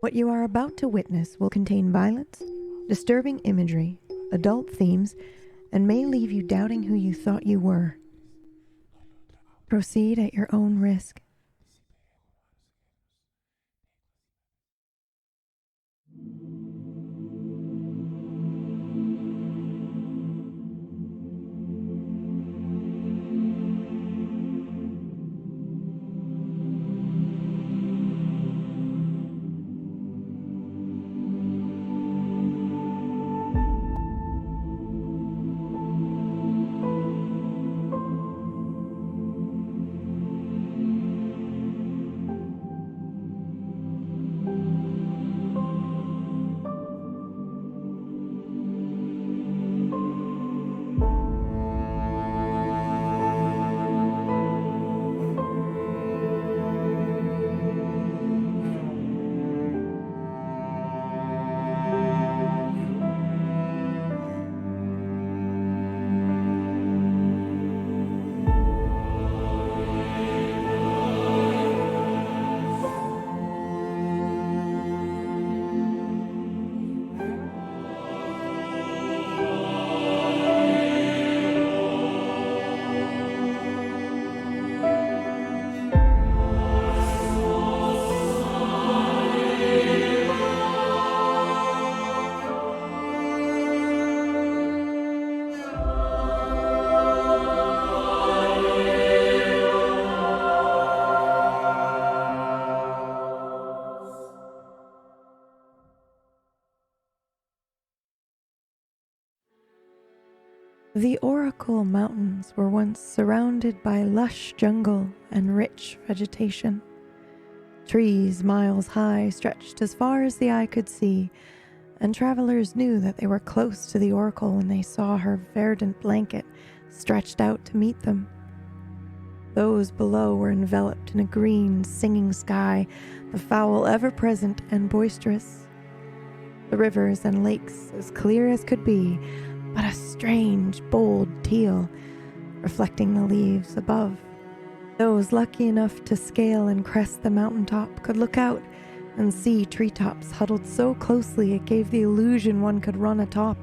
What you are about to witness will contain violence, disturbing imagery, adult themes, and may leave you doubting who you thought you were. Proceed at your own risk. The Oracle Mountains were once surrounded by lush jungle and rich vegetation. Trees miles high stretched as far as the eye could see, and travelers knew that they were close to the Oracle when they saw her verdant blanket stretched out to meet them. Those below were enveloped in a green, singing sky, the fowl ever-present and boisterous. The rivers and lakes as clear as could be, but a strange, bold teal, reflecting the leaves above. Those lucky enough to scale and crest the mountaintop could look out and see treetops huddled so closely it gave the illusion one could run atop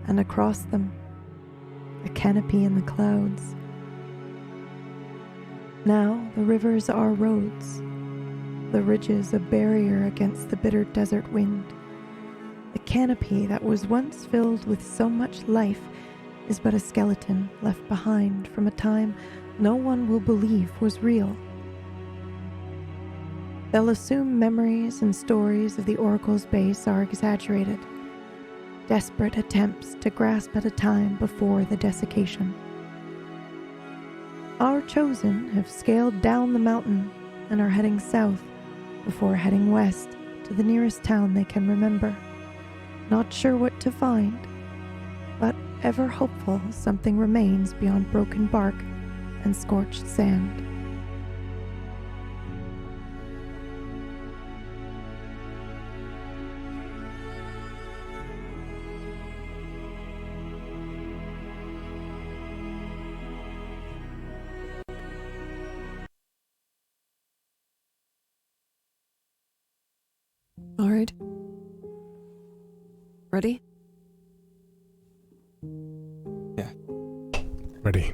and across them. A canopy in the clouds. Now the rivers are roads, the ridges a barrier against the bitter desert wind. The canopy that was once filled with so much life is but a skeleton left behind from a time no one will believe was real. They'll assume memories and stories of the Oracle's base are exaggerated, desperate attempts to grasp at a time before the desiccation. Our chosen have scaled down the mountain and are heading south before heading west to the nearest town they can remember. Not sure what to find, but ever hopeful something remains beyond broken bark and scorched sand. All right. Ready? Yeah. Ready.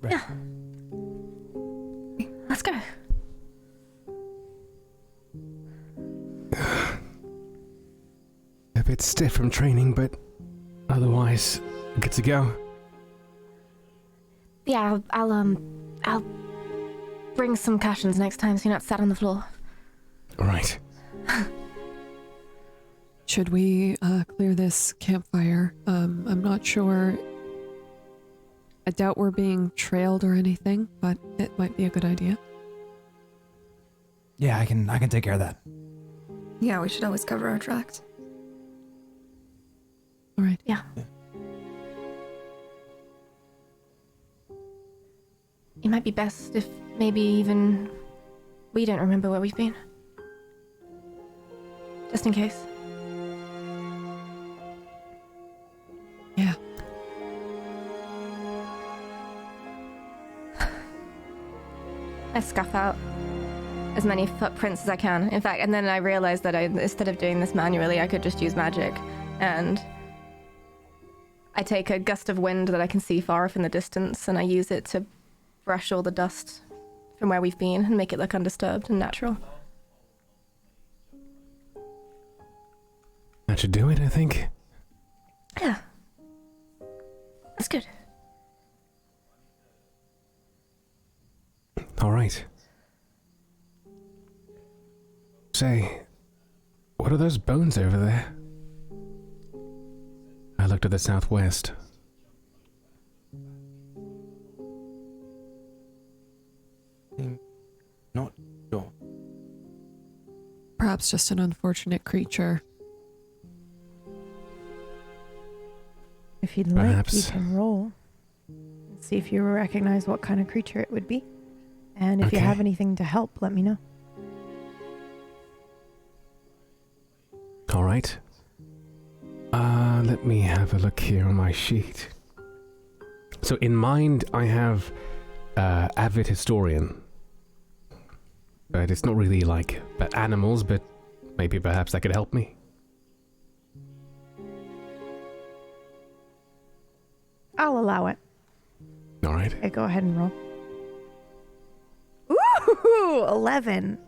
Yeah. Let's go. A bit stiff from training, but otherwise, good to go. Yeah, I'll bring some cushions next time so you're not sat on the floor. All right. Should we clear this campfire? I'm not sure. I doubt we're being trailed or anything, but it might be a good idea. Yeah, I can take care of that. Yeah, we should always cover our tracks. All right. Yeah. It might be best if maybe even we don't remember where we've been. Just in case. Yeah. Let's scuff out. as many footprints as I can. In fact, and then I realized that instead of doing this manually, I could just use magic. And I take a gust of wind that I can see far off in the distance, and I use it to brush all the dust from where we've been and make it look undisturbed and natural. That should do it, I think. Yeah. That's good. All right. Say, what are those bones over there? I looked to the southwest. Not sure. Perhaps just an unfortunate creature. If you'd like, Perhaps. you can roll and see if you recognize what kind of creature it would be. And if you Okay. have anything to help, let me know. All right. Let me have a look here on my sheet. So in mind, I have avid historian. But it's not really like about animals, but maybe perhaps that could help me. I'll allow it. All right. Okay, go ahead and roll. Ooh, 11.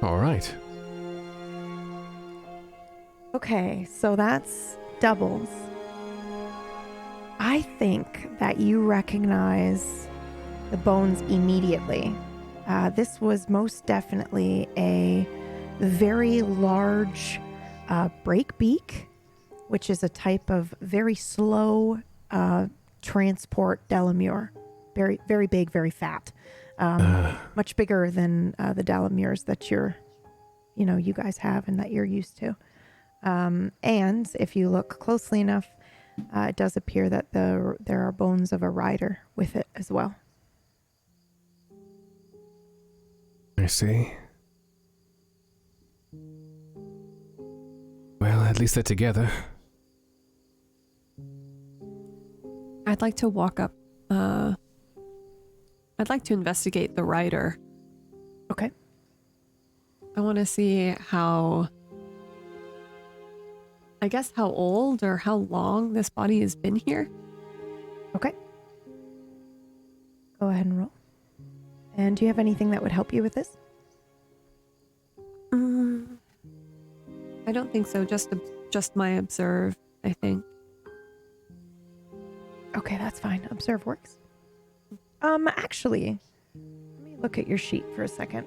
All right. Okay, so that's doubles. I think that you recognize the bones immediately. This was most definitely a very large breakbeak, which is a type of very slow transport Delamure. Very, very big, very fat. Much bigger than the Delamures that you guys have and that you're used to. And if you look closely enough, it does appear that there are bones of a rider with it as well. I see. Well, at least they're together. I'd like to walk up. I'd like to investigate the rider. Okay. I want to see how old or how long this body has been here. Okay. Go ahead and roll. And do you have anything that would help you with this? I don't think so. Just my observe, I think. Okay, that's fine. Observe works. Actually, let me look at your sheet for a second.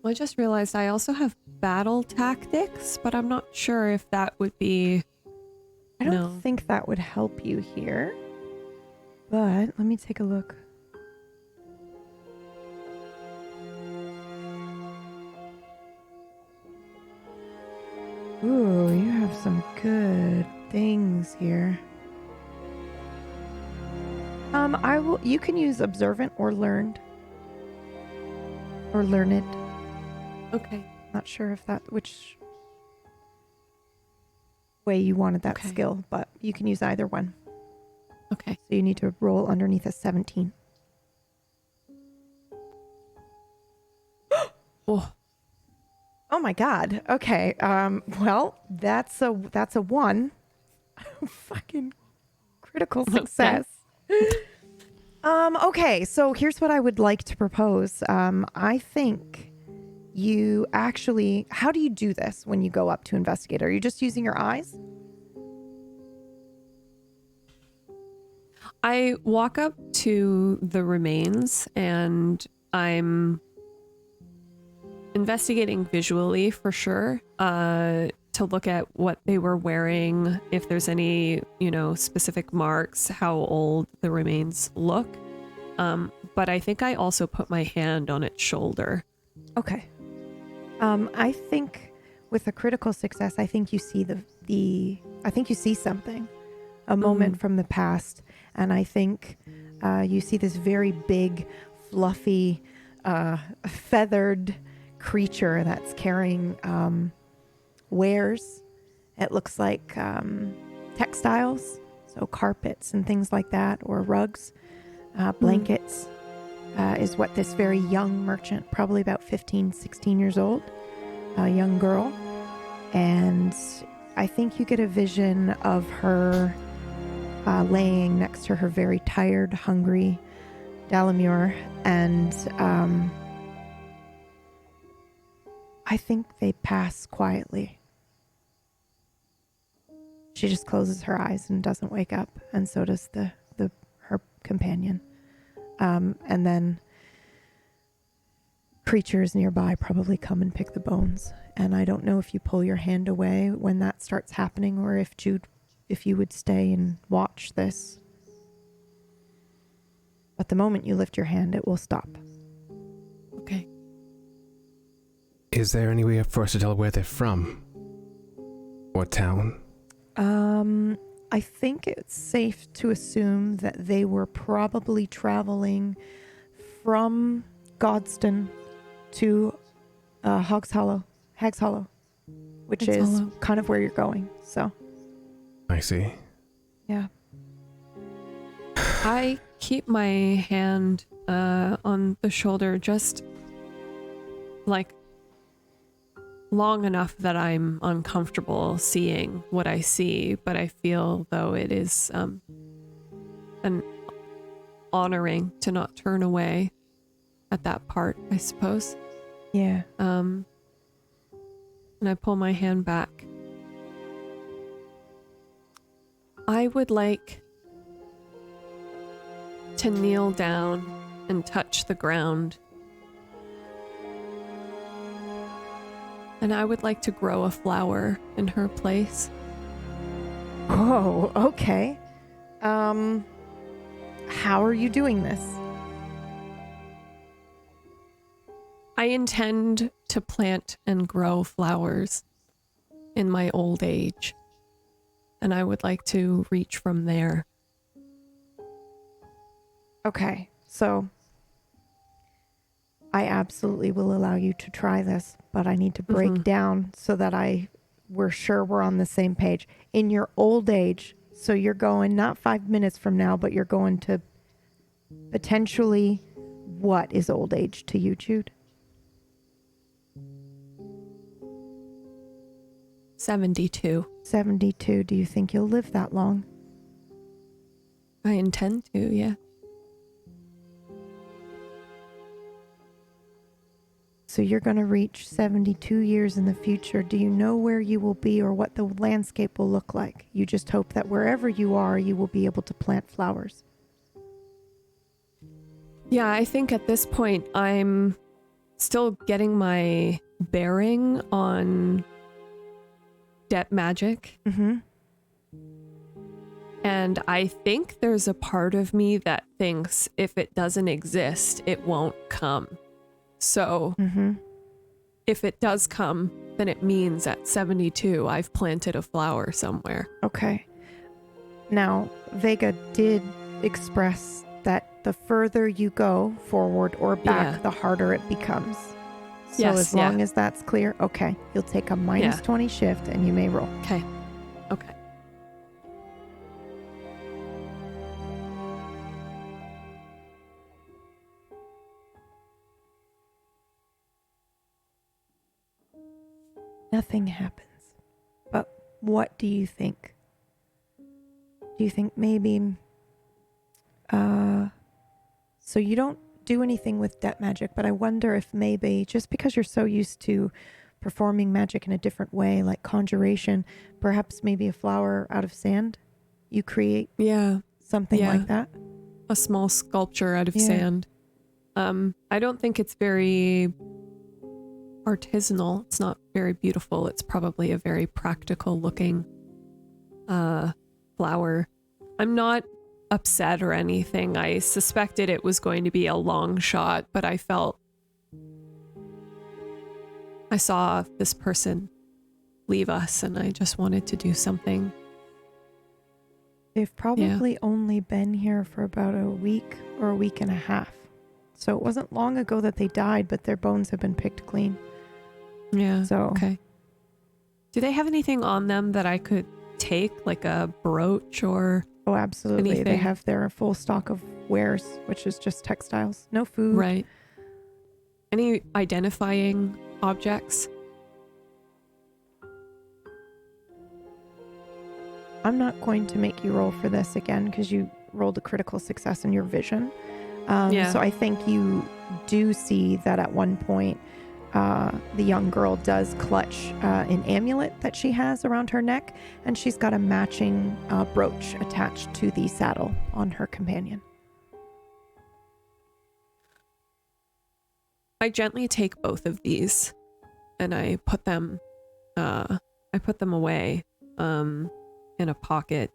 Well, I just realized I also have battle tactics, but I'm not sure if that would be... I don't No. think that would help you here. But let me take a look. Ooh, you have some good things here. You can use observant or learned. Or learned. Okay. Not sure if which way you wanted that Okay. skill, but you can use either one. Okay. So you need to roll underneath a 17. Oh, Oh my god. Okay. Well, that's a 1. Fucking critical success. Okay, so here's what I would like to propose. I think you actually, how do you do this when you go up to investigate? Are you just using your eyes? I walk up to the remains and I'm investigating visually for sure, to look at what they were wearing, if there's any, specific marks, how old the remains look. But I think I also put my hand on its shoulder. Okay. I think with a critical success, I think you see I think you see something, a moment from the past, and I think you see this very big, fluffy, feathered creature that's carrying wares. It looks like textiles, so carpets and things like that, or rugs, blankets. is what this very young merchant, probably about 15, 16 years old, a young girl. And I think you get a vision of her laying next to her very tired, hungry Dalamure. And I think they pass quietly. She just closes her eyes and doesn't wake up, and so does her companion. And then creatures nearby probably come and pick the bones. And I don't know if you pull your hand away when that starts happening, or if you would stay and watch this. But the moment you lift your hand, it will stop. Okay. Is there any way for us to tell where they're from? What town? I think it's safe to assume that they were probably traveling from Godston to Hag's Hollow, which Hag's is Hollow. kind of where you're going. So, I see. yeah. I keep my hand on the shoulder just like long enough that I'm uncomfortable seeing what I see, but I feel though it is an honoring to not turn away at that part, I suppose. Yeah. And I pull my hand back. I would like to kneel down and touch the ground. And I would like to grow a flower in her place. Oh, okay. How are you doing this? I intend to plant and grow flowers in my old age. And I would like to reach from there. Okay, so I absolutely will allow you to try this, but I need to break down so that we're sure we're on the same page. In your old age, so you're going not 5 minutes from now, but you're going to potentially, what is old age to you, Jude? 72. 72. Do you think you'll live that long? I intend to, yeah. So you're going to reach 72 years in the future. Do you know where you will be or what the landscape will look like? You just hope that wherever you are, you will be able to plant flowers. Yeah, I think at this point I'm still getting my bearing on debt magic. Mm-hmm. And I think there's a part of me that thinks if it doesn't exist, it won't come. So if it does come, then it means at 72, I've planted a flower somewhere. Okay. Now, Vega did express that the further you go forward or back, the harder it becomes. So as long as that's clear, okay, you'll take a minus 20 shift and you may roll. Okay. Okay. Nothing happens. But what do you think? Do you think maybe... So you don't do anything with debt magic, but I wonder if maybe just because you're so used to performing magic in a different way, like conjuration, perhaps maybe a flower out of sand, you create something like that? A small sculpture out of sand. I don't think it's very artisanal. It's not very beautiful. It's probably a very practical looking flower. I'm not upset or anything. I suspected it was going to be a long shot, but I saw this person leave us and I just wanted to do something. They've probably only been here for about a week or a week and a half. So it wasn't long ago that they died, but their bones have been picked clean. Yeah. So okay. Do they have anything on them that I could take, like a brooch or Oh, absolutely. They Anything. have their full stock of wares, which is just textiles. No food. Right. Any identifying objects? I'm not going to make you roll for this again because you rolled a critical success in your vision. So I think you do see that at one point the young girl does clutch an amulet that she has around her neck, and she's got a matching brooch attached to the saddle on her companion. I gently take both of these and I put them away in a pocket,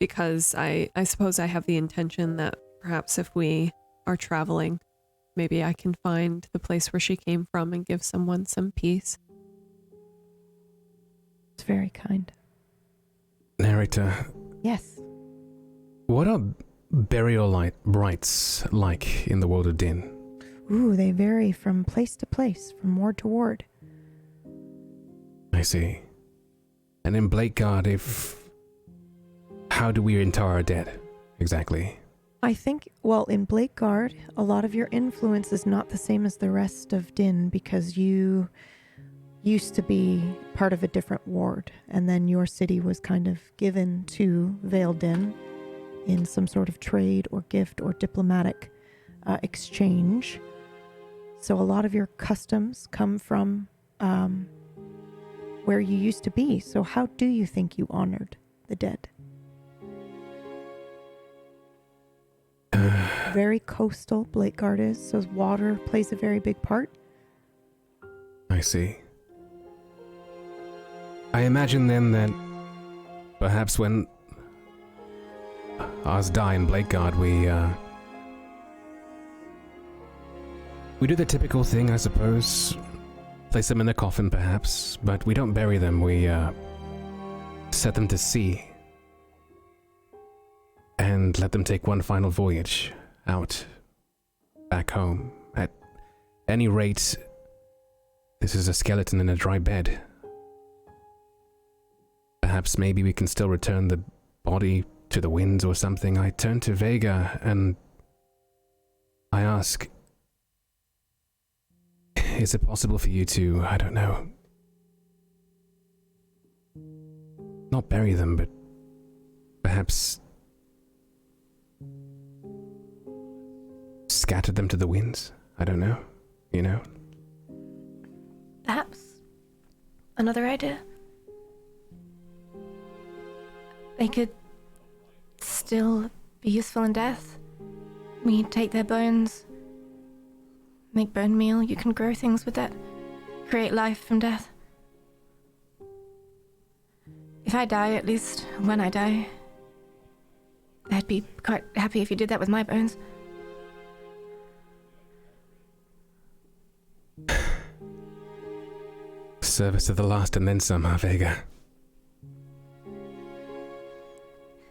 because I suppose I have the intention that perhaps if we are traveling, maybe I can find the place where she came from and give someone some peace. It's very kind. Narrator, Yes. what are burial rites like in the world of Din? Ooh, they vary from place to place, from ward to ward. I see. And in Blakeguard, how do we inter our dead, exactly? I think, well, in Blakeguard, a lot of your influence is not the same as the rest of Din because you used to be part of a different ward, and then your city was kind of given to Vale Din in some sort of trade or gift or diplomatic exchange. So a lot of your customs come from where you used to be. So how do you think you honored the dead? Very coastal Blakeguard is, so water plays a very big part. I see. I imagine then that perhaps when ours die in Blakeguard, we do the typical thing, I suppose. Place them in a coffin, perhaps, but we don't bury them. We set them to sea and let them take one final voyage out, back home. At any rate, this is a skeleton in a dry bed. Perhaps maybe we can still return the body to the winds or something. I turn to Vega and I ask, is it possible for you to, I don't know, not bury them, but perhaps scatter them to the winds? I don't know, you know? Perhaps another idea. They could still be useful in death. We take their bones, make bone meal. You can grow things with that. Create life from death. If I die, at least when I die, I'd be quite happy if you did that with my bones. Service to the last and then some, huh, Vega?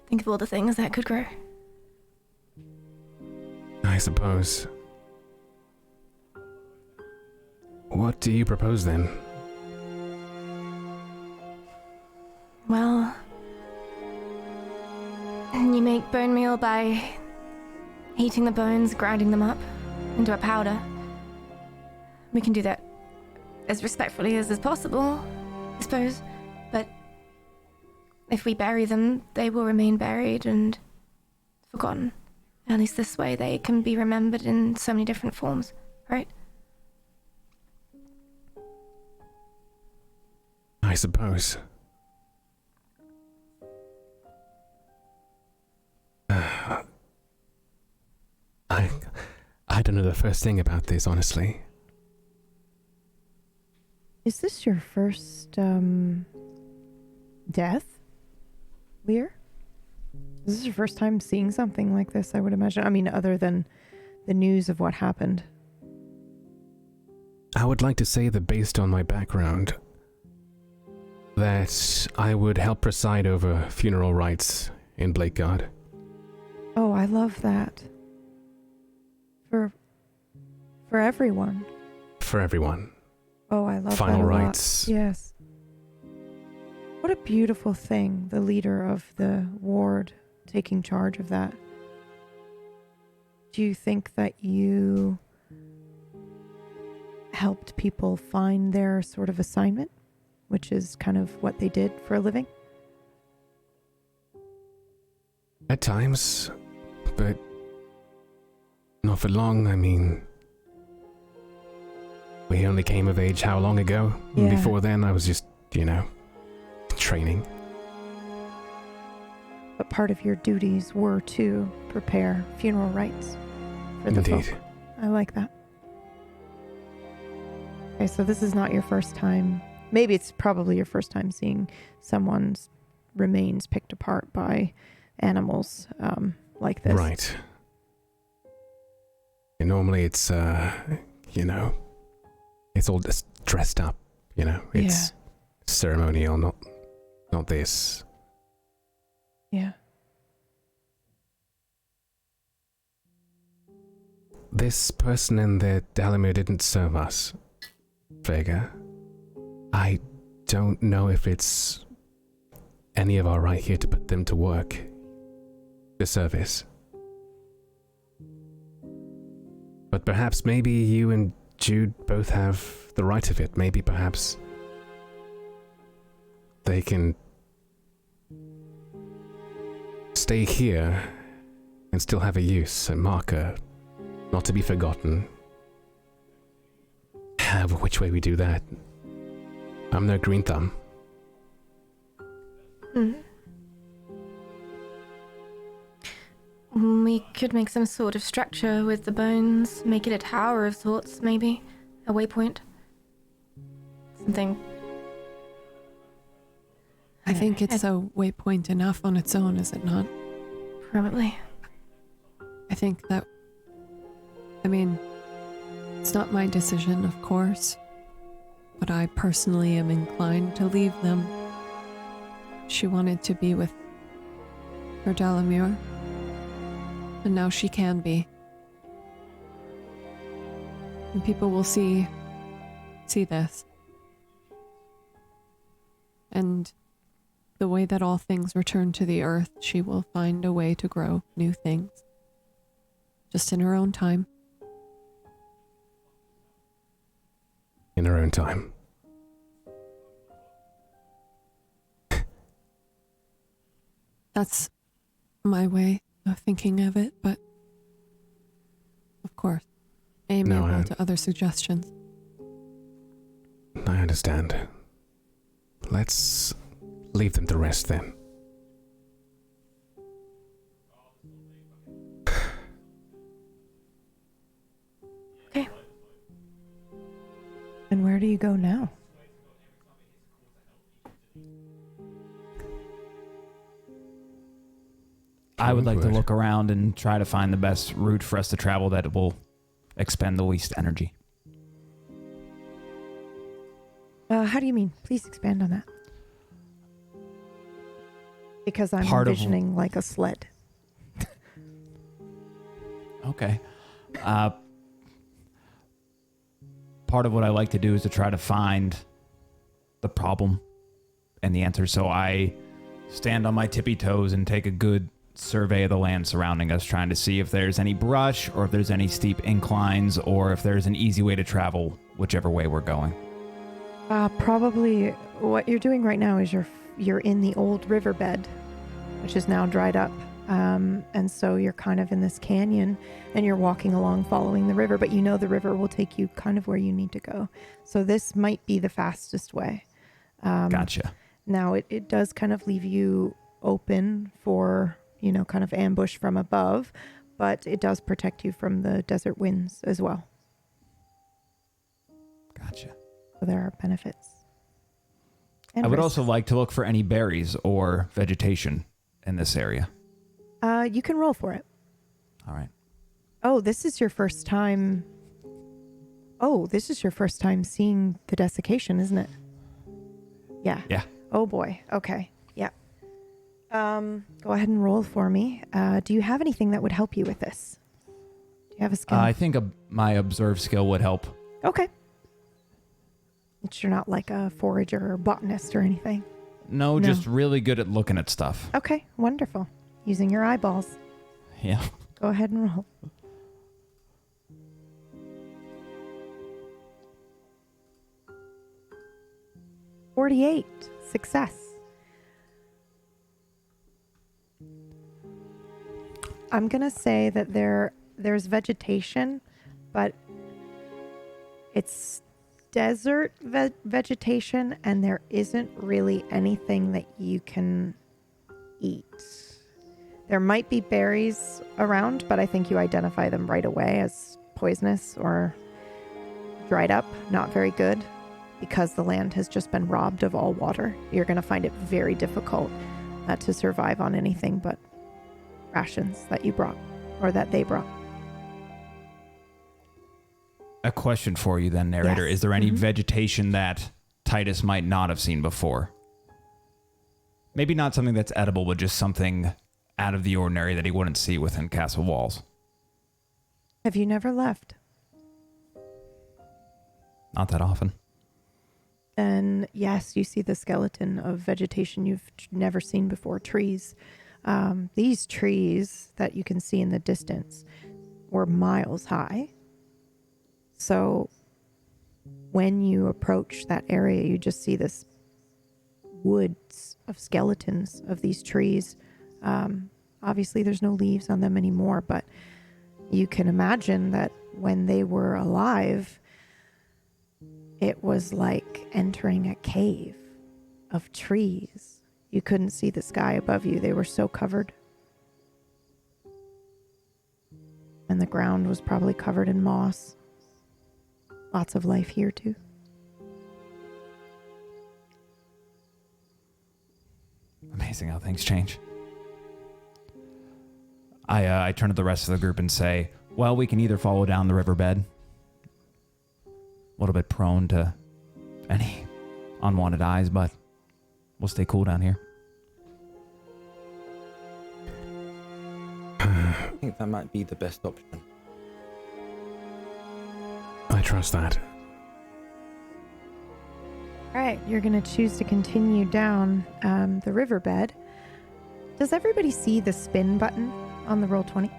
Think of all the things that could grow. I suppose. What do you propose then? Well, you make bone meal by heating the bones, grinding them up into a powder. We can do that as respectfully as is possible, I suppose. But if we bury them, they will remain buried and forgotten. At least this way they can be remembered in so many different forms, right? I suppose. I don't know the first thing about this, honestly. Is this your first death, Lear? Is this your first time seeing something like this, I would imagine? I mean, other than the news of what happened. I would like to say that based on my background, that I would help preside over funeral rites in Blakeguard. Oh, I love that. For everyone. For everyone. Oh, I love Final that a lot. rites. Yes. What a beautiful thing, the leader of the ward taking charge of that. Do you think that you helped people find their sort of assignment, which is kind of what they did for a living? At times, but not for long. I mean, we only came of age how long ago? Yeah. Before then, I was just, training. But part of your duties were to prepare funeral rites for the Indeed. folk. I like that. Okay, so this is not your first time. Maybe it's probably your first time seeing someone's remains picked apart by animals like this. Right. And normally it's, it's all just dressed up, It's ceremonial, not this. Yeah. This person in the Dalamir didn't serve us, Vega. I don't know if it's any of our right here to put them to work. The service. But perhaps maybe you and Jude both have the right of it. Maybe perhaps they can stay here and still have a use, a marker, not to be forgotten. However, which way we do that, I'm no green thumb. We could make some sort of structure with the bones, make it a tower of sorts, maybe. A waypoint. Something. I think it's a waypoint enough on its own, is it not? Probably. I think that, it's not my decision, of course, but I personally am inclined to leave them. She wanted to be with her Dalamir, and now she can be. And people will see this. And the way that all things return to the earth, she will find a way to grow new things. Just in her own time. In her own time. That's my way of thinking of it, but of course, amenable to other suggestions. I understand. Let's leave them to rest then. Okay. And where do you go now? I would like to look around and try to find the best route for us to travel that will expend the least energy. How do you mean? Please expand on that. Because I'm Part of- envisioning like a sled. Okay. Part of what I like to do is to try to find the problem and the answer. So I stand on my tippy toes and take a good survey of the land surrounding us, trying to see if there's any brush or if there's any steep inclines or if there's an easy way to travel whichever way we're going. Probably what you're doing right now is you're in the old riverbed, which is now dried up. And so you're kind of in this canyon and you're walking along following the river, but you know the river will take you kind of where you need to go. So this might be the fastest way. Gotcha. Now it does kind of leave you open for, kind of ambush from above, but it does protect you from the desert winds as well. Gotcha. So there are benefits. And I would risks. also like to look for any berries or vegetation in this area. You can roll for it. All right. Oh, this is your first time. Oh, this is your first time seeing the desiccation, isn't it? Yeah. Yeah. Oh boy. Okay. Yeah. Go ahead and roll for me. Do you have anything that would help you with this? Do you have a skill? I think my observe skill would help. Okay. But you're not like a forager or botanist or anything. No, just really good at looking at stuff. Okay, wonderful. Using your eyeballs. Yeah. Go ahead and roll. $48. Success. I'm going to say that there's vegetation, but it's desert vegetation, and there isn't really anything that you can eat. There might be berries around, but I think you identify them right away as poisonous or dried up, not very good, because the land has just been robbed of all water. You're going to find it very difficult to survive on anything but rations that you brought, or that they brought. A question for you then, narrator. Yes. Is there any vegetation that Titus might not have seen before? Maybe not something that's edible, but just something out of the ordinary that he wouldn't see within castle walls. Have you never left? Not that often. Then yes, you see the skeleton of vegetation you've never seen before. Trees. These trees that you can see in the distance were miles high. So when you approach that area, you just see this woods of skeletons of these trees. Obviously, there's no leaves on them anymore, but you can imagine that when they were alive, it was like entering a cave of trees. You couldn't see the sky above you. They were so covered. And the ground was probably covered in moss. Lots of life here, too. Amazing how things change. I turn to the rest of the group and say, well, we can either follow down the riverbed, a little bit prone to any unwanted eyes, but we'll stay cool down here. I think that might be the best option. I trust that. All right, you're going to choose to continue down the riverbed. Does everybody see the spin button on the Roll20?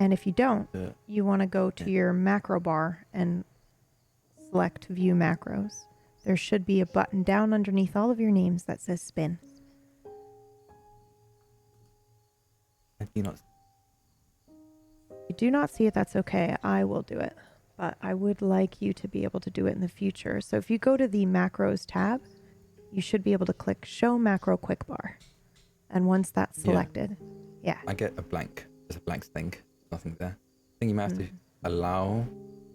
And if you don't, you want to go to your macro bar and select View Macros. There should be a button down underneath all of your names that says spin. I do not. If you do not see it, that's okay. I will do it. But I would like you to be able to do it in the future. So if you go to the Macros tab, you should be able to click Show Macro Quick Bar. And once that's selected, I get a blank. There's a blank thing. Nothing there. I think you might have to allow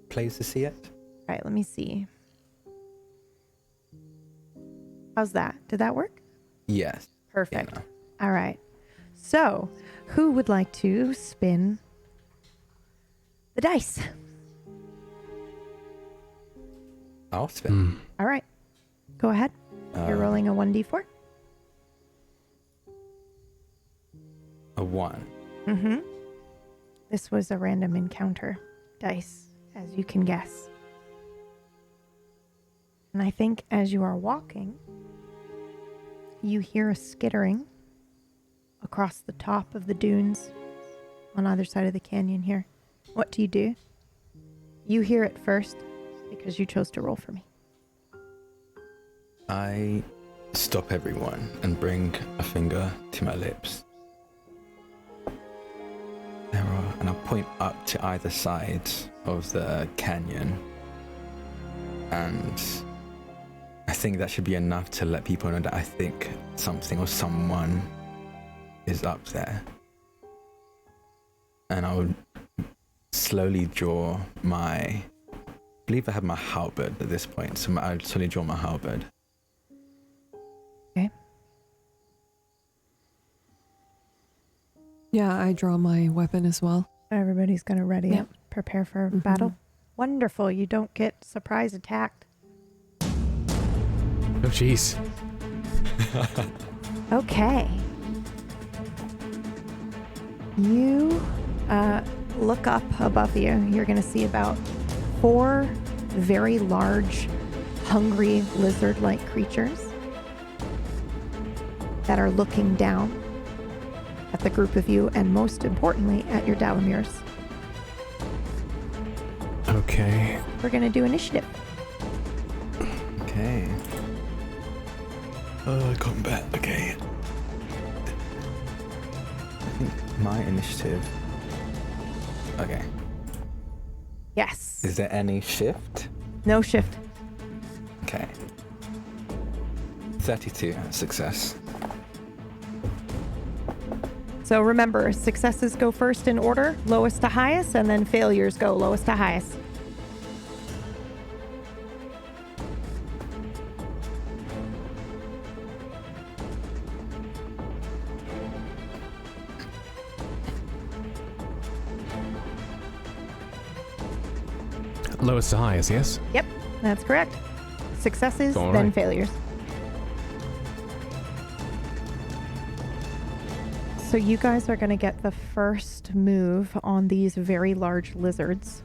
players to see it. All right, let me see. How's that? Did that work? Yes. Perfect. Yeah, All right. So, who would like to spin the dice? I'll spin. All right. Go ahead. You're rolling a 1d4. A 1. Mm-hmm. This was a random encounter dice, as you can guess. And I think as you are walking, you hear a skittering across the top of the dunes on either side of the canyon here. What do? You hear it first because you chose to roll for me. I stop everyone and bring a finger to my lips. And I'll point up to either side of the canyon. And I think that should be enough to let people know that I think something or someone is up there. And I would slowly draw I believe I have my halberd at this point, so I would slowly draw my halberd. Okay. Yeah, I draw my weapon as well. Everybody's going to ready up, prepare for battle. Wonderful. You don't get surprise attacked. Oh, jeez. Okay. You look up above you. You're going to see about 4 very large, hungry lizard-like creatures that are looking down at the group of you, and most importantly, at your Dalamirs. Okay. We're going to do initiative. Okay. Combat. Okay. I think my initiative. Okay. Yes. Is there any shift? No shift. Okay. 32. Success. So remember, successes go first in order, lowest to highest, and then failures go lowest to highest. Lowest to highest, yes? Yep, that's correct. Successes, All then right. failures. So you guys are going to get the first move on these very large lizards.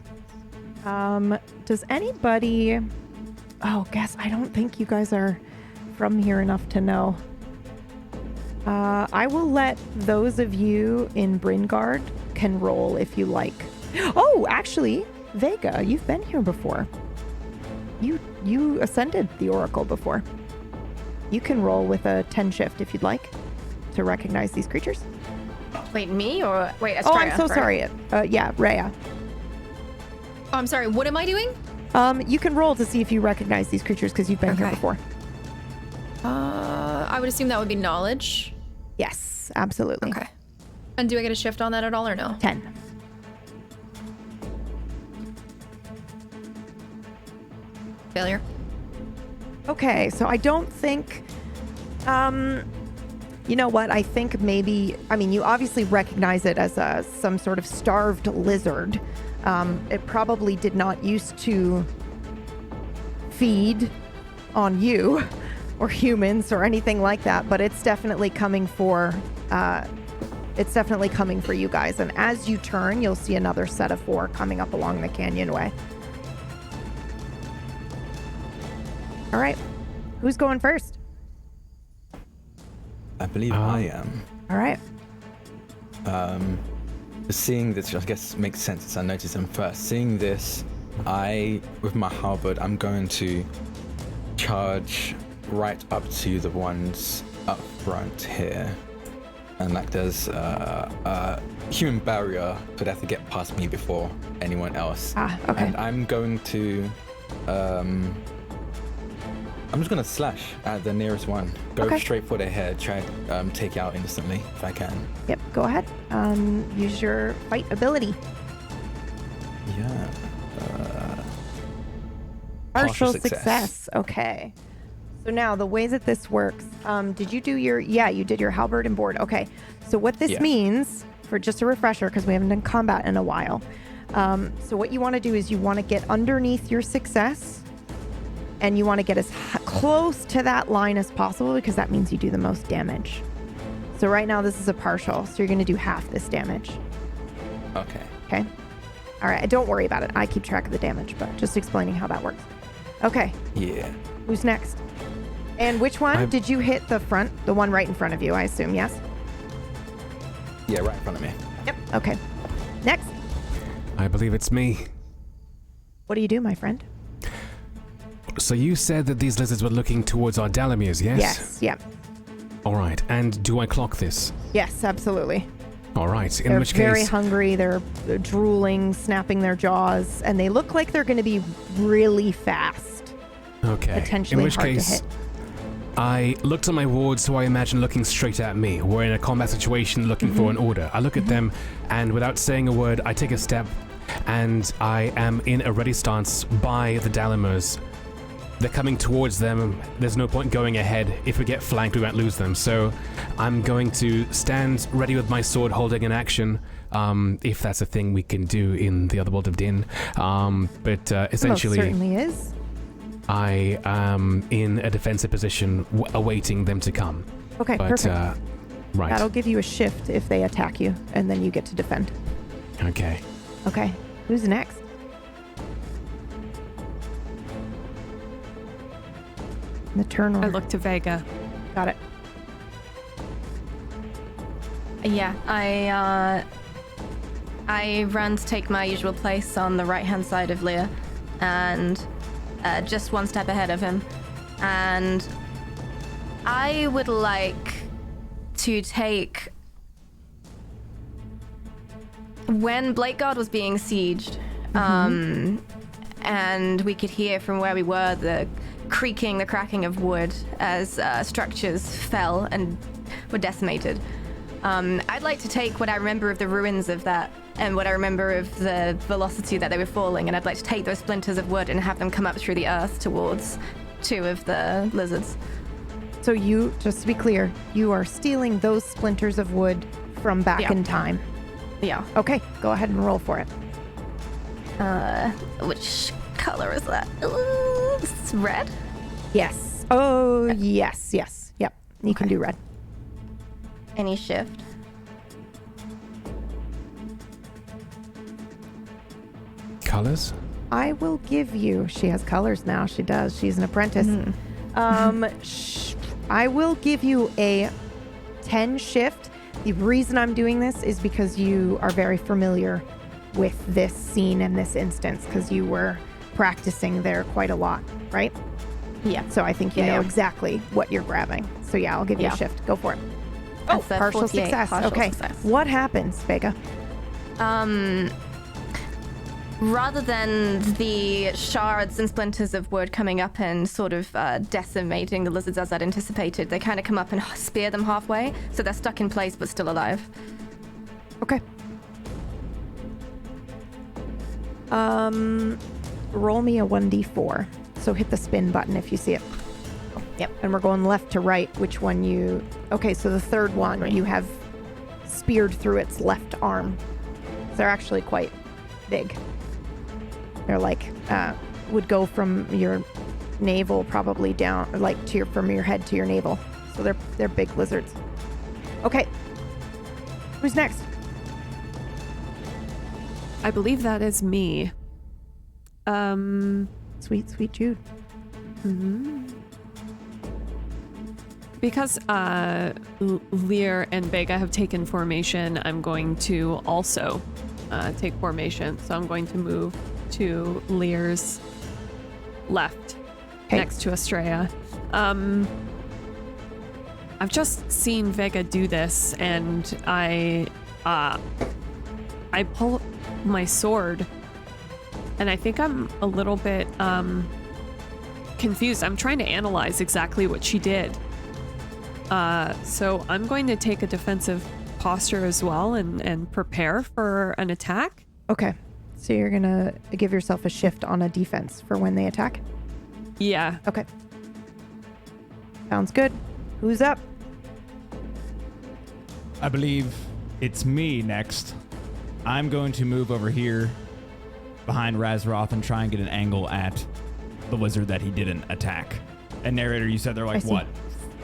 Does anybody... Oh, guess I don't think you guys are from here enough to know. I will let those of you in Bringard can roll if you like. Oh, actually, Vega, you've been here before. You ascended the Oracle before. You can roll with a 10 shift if you'd like to recognize these creatures. Wait, me or wait? Estrella, Oh, I'm so right? sorry. Yeah, Rhea. Oh, I'm sorry. What am I doing? You can roll to see if you recognize these creatures because you've been here Okay. before. I would assume that would be knowledge. Yes, absolutely. Okay. And do I get a shift on that at all or no? 10. Failure. Okay, so I don't think, you know what? I think maybe, I mean, you obviously recognize it as some sort of starved lizard. It probably did not used to feed on you or humans or anything like that, but it's definitely coming for, you guys. And as you turn, you'll see another set of 4 coming up along the canyonway. All right, who's going first? I believe I am. All right. Seeing this, I guess, makes sense as I noticed them first. Seeing this, with my halberd, I'm going to charge right up to the ones up front here. And like there's a human barrier, so they have to get past me before anyone else. Ah, okay. And I'm going to, I'm just going to slash at the nearest one. Go Okay. straight for their head, try and take it out instantly if I can. Yep, go ahead. Use your fight ability. Yeah. Partial success. Okay. So now the way that this works, did you do you did your halberd and board. Okay. So what this Yeah. means, for just a refresher, because we haven't done combat in a while. So what you want to do is you want to get underneath your success and you want to get as close to that line as possible because that means you do the most damage. So right now this is a partial, so you're going to do half this damage. Okay. Okay. All right. Don't worry about it. I keep track of the damage, but just explaining how that works. Okay. Yeah. Who's next? And which one did you hit the front? The one right in front of you, I assume. Yes. Yeah, right in front of me. Yep. Okay. Next. I believe it's me. What do you do, my friend? So you said that these lizards were looking towards our Dalamirs, yes? Yes. Yep. All right. And do I clock this? Yes. Absolutely. All right. In They're which very case, hungry. They're drooling, snapping their jaws, and they look like they're going to be really fast. okay. Potentially In which hard to case, hit. I looked at my wards, who I imagine looking straight at me. We're in a combat situation, looking for an order. I look at them, and without saying a word, I take a step, and I am in a ready stance by the Dalamirs. They're coming towards them. There's no point going ahead. If we get flanked, we won't lose them. So I'm going to stand ready with my sword, holding an action, if that's a thing we can do in the other world of Din. But essentially, Most certainly is. I am in a defensive position, awaiting them to come. Okay. But Perfect. right. That'll give you a shift if they attack you, and then you get to defend. Okay. Okay. Who's next? The turn I order. look to Vega. Got it. Yeah, I run to take my usual place on the right-hand side of Lear, and just one step ahead of him. And I would like to take... When Blakeguard was being sieged, and we could hear from where we were the creaking, the cracking of wood as structures fell and were decimated. I'd like to take what I remember of the ruins of that and what I remember of the velocity that they were falling, and I'd like to take those splinters of wood and have them come up through the earth towards 2 of the lizards. So you, just to be clear, you are stealing those splinters of wood from back in time. Yeah. Okay, go ahead and roll for it. Which color is that? Ooh, it's red? Yes. Oh, yes. Yep. You can do red. Any shift? Colors? I will give you... She has colors now. She does. She's an apprentice. I will give you a 10 shift. The reason I'm doing this is because you are very familiar with this scene and this instance, because you were practicing there quite a lot, right? Yeah. So I think you know exactly what you're grabbing. So yeah, I'll give you a shift. Go for it. Oh, That's a partial 48 success. partial Okay. success. What happens, Vega? Rather than the shards and splinters of wood coming up and sort of decimating the lizards as I'd anticipated, they kind of come up and spear them halfway, so they're stuck in place but still alive. Okay. Roll me a 1d4. So hit the spin button if you see it. Yep. And we're going left to right. Which one you... Okay, so the third one you have speared through its left arm. They're actually quite big. They're like, would go from your navel probably down, like to your, from your head to your navel. So they're big lizards. Okay. Who's next? I believe that is me. Sweet Jude. Because Lear and Vega have taken formation, I'm going to also take formation. So I'm going to move to Lear's left, next to Estrella. I've just seen Vega do this, and I pull my sword, and I think I'm a little bit confused. I'm trying to analyze exactly what she did. So I'm going to take a defensive posture as well and prepare for an attack. Okay. So you're going to give yourself a shift on a defense for when they attack? Yeah. Okay. Sounds good. Who's up? I believe it's me next. I'm going to move over here behind Razroth and try and get an angle at the lizard that he didn't attack. And narrator, you said they're like, what,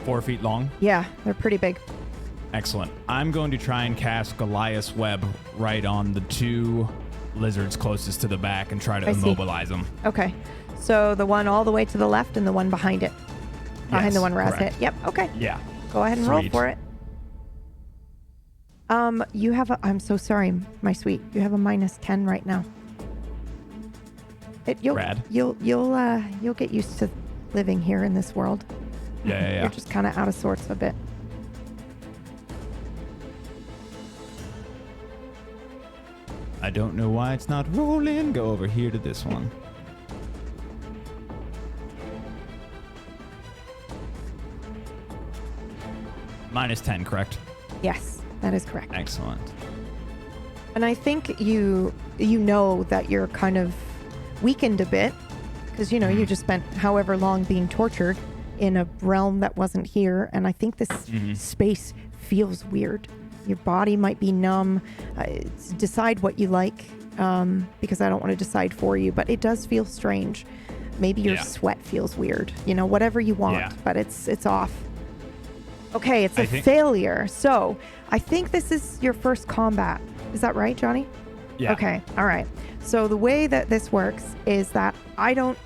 4 feet long? Yeah, they're pretty big. Excellent. I'm going to try and cast Goliath's Web right on the 2 lizards closest to the back and try to immobilize them. Okay. So the one all the way to the left and the one behind it. Behind the one Raz hit. Yep. Okay. Yeah. Go ahead and roll for it. You have a... I'm so sorry, my sweet. You have a -10 right now. Rad. You'll get used to living here in this world. Yeah. You're just kind of out of sorts a bit. I don't know why it's not rolling. Go over here to this one. -10, correct? Yes, that is correct. Excellent. And I think you know that you're kind of weakened a bit because, you know, you just spent however long being tortured in a realm that wasn't here. And I think this space feels weird. Your body might be numb. Decide what you like because I don't want to decide for you, but it does feel strange. Maybe your sweat feels weird, you know, whatever you want, but it's off. Okay, it's a failure. So I think this is your first combat. Is that right, Johnny? Yeah. Okay, all right. So the way that this works is that I don't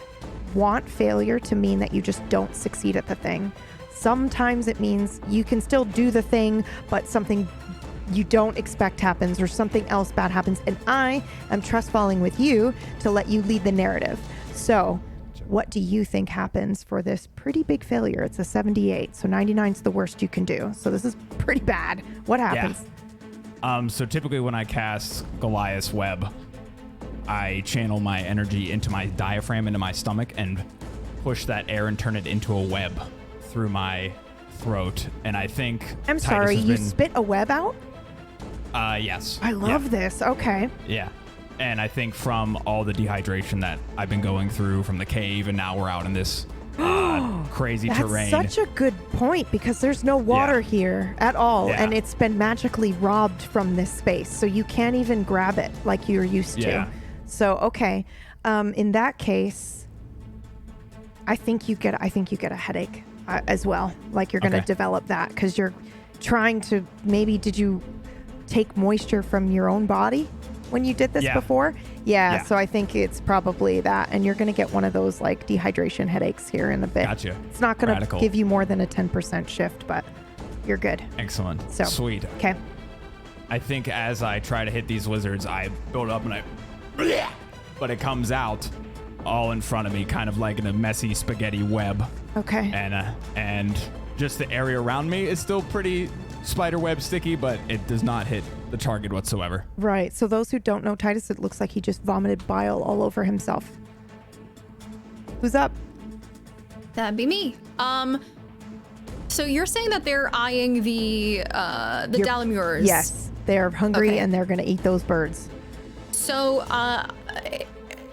want failure to mean that you just don't succeed at the thing. Sometimes it means you can still do the thing, but something you don't expect happens or something else bad happens. And I am trust falling with you to let you lead the narrative. So what do you think happens for this pretty big failure? It's a 78, so 99 is the worst you can do. So this is pretty bad. What happens? Yeah. So typically when I cast Goliath's Web, I channel my energy into my diaphragm, into my stomach, and push that air and turn it into a web through my throat. And I think I'm sorry, you spit a web out? Yes. I love this. Okay. Yeah. And I think from all the dehydration that I've been going through from the cave, and now we're out in this crazy terrain. That's such a good point, because there's no water here at all, and it's been magically robbed from this space, so you can't even grab it like you're used to. So okay, in that case, I think you get a headache as well. Like you're going to develop that because you're trying to did you take moisture from your own body when you did this before? Yeah, so I think it's probably that, and you're going to get one of those like dehydration headaches here in a bit. Gotcha. It's not going to give you more than a 10% shift, but you're good. Excellent. So sweet. Okay. I think as I try to hit these lizards, I build up and but it comes out all in front of me, kind of like in a messy spaghetti web. Okay. And just the area around me is still pretty spiderweb sticky, but it does not hit the target whatsoever. Right. So those who don't know Titus, it looks like he just vomited bile all over himself. Who's up? That'd be me. So you're saying that they're eyeing the Dalamures? Yes. They're hungry and they're going to eat those birds. So,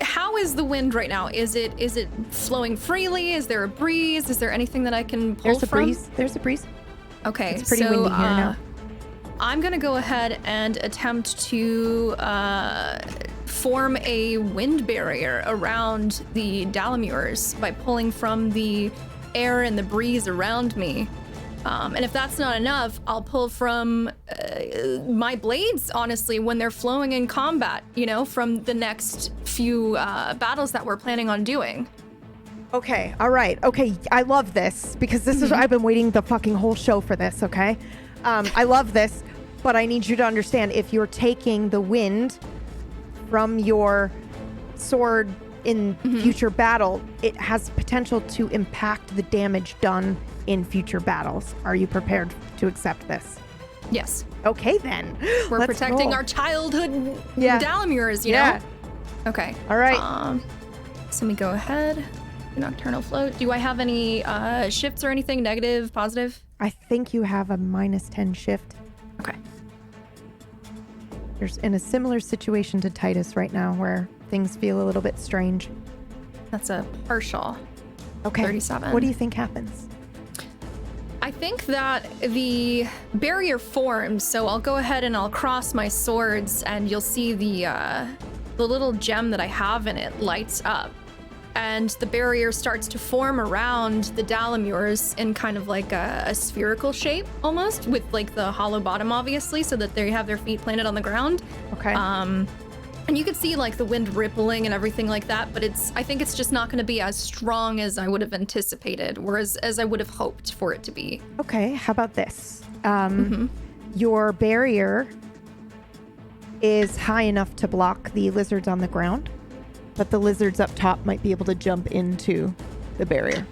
how is the wind right now? Is it flowing freely? Is there a breeze? Is there anything that I can pull from? There's a breeze. Okay, it's pretty windy here now. I'm gonna go ahead and attempt to form a wind barrier around the Dalamures by pulling from the air and the breeze around me. And if that's not enough, I'll pull from my blades, honestly, when they're flowing in combat, from the next few battles that we're planning on doing. Okay, all right. Okay, I love this because this is, I've been waiting the fucking whole show for this, okay? I love this, but I need you to understand, if you're taking the wind from your sword in future battle, it has potential to impact the damage done in future battles. Are you prepared to accept this? Yes. Okay, then. We're protecting our childhood Dalamures, you know? Okay. All right. So let me go ahead. Nocturnal float. Do I have any shifts or anything? Negative, positive? I think you have a -10 shift. Okay. You're in a similar situation to Titus right now where things feel a little bit strange. That's a partial. Okay. 37. What do you think happens? I think that the barrier forms, so I'll go ahead and I'll cross my swords and you'll see the little gem that I have in it lights up. And the barrier starts to form around the Dalamures in kind of like a spherical shape almost, with like the hollow bottom obviously, so that they have their feet planted on the ground. Okay. And you can see like the wind rippling and everything like that, but I think it's just not going to be as strong as I would have anticipated, or as I would have hoped for it to be. Okay, how about this? Your barrier is high enough to block the lizards on the ground, but the lizards up top might be able to jump into the barrier.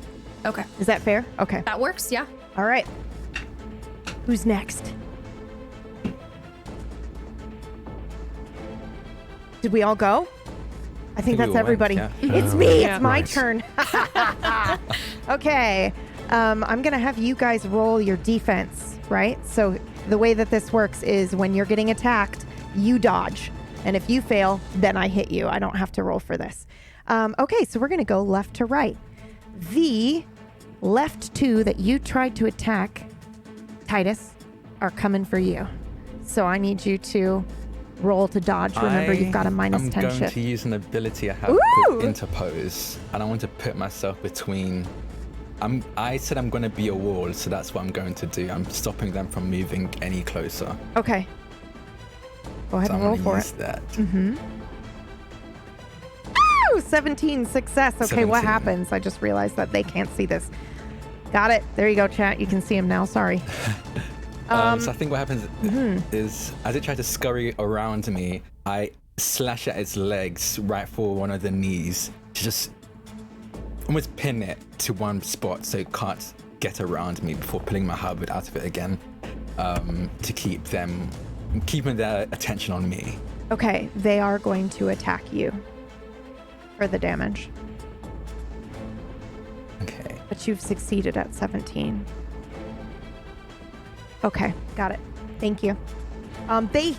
Okay. Is that fair? Okay. That works, yeah. All right. Who's next? Did we all go? I think that's everybody. It's me. It's my turn. Okay. I'm going to have you guys roll your defense, right? So the way that this works is when you're getting attacked, you dodge. And if you fail, then I hit you. I don't have to roll for this. Okay, so we're going to go left to right. The left two that you tried to attack, Titus, are coming for you. So I need you to roll to dodge. Remember, you've got a -10 shift. I'm going to use an ability I have called Interpose, and I want to put myself between... I said I'm going to be a wall, so that's what I'm going to do. I'm stopping them from moving any closer. Okay. Go ahead and roll for it. That. Woo! 17 success. Okay, 17. What happens? I just realized that they can't see this. Got it. There you go, chat. You can see him now. Sorry. So I think what happens is, as it tries to scurry around me, I slash at its legs right for one of the knees to just almost pin it to one spot so it can't get around me before pulling my halberd out of it again, to keeping their attention on me. Okay, they are going to attack you for the damage. Okay. But you've succeeded at 17. Okay, got it. Thank you. They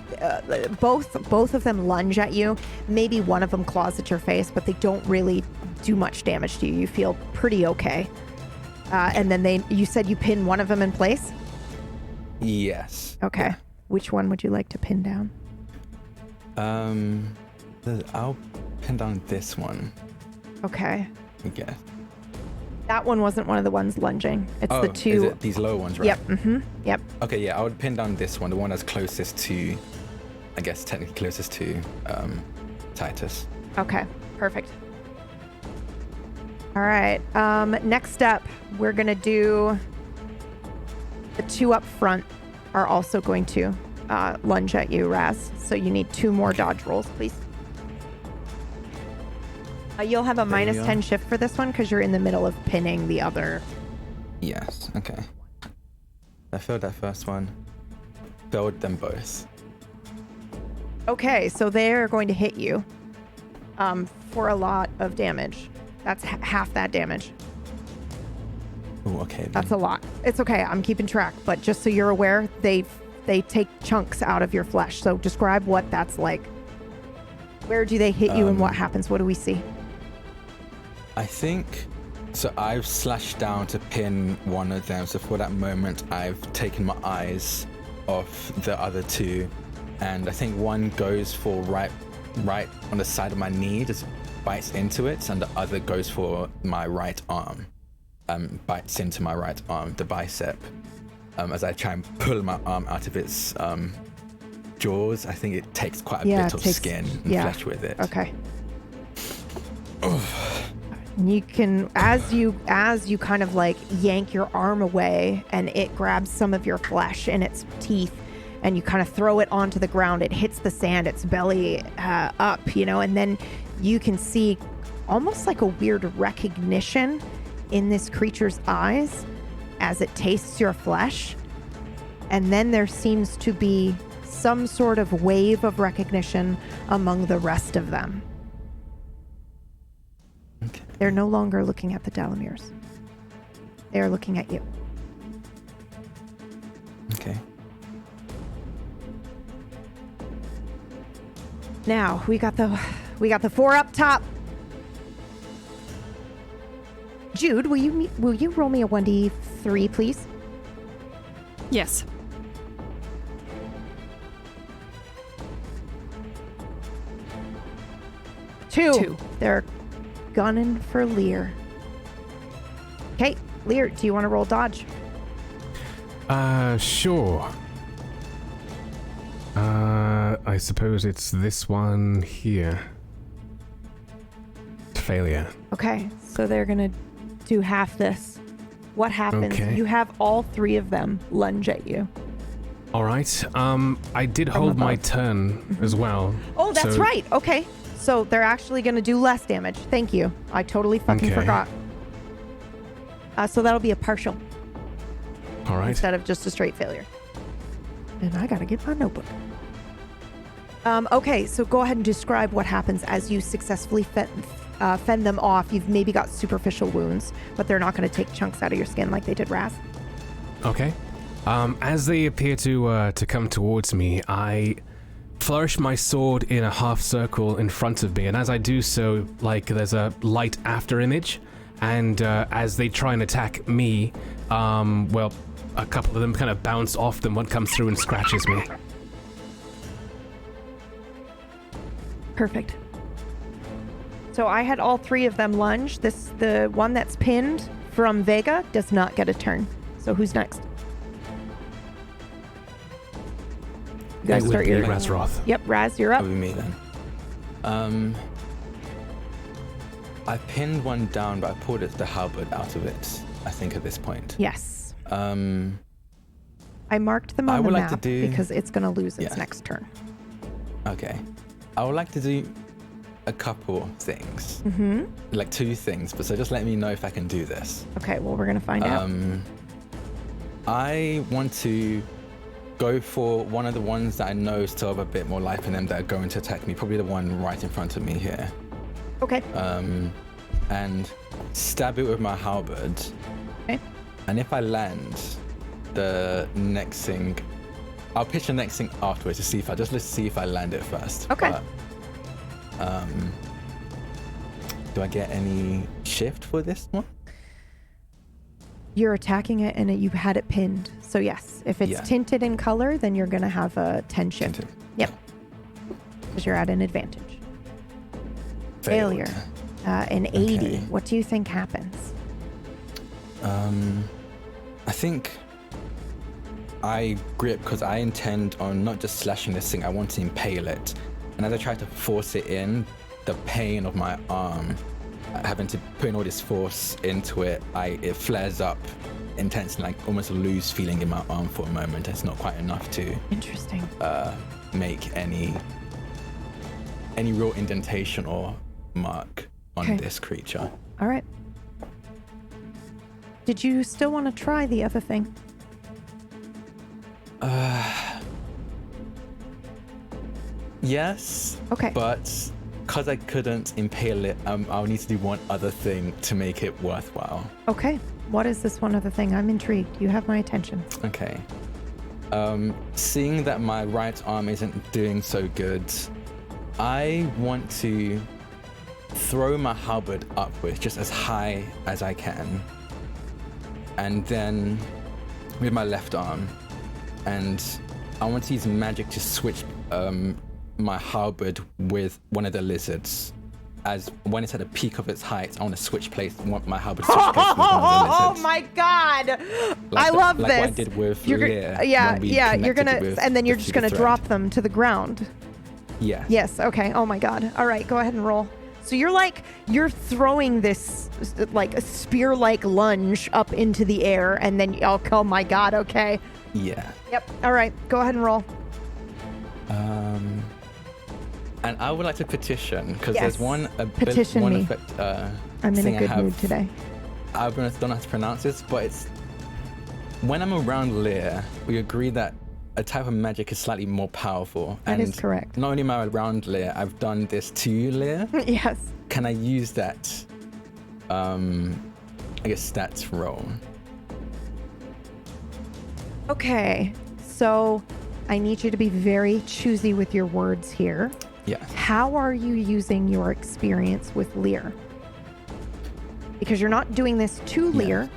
both of them lunge at you. Maybe one of them claws at your face, but they don't really do much damage to you. You feel pretty okay. And then you said you pin one of them in place? Yes. Okay. Yeah. Which one would you like to pin down? I'll pin down this one. Okay. I guess. That one wasn't one of the ones lunging. It's the two. Is it these low ones, right? Yep. Mm-hmm. Yep. Okay, yeah, I would pin down this one, the one that's closest to, I guess technically closest to Titus. Okay. Perfect. All right. Next up, we're gonna do the two up front are also going to lunge at you, Raz. So you need 2 more dodge rolls, please. You'll have a minus 10 shift for this one because you're in the middle of pinning the other. Yes, okay. I failed that first one. Failed them both. Okay, so they're going to hit you for a lot of damage. That's half that damage. Oh, okay. Then. That's a lot. It's okay. I'm keeping track. But just so you're aware, they take chunks out of your flesh. So describe what that's like. Where do they hit you and what happens? What do we see? I think, so I've slashed down to pin one of them. So for that moment, I've taken my eyes off the other two. And I think one goes for right on the side of my knee, just bites into it. And the other goes for my right arm, bites into my right arm, the bicep. As I try and pull my arm out of its jaws, I think it takes quite a bit of skin and flesh with it. Okay. You can, as you kind of like yank your arm away and it grabs some of your flesh in its teeth and you kind of throw it onto the ground, it hits the sand, its belly up, and then you can see almost like a weird recognition in this creature's eyes as it tastes your flesh. And then there seems to be some sort of wave of recognition among the rest of them. Okay. They're no longer looking at the Dalamirs. They are looking at you. Okay. Now we got the 4 up top. Jude, will you roll me a 1d3, please? Yes. 2. They're gunning for Lear. Okay, Lear, do you want to roll dodge? Sure. I suppose it's this one here. Failure. Okay, so they're gonna do half this. What happens? Okay. You have all 3 of them lunge at you. All right. I did From hold my above. turn as well. Oh, that's so- right. Okay, so they're actually gonna do less damage. Thank you. I totally fucking Okay. forgot. So that'll be a partial All right. instead of just a straight failure. And I gotta get my notebook. Okay, so go ahead and describe what happens as you successfully fend them off. You've maybe got superficial wounds, but they're not going to take chunks out of your skin like they did Raz. Okay. As they appear to come towards me, I flourish my sword in a half circle in front of me, and as I do so, like there's a light after image, and as they try and attack me, well, a couple of them kind of bounce off them. One comes through and scratches me. Perfect. So I had all 3 of them lunge. The one that's pinned from Vega does not get a turn. So who's next? You guys It would start be your. Razroth. Yep, Raz, you're up. That'll be me then. I pinned one down, but I pulled the halberd out of it, I think, at this point. Yes. I marked them on I the would like map to do- because it's going to lose its Yeah. next turn. Okay. I would like to do a couple things. Mm-hmm. Like 2 things, but so just let me know if I can do this. Okay, well, we're going to find out. I want to go for one of the ones that I know still have a bit more life in them that are going to attack me. Probably the one right in front of me here. Okay. And stab it with my halberd. Okay. And if I land, the next thing, I'll pitch the next thing afterwards to see if let's see if I land it first. Okay. But, do I get any shift for this one? You're attacking it and you had it pinned. So yes, if it's Yeah. tinted in color, then you're going to have a 10 shift. Tinted. Yep. Because you're at an advantage. Failed. Failure. An 80. Okay. What do you think happens? I think I grip because I intend on not just slashing this thing, I want to impale it. And as I try to force it in, the pain of my arm, having to put in all this force into it, it flares up intensely, like almost a loose feeling in my arm for a moment. It's not quite enough to Interesting. make any real indentation or mark on Okay. this creature. All right. Did you still want to try the other thing? Yes. Okay. But because I couldn't impale it, I'll need to do one other thing to make it worthwhile. Okay. What is this one other thing? I'm intrigued. You have my attention. Okay. Seeing that my right arm isn't doing so good, I want to throw my halberd upwards just as high as I can. And then with my left arm. And I want to use magic to switch my halberd with one of the lizards. As when it's at the peak of its height, I want to switch place. Want my halberd switch place with one of the lizards. Oh my god! Like I love like this. what I did with You're Lear. yeah, when we yeah. You're connected gonna, with and then you're the just gonna thread. drop them to the ground. Yeah. Yes. Okay. Oh my god. All right. Go ahead and roll. So you're throwing this like a spear-like lunge up into the air, and then oh my god. Okay. Yeah. Yep. All right. Go ahead and roll. And I would like to petition because Yes. there's one Petition one me. effect. I'm in thing a I good have. mood today. I don't know how to pronounce this, but it's when I'm around Lear, we agree that a type of magic is slightly more powerful. That and is correct. Not only am I around Lear, I've done this to Lear. Yes. Can I use that? I guess stats roll. Okay. So I need you to be very choosy with your words here. Yeah. How are you using your experience with Lear? Because you're not doing this to Yeah. Lear.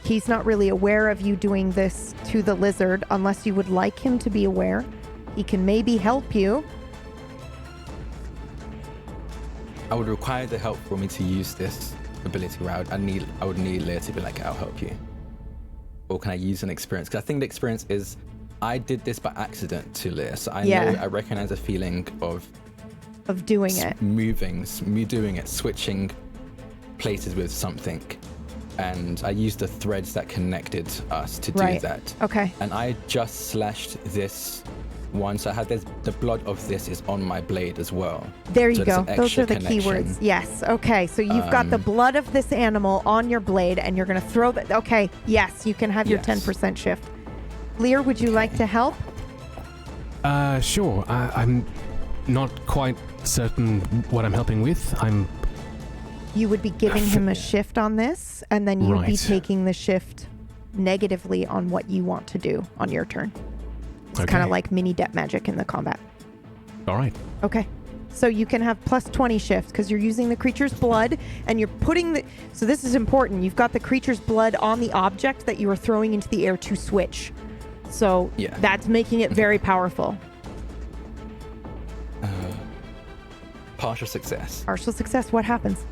He's not really aware of you doing this to the lizard unless you would like him to be aware. He can maybe help you. I would require the help for me to use this ability where I would need Lear to be like, I'll help you. Or can I use an experience? Because I think the experience is I did this by accident to Lear, so I know I recognize a feeling of doing it. me doing it, switching places with something. And I used the threads that connected us to do that. Okay. And I just slashed this one, so I had this, the blood of this is on my blade as well. There you So there's go. an Those extra are the connection. keywords. Yes. Okay. So you've got the blood of this animal on your blade and you're going to throw that. Okay. Yes. You can have your Yes. 10% shift. Lear, would you like to help? Sure. I'm not quite certain what I'm helping with. You would be giving him a shift on this, and then you'd be Right. taking the shift negatively on what you want to do on your turn. It's kind Okay. of like mini debt magic in the combat. All right. Okay. So you can have plus 20 shifts because you're using the creature's blood and you're putting the... So this is important. You've got the creature's blood on the object that you are throwing into the air to switch. So that's making it very powerful. Partial success. Partial success. What happens?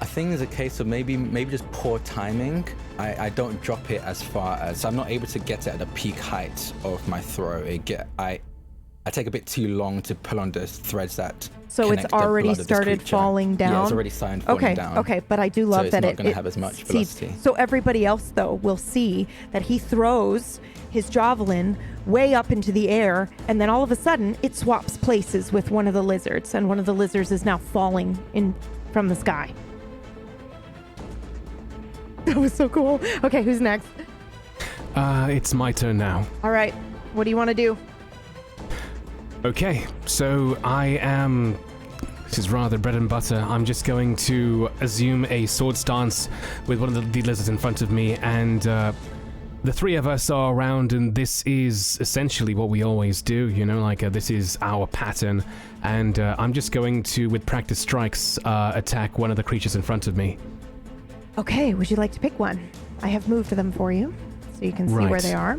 I think there's a case of maybe just poor timing. I don't drop it as far as, so I'm not able to get it at the peak height of my throw. I I take a bit too long to pull on the threads that. So it's connect the already blood of this started creature. falling down. Yeah, it's already started falling down. Okay, but I do love it's that not it going to have as much seeds. velocity. So everybody else though will see that he throws his javelin way up into the air, and then all of a sudden it swaps places with one of the lizards, and one of the lizards is now falling in from the sky. That was so cool. Okay, who's next? It's my turn now. All right, what do you want to do? Okay, so this is rather bread and butter. I'm just going to assume a sword stance with one of the lizards in front of me, and the three of us are around, and this is essentially what we always do, this is our pattern, and I'm just going to, with practice strikes, attack one of the creatures in front of me. Okay, would you like to pick one? I have moved them for you, so you can see where they are.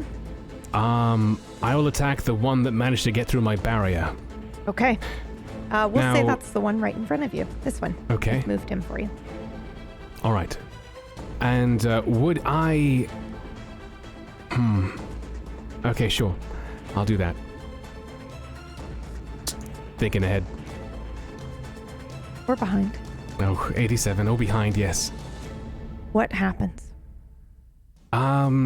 I will attack the one that managed to get through my barrier. Okay. We'll Now- say that's the one right in front of you. This one. Okay. I've moved him for you. All right. And would I... Okay, sure. I'll do that. Thinking ahead. We're behind. Oh, 87. Oh, behind, yes. What happens?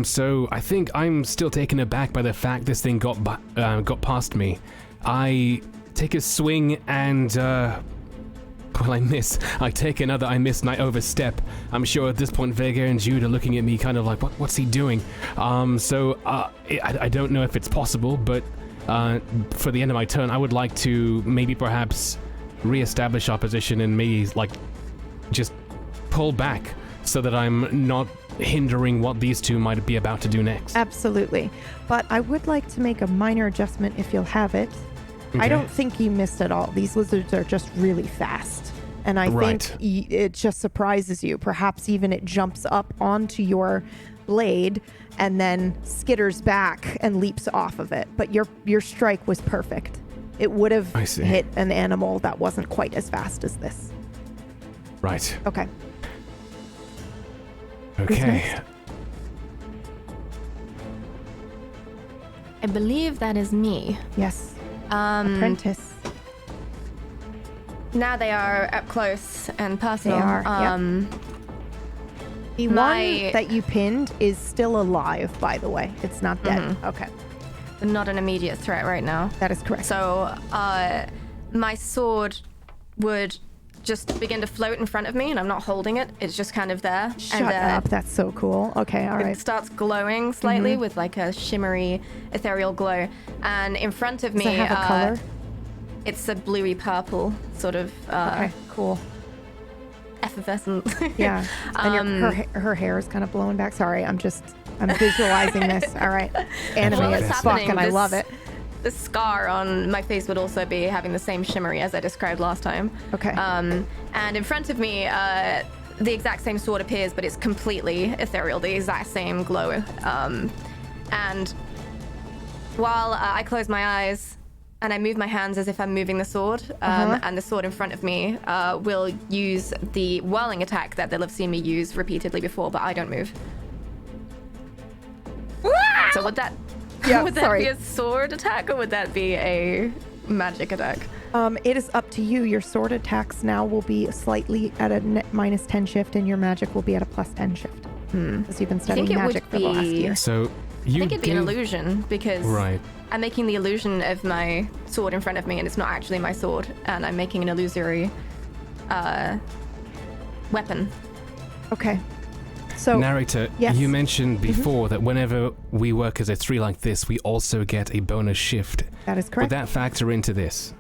So I think I'm still taken aback by the fact this thing got past me. I take a swing and, I miss. I take another, I miss, and I overstep. I'm sure at this point Vega and Jude are looking at me kind of like, what's he doing? I don't know if it's possible, but for the end of my turn, I would like to maybe perhaps re-establish our position and maybe, just pull back so that I'm not hindering what these two might be about to do next. Absolutely. But I would like to make a minor adjustment if you'll have it. Okay. I don't think you missed at all. These lizards are just really fast. And I think it just surprises you. Perhaps even it jumps up onto your blade and then skitters back and leaps off of it. But your strike was perfect. It would have hit an animal that wasn't quite as fast as this. Right. Okay. Okay. I believe that is me. Yes. Apprentice. Now they are up close and personal. They are, The one that you pinned is still alive, by the way. It's not dead. Okay. Not an immediate threat right now. That is correct. So my sword would just begin to float in front of me, and I'm not holding it. It's just kind of there. Shut and, up. That's so cool. Okay, all right. It starts glowing slightly with like a shimmery, ethereal glow. And in front of me, Does it have a color? It's a bluey purple sort of Okay, cool. effervescent. Yeah. And her hair is kind of blowing back. Sorry, I'm visualizing this. All right. Anime While as it's fuck, happening, and I love it. The scar on my face would also be having the same shimmery as I described last time. Okay. And in front of me, the exact same sword appears, but it's completely ethereal, the exact same glow. And while I close my eyes and I move my hands as if I'm moving the sword, and the sword in front of me will use the whirling attack that they'll have seen me use repeatedly before, but I don't move. So would that be a sword attack, or would that be a magic attack? It is up to you. Your sword attacks now will be slightly at a minus 10 shift, and your magic will be at a plus 10 shift. Because you've been studying magic for the last year. So I think it'd be an illusion, because I'm making the illusion of my sword in front of me, and it's not actually my sword, and I'm making an illusory weapon. Okay. So, narrator, yes. You mentioned before that whenever we work as a 3 like this, we also get a bonus shift. That is correct. Would that factor into this?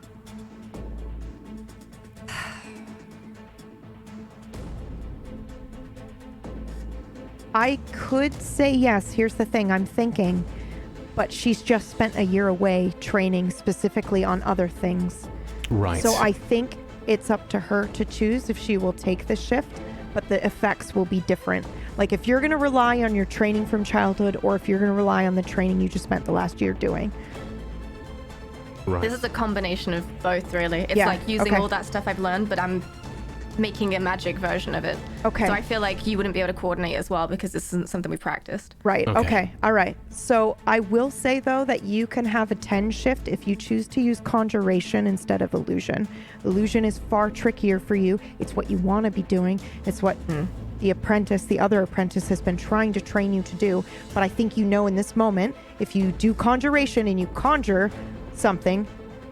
I could say yes. Here's the thing, I'm thinking, but she's just spent a year away training specifically on other things. Right. So I think it's up to her to choose if she will take the shift, but the effects will be different. Like if you're going to rely on your training from childhood, or if you're going to rely on the training you just spent the last year doing. Right. This is a combination of both, really. It's like using all that stuff I've learned, but I'm making a magic version of it. Okay. So I feel like you wouldn't be able to coordinate as well because this isn't something we practiced. Right. Okay. Okay. All right. So I will say, though, that you can have a 10 shift if you choose to use conjuration instead of illusion. Illusion is far trickier for you. It's what you want to be doing. It's what the other apprentice has been trying to train you to do. But I think you know in this moment, if you do conjuration and you conjure something,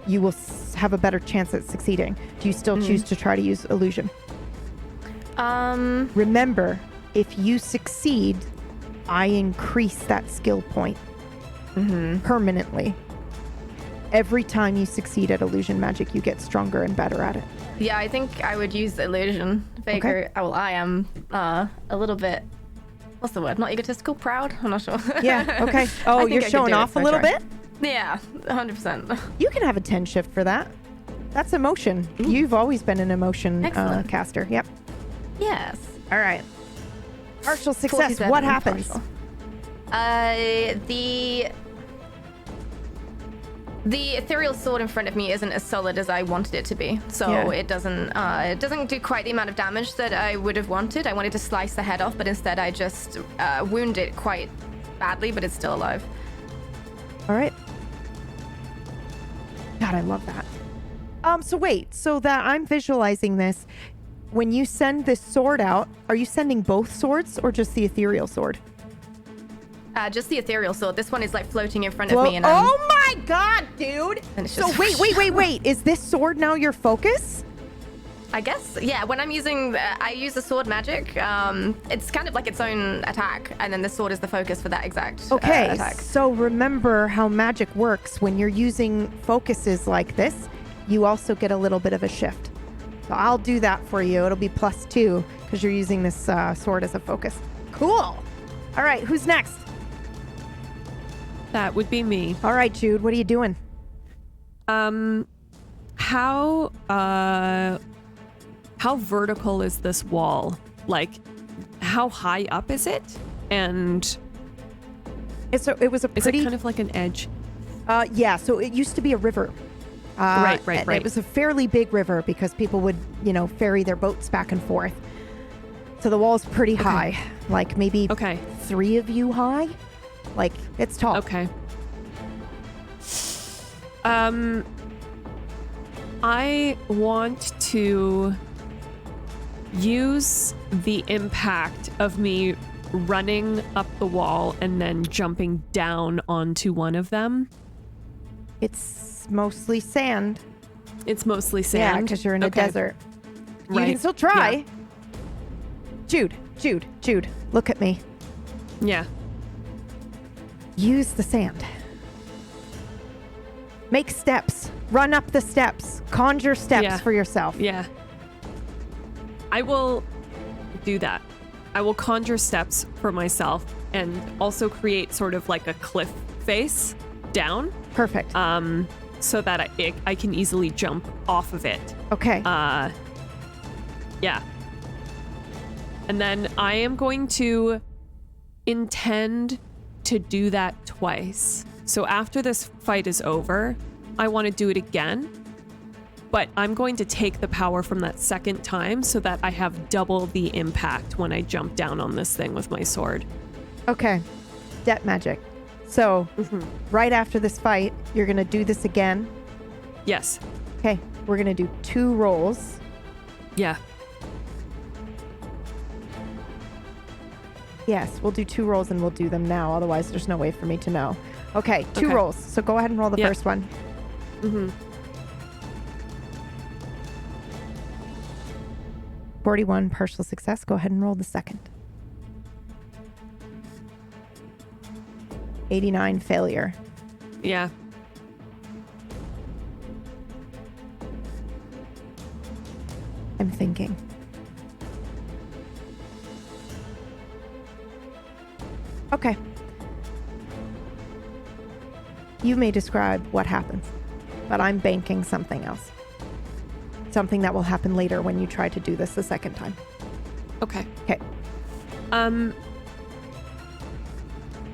you will have a better chance at succeeding. Do you still choose to try to use illusion? Remember, if you succeed, I increase that skill point permanently. Every time you succeed at illusion magic, you get stronger and better at it. Yeah, I think I would use illusion. Okay. Well, I am a little bit, what's the word? Not egotistical? Proud? I'm not sure. Yeah, okay. Oh, I think you're I could showing do it, off a so little try. bit? Yeah, 100%. You can have a 10 shift for that. That's emotion. You've always been an emotion Excellent. caster. Yep. Yes. All right. Partial success. 47 What happens? partial. The ethereal sword in front of me isn't as solid as I wanted it to be, so Yeah. it doesn't do quite the amount of damage that I would have wanted. I wanted to slice the head off, but instead I just wound it quite badly, but it's still alive. All right. God, I love that. So wait, so that I'm visualizing this, when you send this sword out, are you sending both swords or just the ethereal sword? Just the ethereal sword. This one is like floating in front of me, and oh my god, dude! And it's So just- wait. Is this sword now your focus? I guess, yeah, when I'm using, I use the sword magic, it's kind of like its own attack, and then the sword is the focus for that exact Okay, attack. so remember how magic works. When you're using focuses like this, you also get a little bit of a shift. So I'll do that for you. It'll be +2 because you're using this sword as a focus. Cool. All right, who's next? That would be me. All right, Jude, what are you doing? How vertical is this wall? Like, how high up is it? And It was a is pretty... it kind of like an edge? Yeah, so it used to be a river. Right. and It was a fairly big river because people would, ferry their boats back and forth. So the wall's pretty high, like maybe Okay. 3 of you high. Like, it's tall. Okay. I want to use the impact of me running up the wall and then jumping down onto one of them. It's mostly sand. It's mostly Yeah, sand. because you're in a Okay. desert. You Right. can still try. Yeah. Jude, look at me. Yeah. Use the sand. Make steps. Run up the steps. Conjure steps Yeah. for yourself. Yeah. I will do that. I will conjure steps for myself and also create sort of like a cliff face down, Perfect. so that I can easily jump off of it. Okay. Yeah. And then I am going to intend to do that twice. So after this fight is over, I want to do it again. But I'm going to take the power from that second time so that I have double the impact when I jump down on this thing with my sword. Okay. Debt magic. So, right after this fight, you're going to do this again. Yes. Okay. We're going to do 2 rolls. Yeah. Yes, we'll do 2 rolls and we'll do them now. Otherwise, there's no way for me to know. Okay, 2 Okay. rolls. So go ahead and roll the Yeah. first one. 41 partial success. Go ahead and roll the second. 89 failure. Yeah. I'm thinking. Okay. You may describe what happens, but I'm banking something else. Something that will happen later when you try to do this the second time. Okay. Okay.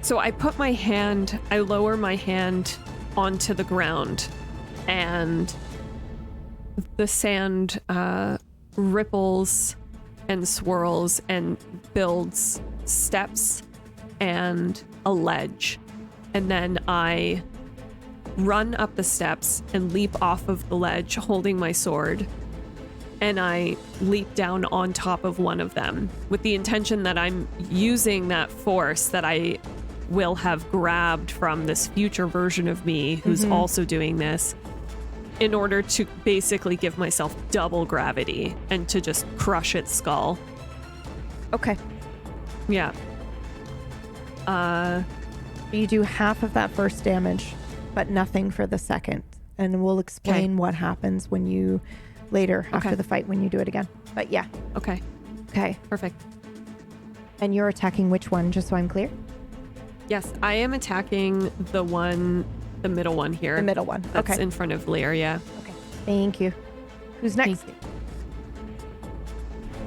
So I lower my hand onto the ground, and the sand ripples and swirls and builds steps and a ledge. And then I run up the steps and leap off of the ledge holding my sword. And I leap down on top of one of them with the intention that I'm using that force that I will have grabbed from this future version of me who's also doing this in order to basically give myself double gravity and to just crush its skull. Okay. Yeah. You do half of that first damage, but nothing for the second. And we'll explain what happens when you later after the fight when you do it again. But yeah. Okay. Okay. Perfect. And you're attacking which one, just so I'm clear? Yes, I am attacking the middle one here. The middle one. That's Okay. in front of Lear, yeah. Okay. Thank you. Who's next? Thank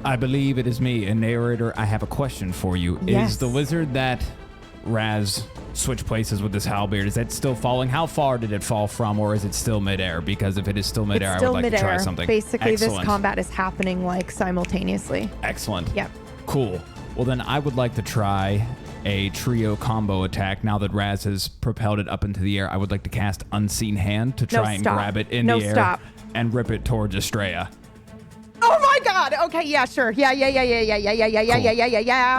I believe it is me. And narrator, I have a question for you. Yes. Is the lizard that Raz switched places with this halberd, is that still falling? How far did it fall from, or is it still midair? Because if it is still midair, It's I still would like midair. to try something. Basically, Excellent. this combat is happening like simultaneously. Excellent. Yep. Cool. Well, then I would like to try a trio combo attack. Now that Raz has propelled it up into the air, I would like to cast Unseen Hand to try and stop. grab it in No, the air stop. and rip it towards Estrella. Oh my God. Okay. Yeah. Sure. Yeah.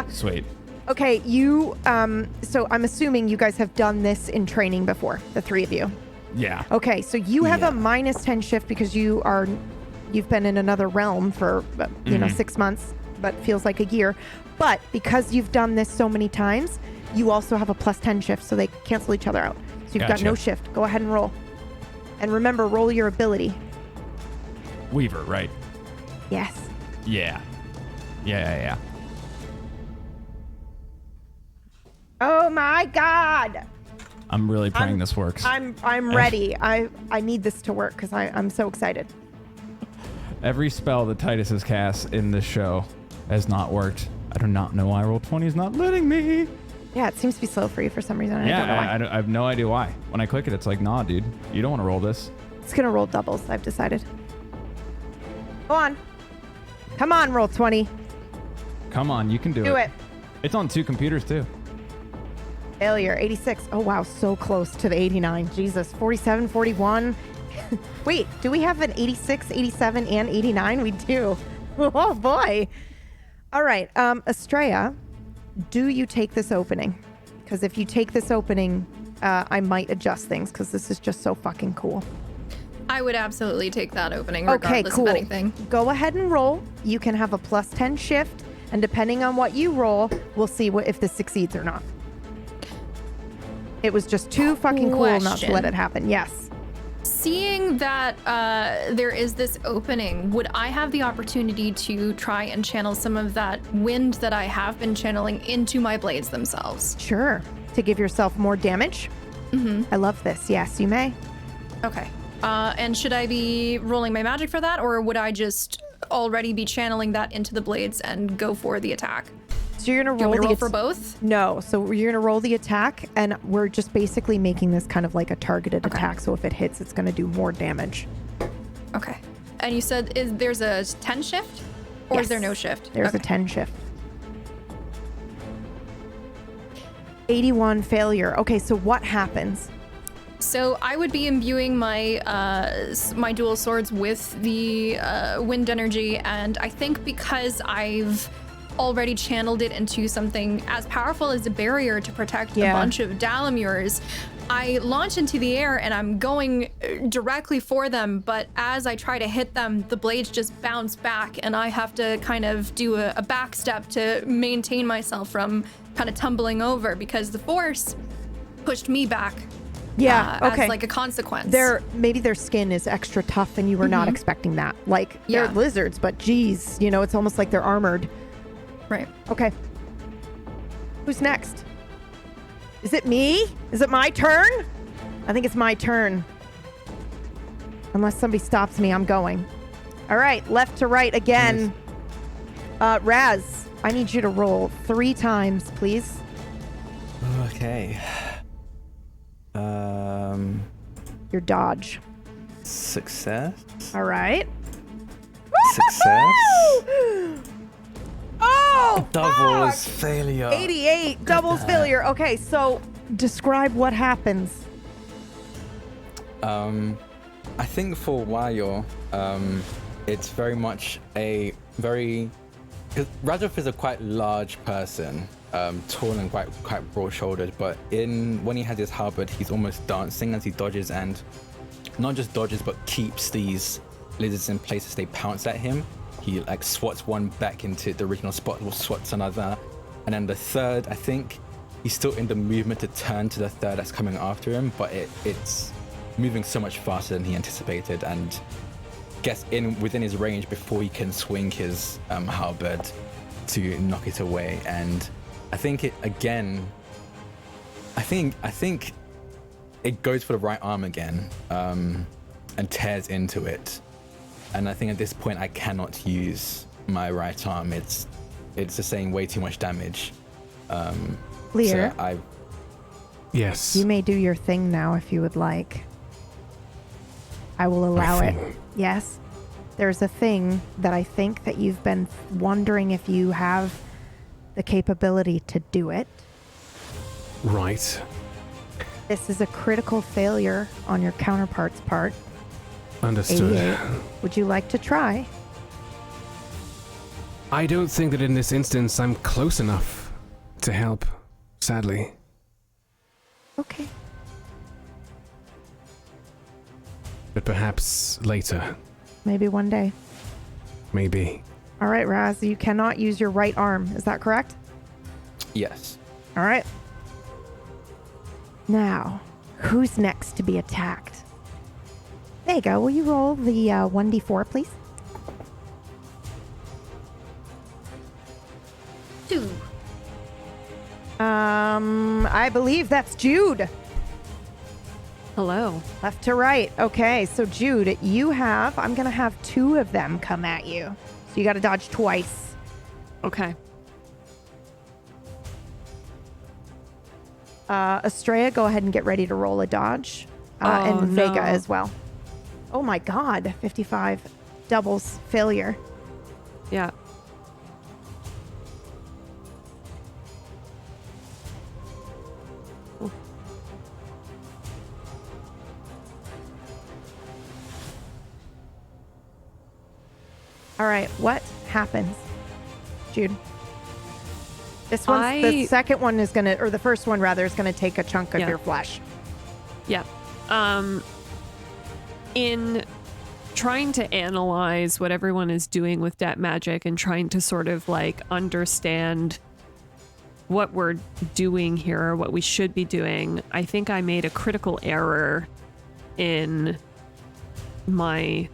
Sweet. Okay. You. So I'm assuming you guys have done this in training before, the three of you. Yeah. Okay. So you have a -10 shift because you've been in another realm for 6 months, but feels like a year. But because you've done this so many times, you also have a +10 shift, so they cancel each other out. So you've got no shift. Go ahead and roll. And remember, roll your ability. Weaver, right? Yes. Yeah. Yeah. Oh my God. I'm really praying this works. I'm ready. I need this to work because I'm so excited. Every spell that Titus has cast in this show has not worked. I do not know why Roll20 is not letting me. Yeah, it seems to be slow for you for some reason. I don't know why. I have no idea why. When I click it, it's like, nah, dude, you don't want to roll this. It's going to roll doubles, I've decided. Go on. Come on, Roll20. Come on, you can do it. Do it. It's on 2 computers, too. Failure, 86. Oh, wow, so close to the 89. Jesus, 47, 41. Wait, do we have an 86, 87, and 89? We do. Oh, boy. All right, Estrella, do you take this opening? Because if you take this opening, I might adjust things because this is just so fucking cool. I would absolutely take that opening regardless of anything. Go ahead and roll. You can have a +10 shift, and depending on what you roll, we'll see if this succeeds or not. It was just too fucking cool not to let it happen. Yes. Seeing that there is this opening, would I have the opportunity to try and channel some of that wind that I have been channeling into my blades themselves? Sure. To give yourself more damage? Mm-hmm. I love this. Yes, you may. Okay. And should I be rolling my magic for that, or would I just already be channeling that into the blades and go for the attack? So you're going to roll for both? No. So you're going to roll the attack, and we're just basically making this kind of like a targeted attack. So if it hits, it's going to do more damage. Okay. And you said there's a 10 shift? Or is there no shift? There's a 10 shift. 81 failure. Okay, so what happens? So I would be imbuing my my dual swords with the wind energy, and I think because I've already channeled it into something as powerful as a barrier to protect a bunch of Dalamurs, I launch into the air and I'm going directly for them, but as I try to hit them, the blades just bounce back and I have to kind of do a back step to maintain myself from kind of tumbling over because the force pushed me back. As like a consequence. Maybe their skin is extra tough and you were not expecting that. Like they're lizards, but geez, it's almost like they're armored. Right. Okay. Who's next? Is it me? Is it my turn? I think it's my turn. Unless somebody stops me, I'm going. All right, left to right again. Raz, I need you to roll 3 times, please. Okay. Your dodge. Success. All right. success. Oh, Doubles fuck! failure. 88 doubles failure. Okay, so describe what happens. I think for Wayo, it's very much a very... Because Radolf is a quite large person, tall and quite broad-shouldered, but when he has his halberd, he's almost dancing as he dodges, and not just dodges, but keeps these lizards in place as they pounce at him. He like swats one back into the original spot, or swats another, and then the third, I think he's still in the movement to turn to the third that's coming after him, but it's moving so much faster than he anticipated, and gets within his range before he can swing his halberd to knock it away. And I think it again. I think it goes for the right arm again, and tears into it. And I think at this point I cannot use my right arm. It's just saying way too much damage. Clear. So Yes. You may do your thing now if you would like. I will allow My it. thing. Yes. There's a thing that I think that you've been wondering if you have the capability to do it. Right. This is a critical failure on your counterpart's part. Understood. 88. Would you like to try? I don't think that in this instance I'm close enough to help, sadly. Okay. But perhaps later. Maybe one day. Maybe. All right, Raz, you cannot use your right arm. Is that correct? yes. All right. Now, who's next to be attacked? There you go. Will you roll the 1d4, please? 2. I believe that's Jude. Hello. Left to right. Okay, so Jude, I'm going to have 2 of them come at you. So you got to dodge twice. Okay. Estrella, go ahead and get ready to roll a dodge. And Vega no. as well. Oh my god, 55. Doubles failure. Yeah. All right, what happens, Jude? This one's the second one is gonna, or the first one rather, is gonna take a chunk of Yeah. your flesh. Yeah. In trying to analyze what everyone is doing with that magic and trying to sort of like understand what we're doing here, what we should be doing, I think I made a critical error in my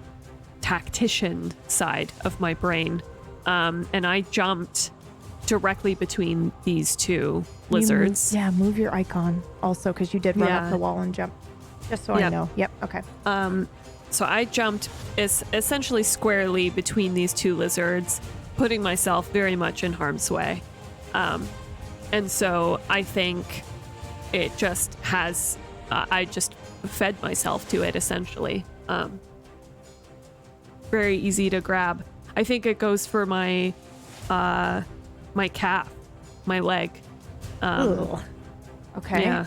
tactician side of my brain. And I jumped directly between these two lizards. Move your icon also, because you did run up Yeah. the wall and jump. Just so I Yep. know. Yep, okay. So I jumped essentially squarely between these two lizards, putting myself very much in harm's way. And so I think it just has, I just fed myself to it essentially. Very easy to grab. I think it goes for my my calf, my leg. Ugh. Okay. Yeah.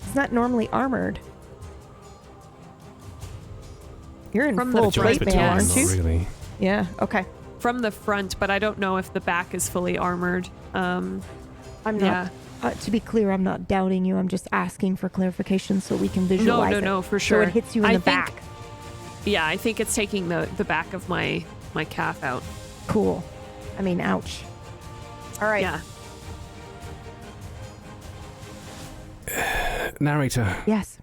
It's not normally armored. You're in From the full front, plate mail, yes. aren't you? Not really. Yeah, okay. From the front, but I don't know if the back is fully armored. I'm not. Yeah. To be clear, I'm not doubting you. I'm just asking for clarification so we can visualize it. No, for sure. So it hits you in the back. Yeah, I think it's taking the back of my calf out. Cool. I mean, ouch. All right. Yeah. Narrator. Yes.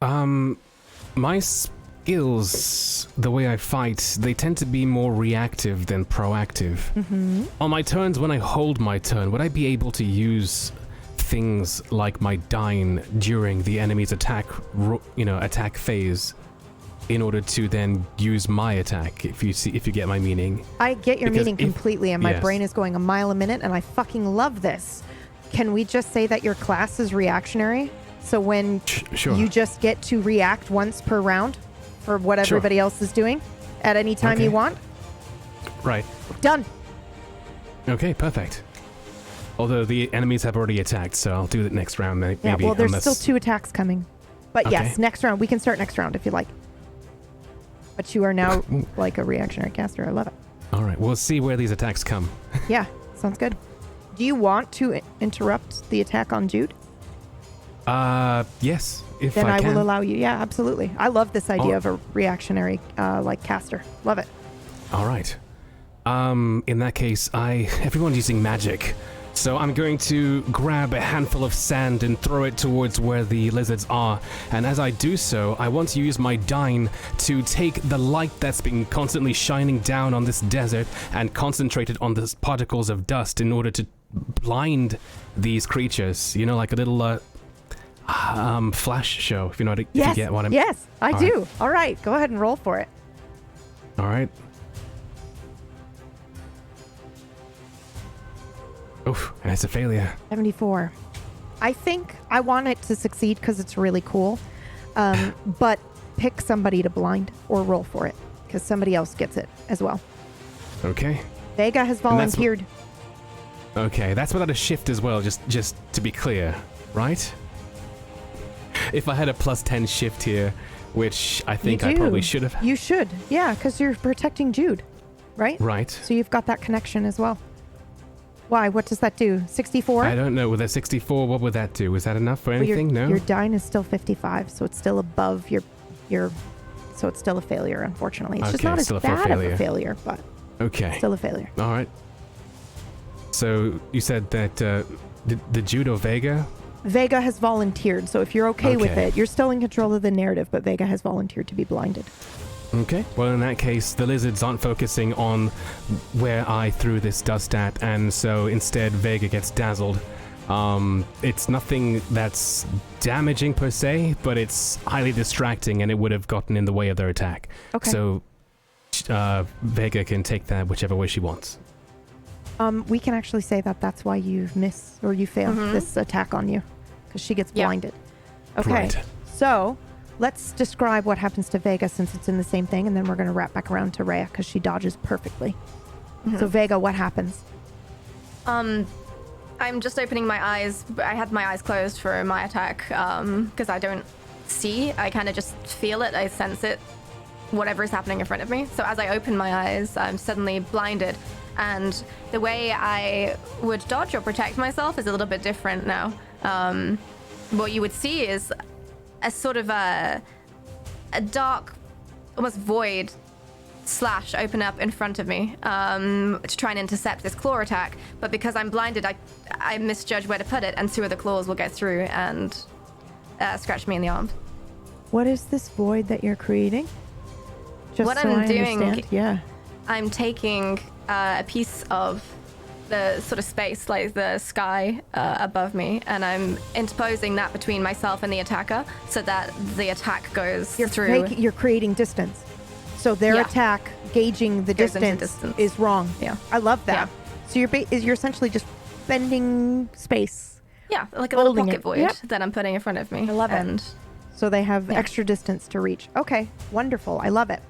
My skills, the way I fight, they tend to be more reactive than proactive. Mm-hmm. On my turns, when I hold my turn, would I be able to use things like my Dine during the enemy's attack phase in order to then use my attack, if you get my meaning? I get your Because meaning completely, and my yes. brain is going a mile a minute, and I fucking love this. Can we just say that your class is reactionary? So when Sure. you just get to react once per round for what Sure. everybody else is doing? at any time you want. Right. Done. Okay, perfect. Although the enemies have already attacked, so I'll do it next round. Maybe. Yeah, well, there's unless... still 2 attacks coming. But Okay. yes, next round. We can start next round if you like. But you are now like a reactionary caster. I love it. All right, we'll see where these attacks come. Yeah, sounds good. Do you want to interrupt the attack on Jude? Yes, if Then I can. will allow you. Yeah, absolutely. I love this idea Oh. of a reactionary like caster. Love it. All right. In that case, everyone's using magic. So I'm going to grab a handful of sand and throw it towards where the lizards are. And as I do so, I want to use my Dine to take the light that's been constantly shining down on this desert and concentrate it on the particles of dust in order to blind these creatures. You know, like a little flash show, if you know what if Yes. you get what I'm... Yes, I All do. All right, go ahead and roll for it. All right. Oof, and it's a failure. 74. I think I want it to succeed because it's really cool. But pick somebody to blind or roll for it because somebody else gets it as well. Okay. Vega has And that's volunteered. Okay, that's without a shift as well, just to be clear, right? If I had a plus 10 shift here, which I think You I probably do. should have. You should. Yeah, because you're protecting Jude, right? Right. So you've got that connection as well. Why? What does that do? 64? I don't know. With a 64, what would that do? Was that enough for Well, anything? No? Your Dine is still 55, so it's still above your so it's still a failure, unfortunately. It's just Okay, not as still a full bad of failure. a failure, but Okay. still a failure. All right. So you said that the Jude or Vega? Vega has volunteered, so if you're okay with Okay. it, you're still in control of the narrative, but Vega has volunteered to be blinded. Okay. Well, in that case, the lizards aren't focusing on where I threw this dust at, and so instead Vega gets dazzled. It's nothing that's damaging per se, but it's highly distracting, and it would have gotten in the way of their attack. Okay. So Vega can take that whichever way she wants. We can actually say that that's why you miss or you fail Mhm. this attack on you, because she gets Yeah. blinded. Okay. Right. So let's describe what happens to Vega since it's in the same thing, and then we're going to wrap back around to Rhea because she dodges perfectly. So Vega, what happens? I'm just opening my eyes. I had my eyes closed for my attack because I don't see. I kind of just feel it. I sense it, whatever is happening in front of me. So as I open my eyes, I'm suddenly blinded. And the way I would dodge or protect myself is a little bit different now. What you would see is a sort of a dark, almost void slash open up in front of me to try and intercept this claw attack. But because I'm blinded, I misjudge where to put it, and 2 of the claws will get through and scratch me in the arm. What is this void that you're creating? Just What so I'm I doing- understand. Yeah. I'm taking a piece of the sort of space, like the sky above me, and I'm interposing that between myself and the attacker so that the attack goes through. You're creating distance. So their Yeah. attack gauging the Goes into distance, distance. is wrong. Yeah. I love that. Yeah. So you're essentially just bending space. Yeah, like a little Holding pocket it. void Yep. that I'm putting in front of me. I love it. And So they have Yeah. extra distance to reach. Okay, wonderful. I love it.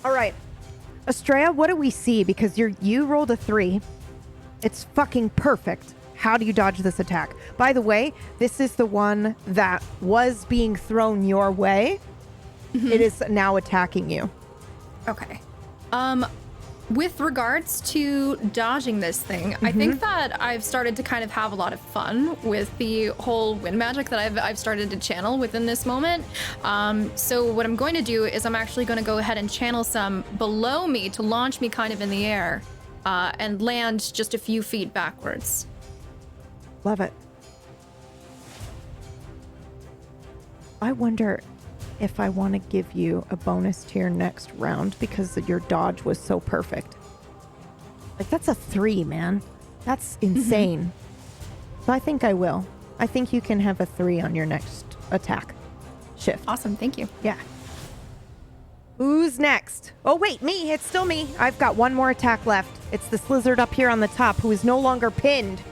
All right. Estrella, what do we see? Because you rolled a 3. It's fucking perfect. How do you dodge this attack? By the way, this is the one that was being thrown your way. It is now attacking you. Okay. With regards to dodging this thing, I think that I've started to kind of have a lot of fun with the whole wind magic that I've started to channel within this moment. So what I'm going to do is I'm actually going to go ahead and channel some below me to launch me kind of in the air and land just a few feet backwards. Love it. I wonder if I want to give you a bonus to your next round because your dodge was so perfect. Like, that's a 3, man. That's insane. So I think I will. I think you can have a 3 on your next attack shift. Awesome, thank you. Yeah. Who's next? Oh, wait, me. It's still me. I've got one more attack left. It's this lizard up here on the top who is no longer pinned.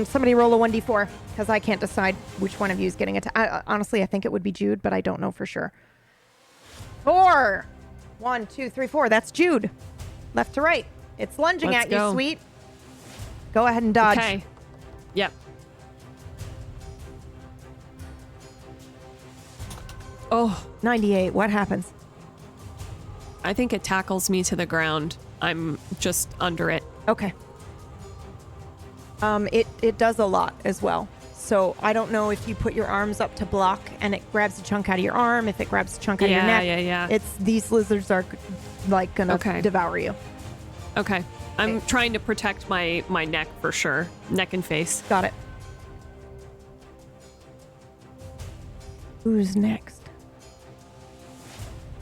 Somebody roll a 1d4 because I can't decide which one of you is getting attacked. Honestly, I think it would be Jude, but I don't know for sure. 4. 1, 2, 3, 4. That's Jude. Left to right. It's lunging Let's at go. you, sweet. Go ahead and dodge. Okay. Yep. Oh, 98. What happens? I think it tackles me to the ground. I'm just under it. Okay. It does a lot as well. So I don't know if you put your arms up to block and it grabs a chunk out of your arm, if it grabs a chunk out of your neck. Yeah. These lizards are like gonna devour you. Okay. I'm trying to protect my neck for sure. Neck and face. Got it. Who's next?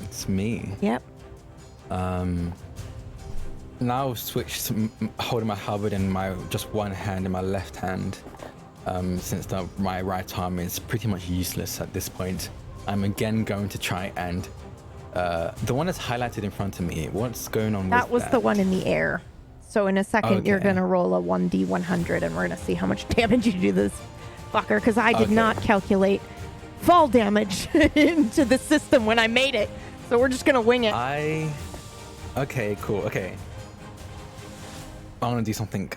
It's me. Yep. Now I've switched to holding my halberd in my just one hand in my left hand, since my right arm is pretty much useless at this point. I'm again going to try and the one that's highlighted in front of me. What's going on? That with was that? the one in the air. So in a second, you're Okay. gonna roll a 1d100, and we're gonna see how much damage you do to this fucker. Because I did not calculate fall damage into the system when I made it. So we're just gonna wing it. Okay, cool. Okay. I want to do something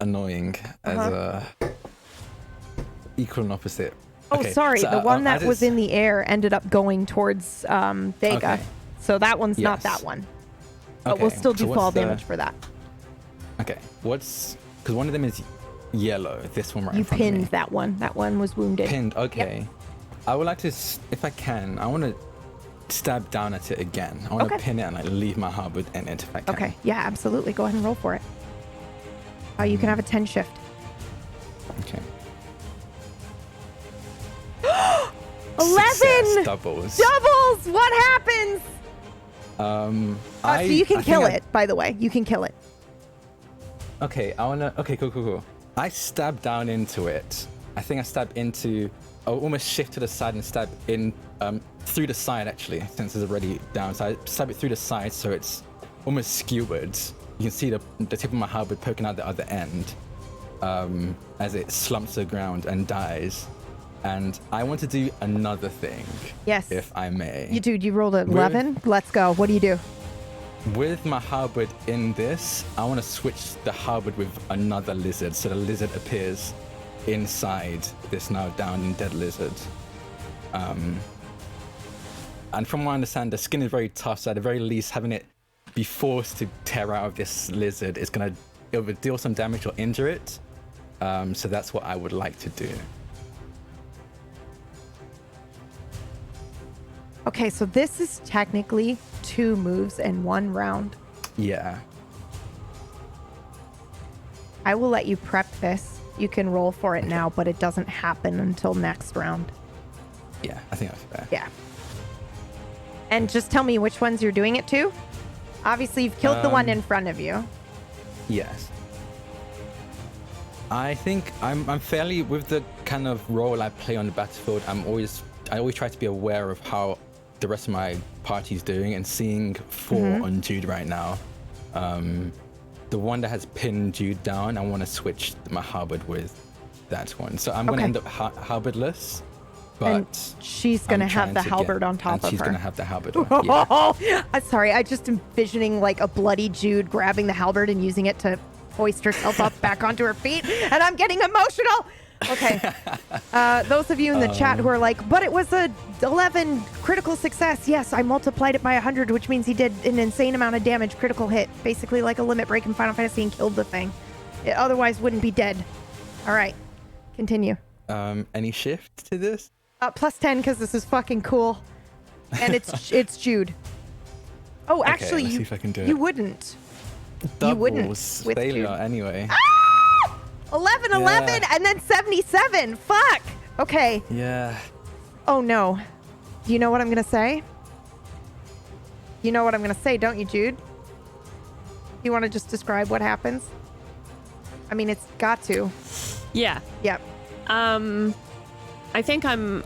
annoying as a equal and opposite. Oh, Okay, sorry. so, The one that as was it's- in the air ended up going towards Vega. Okay. So that one's not Yes. that one. But we'll Okay, still do so fall what's the- damage for that. Okay, because one of them is yellow. This one right You in front of me. pinned that one. That one was wounded. Pinned. Okay. I would like to, if I can, I want to stab down at it again. I want to Okay. pin it and like leave my halberd in it if I can. Okay. Yeah, absolutely. Go ahead and roll for it. You can have a 10 shift. Okay. 11 Success, doubles. doubles. What happens? So So you can kill it, by the way. You can kill it. Okay, I wanna. Okay, cool. I stab down into it. I think I stab into. I'll almost shift to the side and stab in through the side actually, since it's already down. So I stab it through the side, so it's almost skewered. You can see the tip of my halberd poking out the other end as it slumps to the ground and dies. And I want to do another thing. Yes. If I may. You rolled an 11. Let's go. What do you do? With my halberd in this, I want to switch the halberd with another lizard, so the lizard appears inside this now down and dead lizard. And from what I understand, the skin is very tough, so at the very least, having it be forced to tear out of this lizard is gonna either deal some damage or injure it. So that's what I would like to do. Okay, so this is technically 2 moves in 1 round. Yeah. I will let you prep this. You can roll for it now, but it doesn't happen until next round. Yeah, I think that's fair. Yeah. And just tell me which ones you're doing it to. Obviously, you've killed the one in front of you. Yes. I think I'm fairly, with the kind of role I play on the battlefield, I always try to be aware of how the rest of my party's doing, and seeing 4 on Jude right now. The one that has pinned Jude down, I want to switch my halberd with that one. So I'm going to end up halberdless, but And she's going to have the halberd on top and of she's her. going to have the halberd on. Yeah. Oh, I'm sorry. I just envisioning like a bloody Jude grabbing the halberd and using it to hoist herself up back onto her feet, and I'm getting emotional. Okay. Those of you in the chat who are like, but it was a 11 critical success. Yes, I multiplied it by 100, which means he did an insane amount of damage. Critical hit, basically like a limit break in Final Fantasy, and killed the thing. It otherwise wouldn't be dead. All right, continue. Any shift to this? +10 because this is fucking cool, and it's Jude. Oh, actually, let's see you if I can do you it. wouldn't. Doubles, You wouldn't with failure Jude. anyway. 11, 11, Yeah. and then 77. Fuck. Okay. Yeah. Oh no. Do you know what I'm gonna say? You know what I'm gonna say, don't you, Jude? You want to just describe what happens? I mean, it's got to. Yeah. Yep. I think I'm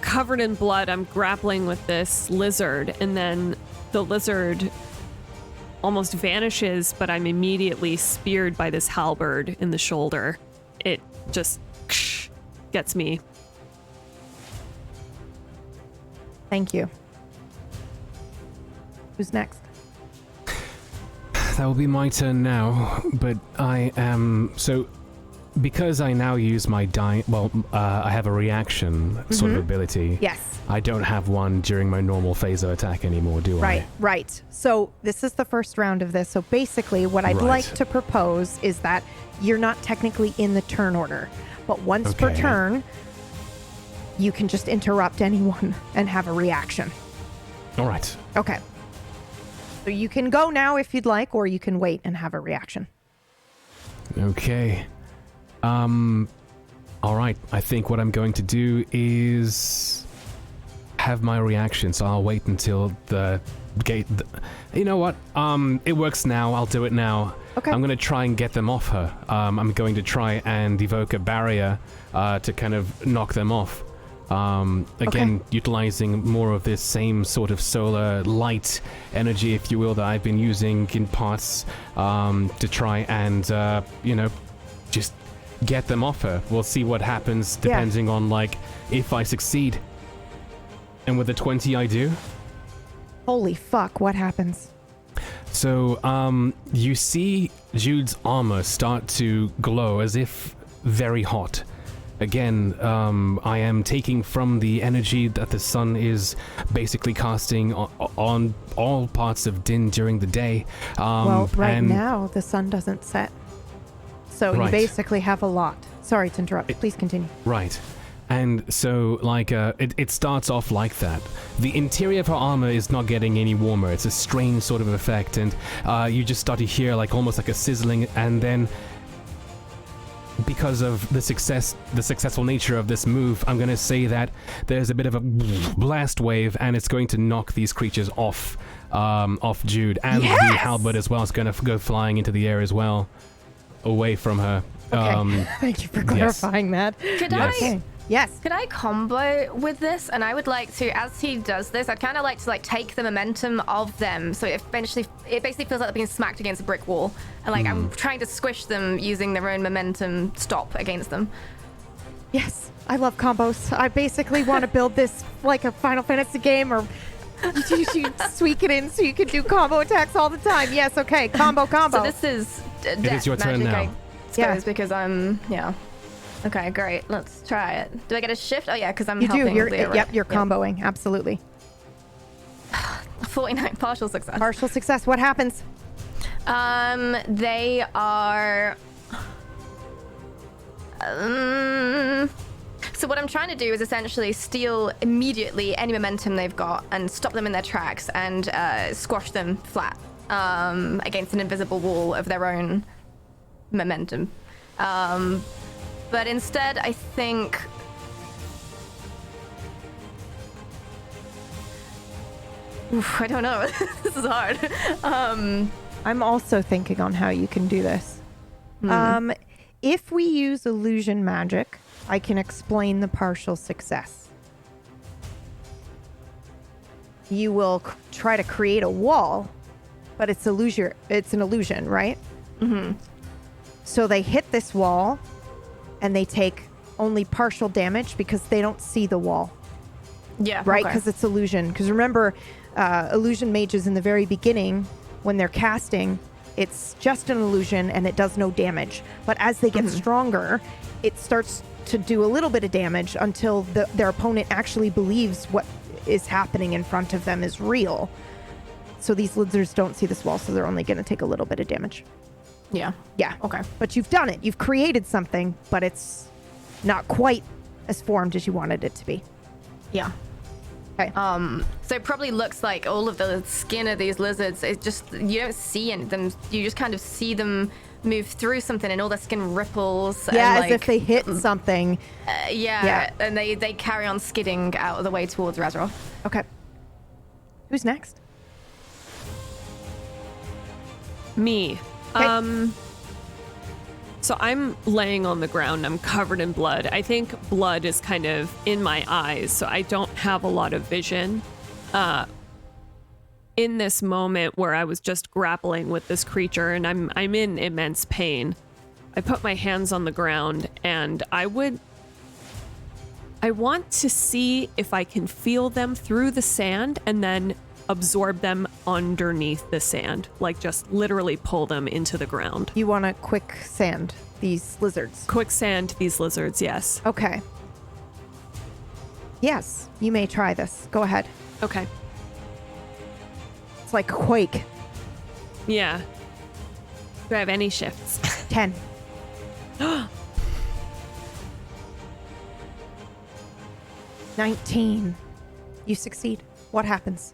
covered in blood. I'm grappling with this lizard, and then the lizard almost vanishes, but I'm immediately speared by this halberd in the shoulder. It just gets me. Thank you. Who's next? That will be my turn now, but I am... So, because I now use my I have a reaction sort of ability. Yes. I don't have one during my normal phaser attack anymore, do I? Right. So this is the first round of this. So basically what I'd like to propose is that you're not technically in the turn order, but once per turn, you can just interrupt anyone and have a reaction. All right. Okay. So you can go now if you'd like, or you can wait and have a reaction. Okay. All right. I think what I'm going to do is have my reaction, so I'll wait until the gate... You know what? It works now. I'll do it now. Okay. I'm going to try and get them off her. I'm going to try and evoke a barrier to kind of knock them off. Again, utilizing more of this same sort of solar light energy, if you will, that I've been using in parts to try and, just get them off her. We'll see what happens depending on, if I succeed. And with the 20 I do. Holy fuck, what happens? So, you see Jude's armor start to glow as if very hot. Again, I am taking from the energy that the sun is basically casting on all parts of Din during the day. Right now, the sun doesn't set. So you basically have a lot. Sorry to interrupt. Please continue. Right. And so, it starts off like that. The interior of her armor is not getting any warmer. It's a strange sort of effect, and you just start to hear almost like a sizzling, and then... Because of the successful nature of this move, I'm going to say that there's a bit of a blast wave, and it's going to knock these creatures off Jude, and the halberd as well is going to go flying into the air as well, away from her. Okay. Thank you for clarifying that. Could I combo with this? And I would like to, as he does this, I'd kind of like to take the momentum of them. So it basically feels like they're being smacked against a brick wall. And I'm trying to squish them using their own momentum stop against them. Yes, I love combos. I basically want to build this like a Final Fantasy game, or you tweak it in so you can do combo attacks all the time. Yes, okay, combo. So this is it is your turn now. I suppose, because I'm, Okay, great. Let's try it. Do I get a shift? Oh, yeah, because I'm helping. You're comboing. Absolutely. 49, partial success. Partial success. What happens? They are... So what I'm trying to do is essentially steal immediately any momentum they've got and stop them in their tracks and squash them flat against an invisible wall of their own momentum. But instead, I think... I don't know. This is hard. I'm also thinking on how you can do this. If we use illusion magic, I can explain the partial success. You will try to create a wall, but it's an illusion, right? Mm-hmm. So they hit this wall, and they take only partial damage because they don't see the wall. Yeah. Right? Because it's illusion. Because remember, illusion mages in the very beginning, when they're casting, it's just an illusion and it does no damage. But as they get stronger, it starts to do a little bit of damage until their opponent actually believes what is happening in front of them is real. So these lizards don't see this wall, so they're only going to take a little bit of damage. Yeah. Okay. But you've done it. You've created something, but it's not quite as formed as you wanted it to be. Yeah. Okay. So it probably looks like all of the skin of these lizards, it just, you don't see any of them. You just kind of see them move through something and all their skin ripples. Yeah, and as if they hit something. And they carry on skidding out of the way towards Razroth. Okay. Who's next? Me. Okay. So I'm laying on the ground. I'm covered in blood. I think blood is kind of in my eyes, so I don't have a lot of vision. in this moment where I was just grappling with this creature and I'm in immense pain, I put my hands on the ground and I want to see if I can feel them through the sand and then absorb them underneath the sand, like just literally pull them into the ground. You want to quicksand these lizards? Quicksand these lizards, yes. Okay. Yes, you may try this. Go ahead. Okay. It's like Quake. Yeah. Do I have any shifts? 10. 19. You succeed. What happens?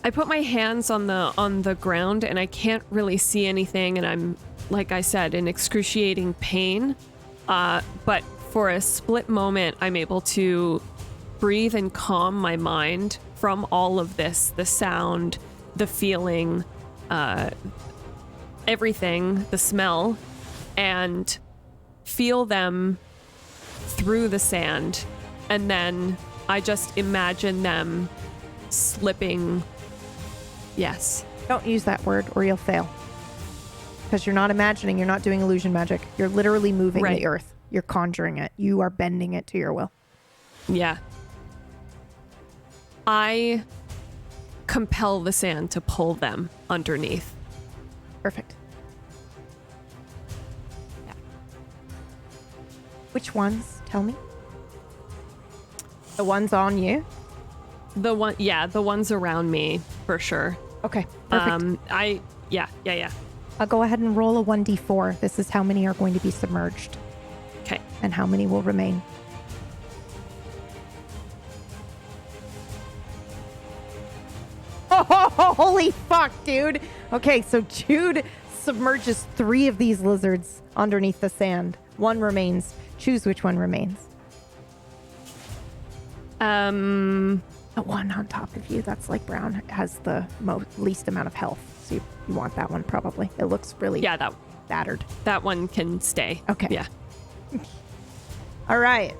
I put my hands on the ground and I can't really see anything, and I'm, like I said, in excruciating pain. But for a split moment, I'm able to breathe and calm my mind from all of this, the sound, the feeling, everything, the smell, and feel them through the sand. And then I just imagine them slipping. Yes. Don't use that word or you'll fail. Because you're not imagining, you're not doing illusion magic. You're literally moving the earth. You're conjuring it. You are bending it to your will. Yeah. I compel the sand to pull them underneath. Perfect. Yeah. Which ones? Tell me. The ones on you? The ones around me, for sure. Okay, perfect. Yeah. I'll go ahead and roll a 1d4. This is how many are going to be submerged. Okay. And how many will remain. Oh, holy fuck, dude. Okay, so Jude submerges 3 of these lizards underneath the sand. 1 remains. Choose which one remains. The one on top of you, that's like brown, has the least amount of health. So you want that one probably. It looks really battered. That one can stay. Okay. Yeah. All right.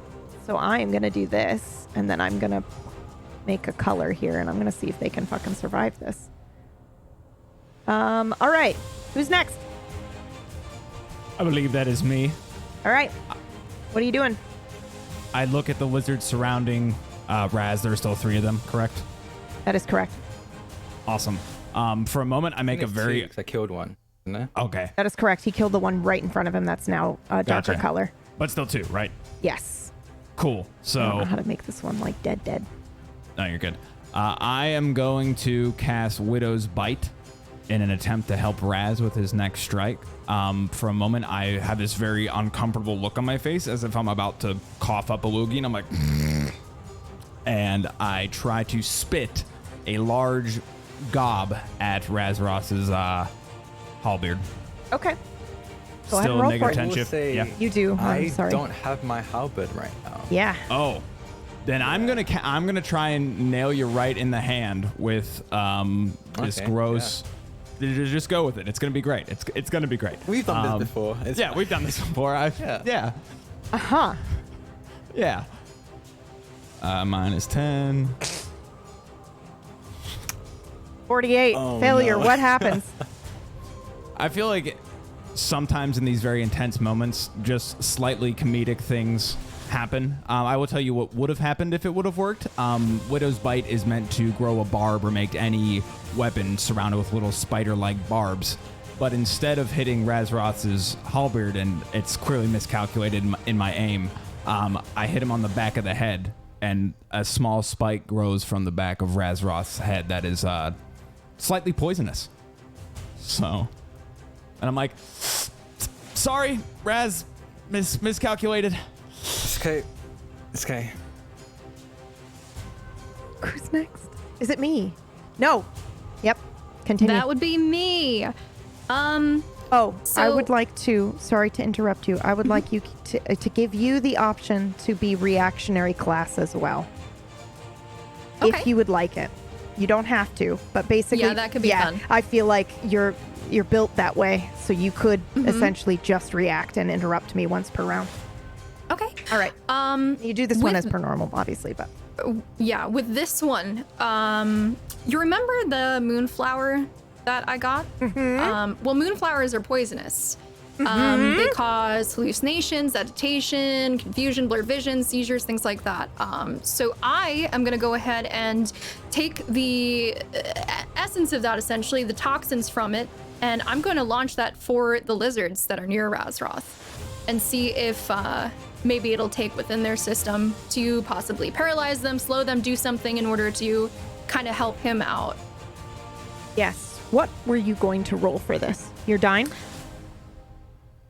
So I'm going to do this, and then I'm going to make a color here, and I'm going to see if they can fucking survive this. All right. Who's next? I believe that is me. All right. What are you doing? I look at the lizards surrounding Raz. There are still 3 of them, correct? That is correct. Awesome. For a moment, I make a very... 2, 'cause I killed one, isn't it? Okay. That is correct. He killed the one right in front of him that's now a darker Gotcha. color. But still 2, right? Yes. Cool. I don't know So... how to make this one like dead. No, you're good. I am going to cast Widow's Bite in an attempt to help Raz with his next strike. For a moment, I have this very uncomfortable look on my face as if I'm about to cough up a loogie, and I'm like... and I try to spit a large gob at Razros's halberd. Okay. Go ahead Still and roll negative for it. 10 will shift. say- Yeah. You do. I I'm sorry. don't have my halberd right now. Yeah. Oh. Then I'm gonna try and nail you right in the hand with this Okay, gross. Just go with it. It's gonna be great. It's gonna be great. We've done this before. It's Yeah, we've done this before. Yeah. Uh-huh. Yeah. Minus 10. 48. Oh, Failure. no. What happens? I feel like sometimes in these very intense moments, just slightly comedic things happen. I will tell you what would have happened if it would have worked. Widow's Bite is meant to grow a barb or make any weapon surrounded with little spider-like barbs. But instead of hitting Razroth's halberd, and it's clearly miscalculated in my aim, I hit him on the back of the head, and a small spike grows from the back of Razroth's head that is slightly poisonous. So, and I'm like, sorry, Raz, miscalculated. It's okay. It's okay. Who's next? Is it me? No. Yep. Continue. That would be me. Oh, I So- would like to, sorry to interrupt you, I would like you to give you the option to be reactionary class as well. If Okay. you would like it. You don't have to, but basically, Yeah, that could be fun. I feel like you're built that way, so you could essentially just react and interrupt me once per round. Okay. All right. You do this one With- as per normal, obviously, but yeah, with this one, you remember the moonflower that I got? Well, moonflowers are poisonous. They cause hallucinations, agitation, confusion, blurred vision, seizures, things like that. So I am going to go ahead and take the essence of that, essentially, the toxins from it, and I'm going to launch that for the lizards that are near Razroth and see if maybe it'll take within their system to possibly paralyze them, slow them, do something in order to kind of help him out. Yes. What were you going to roll for this? You're dying?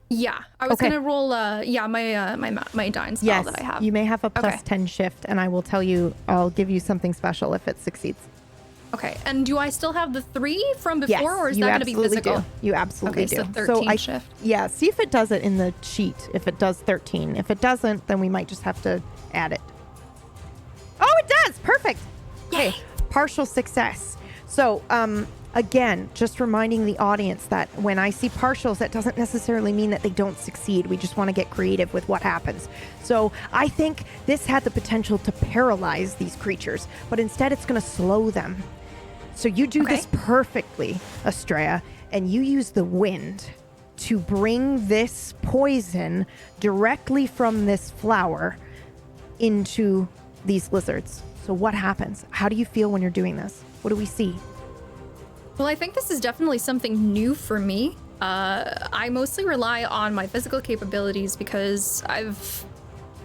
Yeah, I was Okay. gonna roll. My dying spell Yes. that I have. You may have a plus Okay. 10 shift, and I will tell you, I'll give you something special if it succeeds. Okay, and do I still have the 3 from before, Yes, or is you that gonna be absolutely physical? do. You absolutely Okay, do. so 13 shift. Yeah, see if it does it in the sheet. If it does 13. If it doesn't, then we might just have to add it. Oh, it does! Perfect! Okay, partial success. So, again, just reminding the audience that when I see partials, that doesn't necessarily mean that they don't succeed. We just want to get creative with what happens. So I think this had the potential to paralyze these creatures, but instead it's going to slow them. So you do this perfectly, Estrella, and you use the wind to bring this poison directly from this flower into these lizards. So what happens? How do you feel when you're doing this? What do we see? Well, I think this is definitely something new for me. I mostly rely on my physical capabilities because I've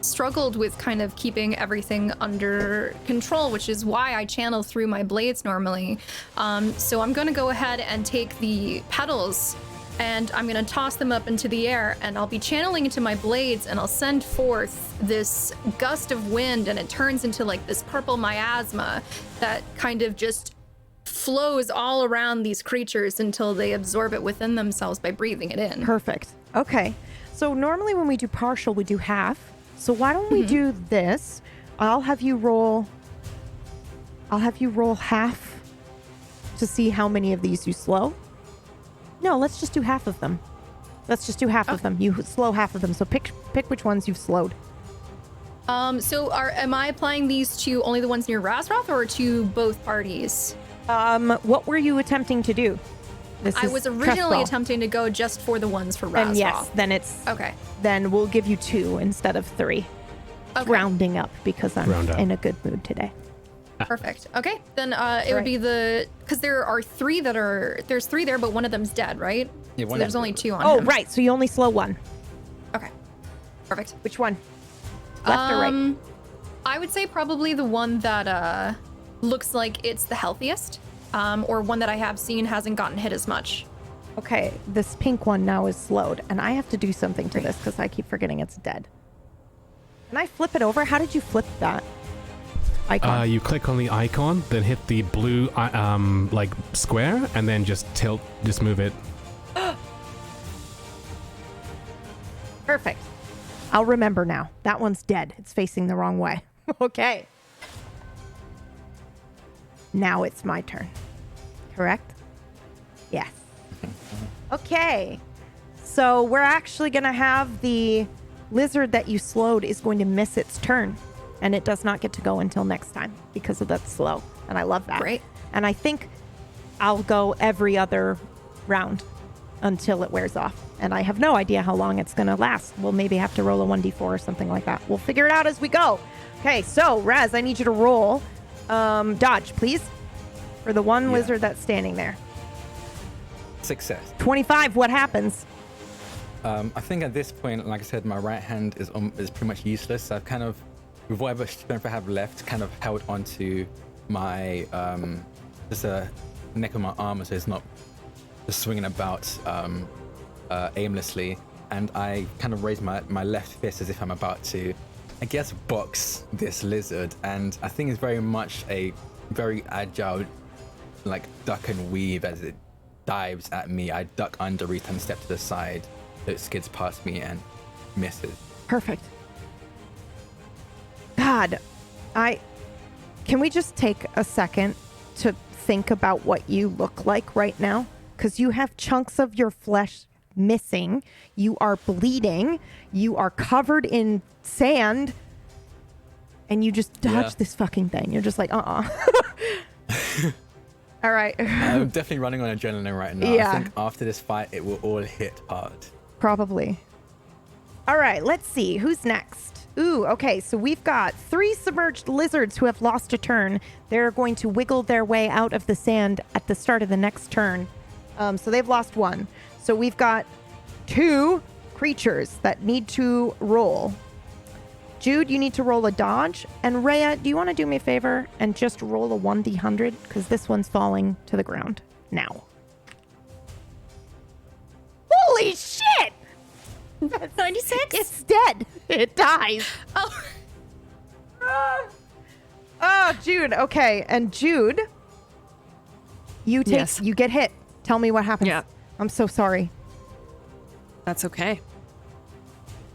struggled with kind of keeping everything under control, which is why I channel through my blades normally. So I'm going to go ahead and take the petals and I'm going to toss them up into the air, and I'll be channeling into my blades, and I'll send forth this gust of wind, and it turns into like this purple miasma that kind of just flows all around these creatures until they absorb it within themselves by breathing it in. Perfect. Okay. So normally when we do partial, we do half. So why don't we do this? I'll have you roll half to see how many of these you slow. No, let's just do half of them. Let's just do half of them. You slow half of them. So pick which ones you've slowed. So am I applying these to only the ones near Razroth or to both parties? What were you attempting to do? I was originally attempting to go just for the ones for Razroth. And yes, then it's Okay. Then we'll give you 2 instead of 3. Okay. Rounding up because I'm Round up. in a good mood today. Perfect. Okay. Then it would be because there are 3 there's 3 there, but one of them's dead, right? Yeah, So one there's of only them. 2 on Oh, him. right. So you only slow 1. Okay. Perfect. Which one? Left or right? I would say probably the one that looks like it's the healthiest, or one that I have seen hasn't gotten hit as much. Okay, this pink one now is slowed, and I have to do something to this because I keep forgetting it's dead. Can I flip it over? How did you flip that icon? You click on the icon, then hit the blue like square, and then just move it. Perfect. I'll remember now. That one's dead. It's facing the wrong way. Okay. Now it's my turn. Correct? Yes. Okay. So we're actually going to have the lizard that you slowed is going to miss its turn. And it does not get to go until next time because of that slow. And I love that. Great. And I think I'll go every other round until it wears off. And I have no idea how long it's going to last. We'll maybe have to roll a 1d4 or something like that. We'll figure it out as we go. Okay, so Raz, I need you to roll dodge, please, for the one lizard that's standing there. Success. 25, what happens? I think at this point, like I said, my right hand is pretty much useless. So I've kind of, with whatever strength I have left, kind of held onto my just a neck of my armor, so it's not just swinging about aimlessly. And I kind of raise my left fist as if I'm about to, I guess, box this lizard. And I think it's very much a very agile, like duck and weave as it dives at me. I duck under it and step to the side. So it skids past me and misses. Perfect. God, can we just take a second to think about what you look like right now? Because you have chunks of your flesh missing. You are bleeding. You are covered in sand. and you just dodge Yeah. this fucking thing. You're just like, All right. I'm definitely running on adrenaline right now. Yeah. I think after this fight, it will all hit hard. Probably. All right, let's see. Who's next? Ooh, okay. So we've got 3 submerged lizards who have lost a turn. They're going to wiggle their way out of the sand at the start of the next turn. So they've lost 1. So we've got 2 creatures that need to roll. Jude, you need to roll a dodge. And Rhea, do you want to do me a favor and just roll a 1d100? Because this one's falling to the ground now. Holy shit! 96? It's dead. It dies. Oh. Oh, Jude. Okay. And Jude, you get hit. Tell me what happens. Yeah. I'm so sorry. That's okay.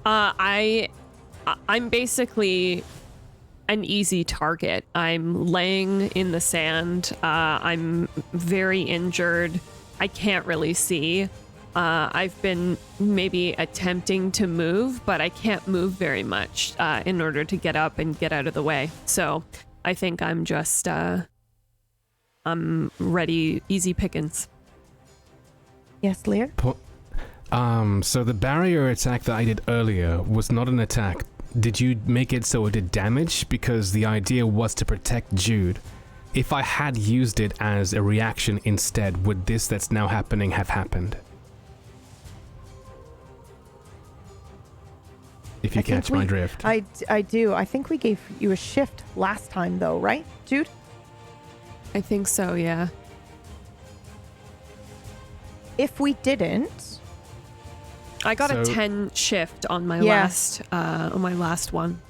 I'm basically an easy target. I'm laying in the sand. I'm very injured. I can't really see. I've been maybe attempting to move, but I can't move very much in order to get up and get out of the way. So I think I'm just, I'm ready, easy pickings. Yes, Lear? So the barrier attack that I did earlier was not an attack. Did you make it so it did damage? Because the idea was to protect Jude. If I had used it as a reaction instead, would this that's now happening have happened? If you catch my drift. I do. I think we gave you a shift last time, though, right, Jude? I think so, yeah. If we didn't, I got a So- 10 shift on my Yeah. last one.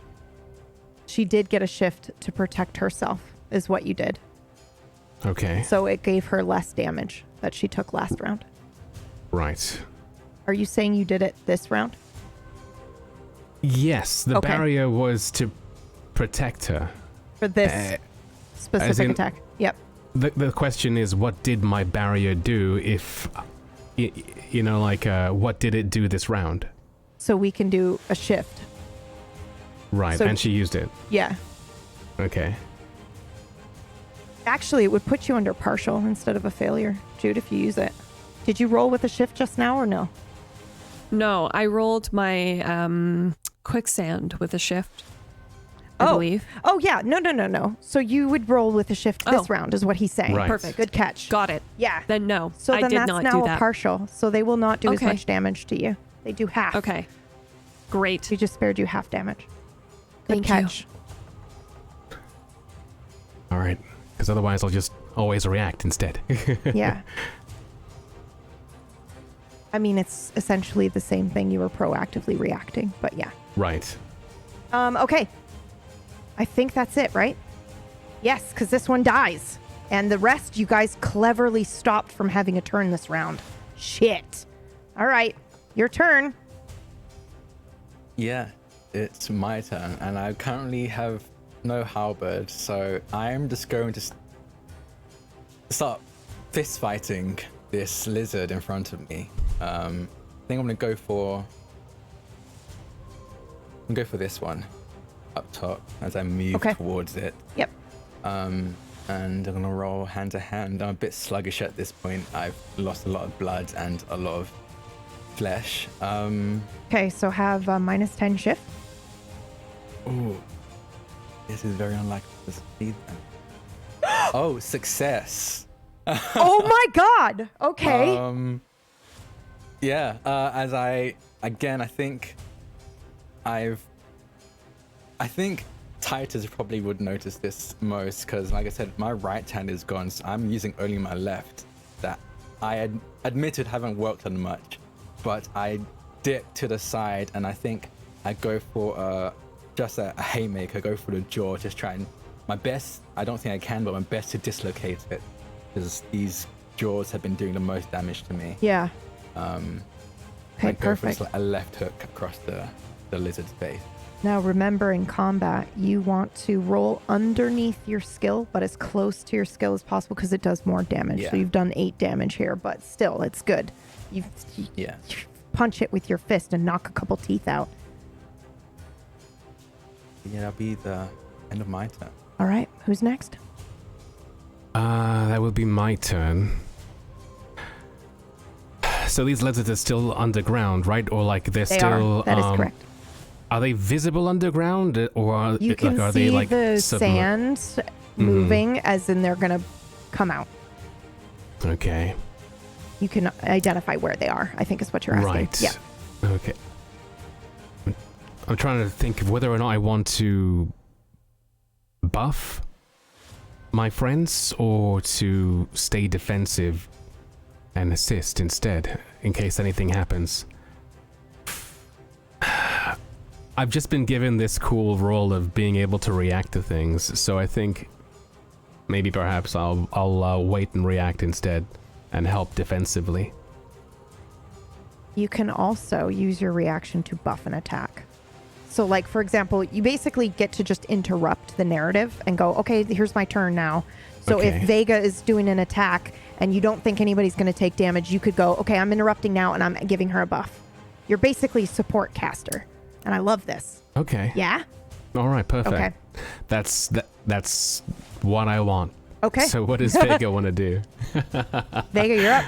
she did get a shift to protect herself, is what you did. Okay, So it gave her less damage that she took last round. right. Are you saying you did it this round? Yes, the Okay. barrier was to protect her. For this as specific in- attack? Yep. The question is, what did my barrier do if, what did it do this round? So we can do a shift. Right, So- and she used it. Yeah. Okay. Actually, it would put you under partial instead of a failure, Jude, if you use it. Did you roll with a shift just now or no? No, I rolled my quicksand with a shift, I believe. Oh, yeah. No. So you would roll with a shift this Oh. round is what he's saying. Right. Perfect. Good catch. Got it. Yeah. Then no, So I then did that's not now do a that. partial. So they will not do as Okay. much damage to you. They do half. Okay. Great. We just spared you half damage. Good Thank you. catch. All right. Because otherwise I'll just always react instead. Yeah. I mean, it's essentially the same thing. You were proactively reacting, but yeah. Right. Okay. I think that's it, right? Yes, because this one dies. And the rest, you guys cleverly stopped from having a turn this round. Shit. All right. Your turn. Yeah, it's my turn, and I currently have no halberd, so I'm just going to start fist fighting this lizard in front of me. I think I'm gonna go for this one up top as I move Okay. towards it. Yep. And I'm gonna roll hand to hand. I'm a bit sluggish at this point. I've lost a lot of blood and a lot of flesh. Okay, so have a minus 10 shift. Ooh, this is very unlikely to succeed then. Oh, success. Oh my god. Okay. Yeah, I think Titus probably would notice this most because, like I said, my right hand is gone, so I'm using only my left. That I admitted haven't worked on much, but I dip to the side and I think I go for just a haymaker, go for the jaw, just trying my best. I don't think I can, but my best to dislocate it because these jaws have been doing the most damage to me. Yeah. I Okay, go for perfect. a left hook across the lizard's face. Now remember, in combat, you want to roll underneath your skill, but as close to your skill as possible because it does more damage. Yeah. So you've done 8 damage here, but still, it's good. You Yeah. punch it with your fist and knock a couple teeth out. Yeah, that'll be the End of my turn. All right, who's next? That would be my turn. So these lizards are still underground, right? Or like they're They still... are. That is correct. Are they visible underground, or are, You can are see they like the submerged? sand moving, as in they're going to come out. Okay. You can identify where they are, I think is what you're asking. Right. Yeah. Okay. I'm trying to think of whether or not I want to buff my friends or to stay defensive and assist instead in case anything happens. I've just been given this cool role of being able to react to things, so I think maybe perhaps I'll wait and react instead and help defensively. You can also use your reaction to buff an attack. So like, for example, you basically get to just interrupt the narrative and go, okay, here's my turn now. So Okay. if Vega is doing an attack and you don't think anybody's going to take damage, you could go, okay, I'm interrupting now and I'm giving her a buff. You're basically a support caster. And I love this. Okay. Yeah? All right, perfect. Okay. That's what I want. Okay. So what does Vega want to do? Vega, you're up.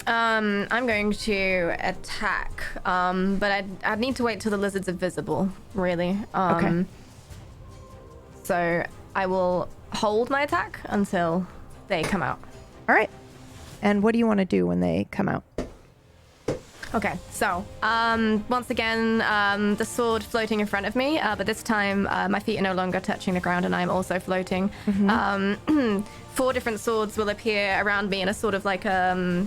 I'm going to attack, but I'd need to wait till the lizards are visible, really. Okay. So I will hold my attack until they come out. All right. And what do you want to do when they come out? Okay, so once again, the sword floating in front of me, but this time my feet are no longer touching the ground and I'm also floating. 4 different swords will appear around me in a sort of like a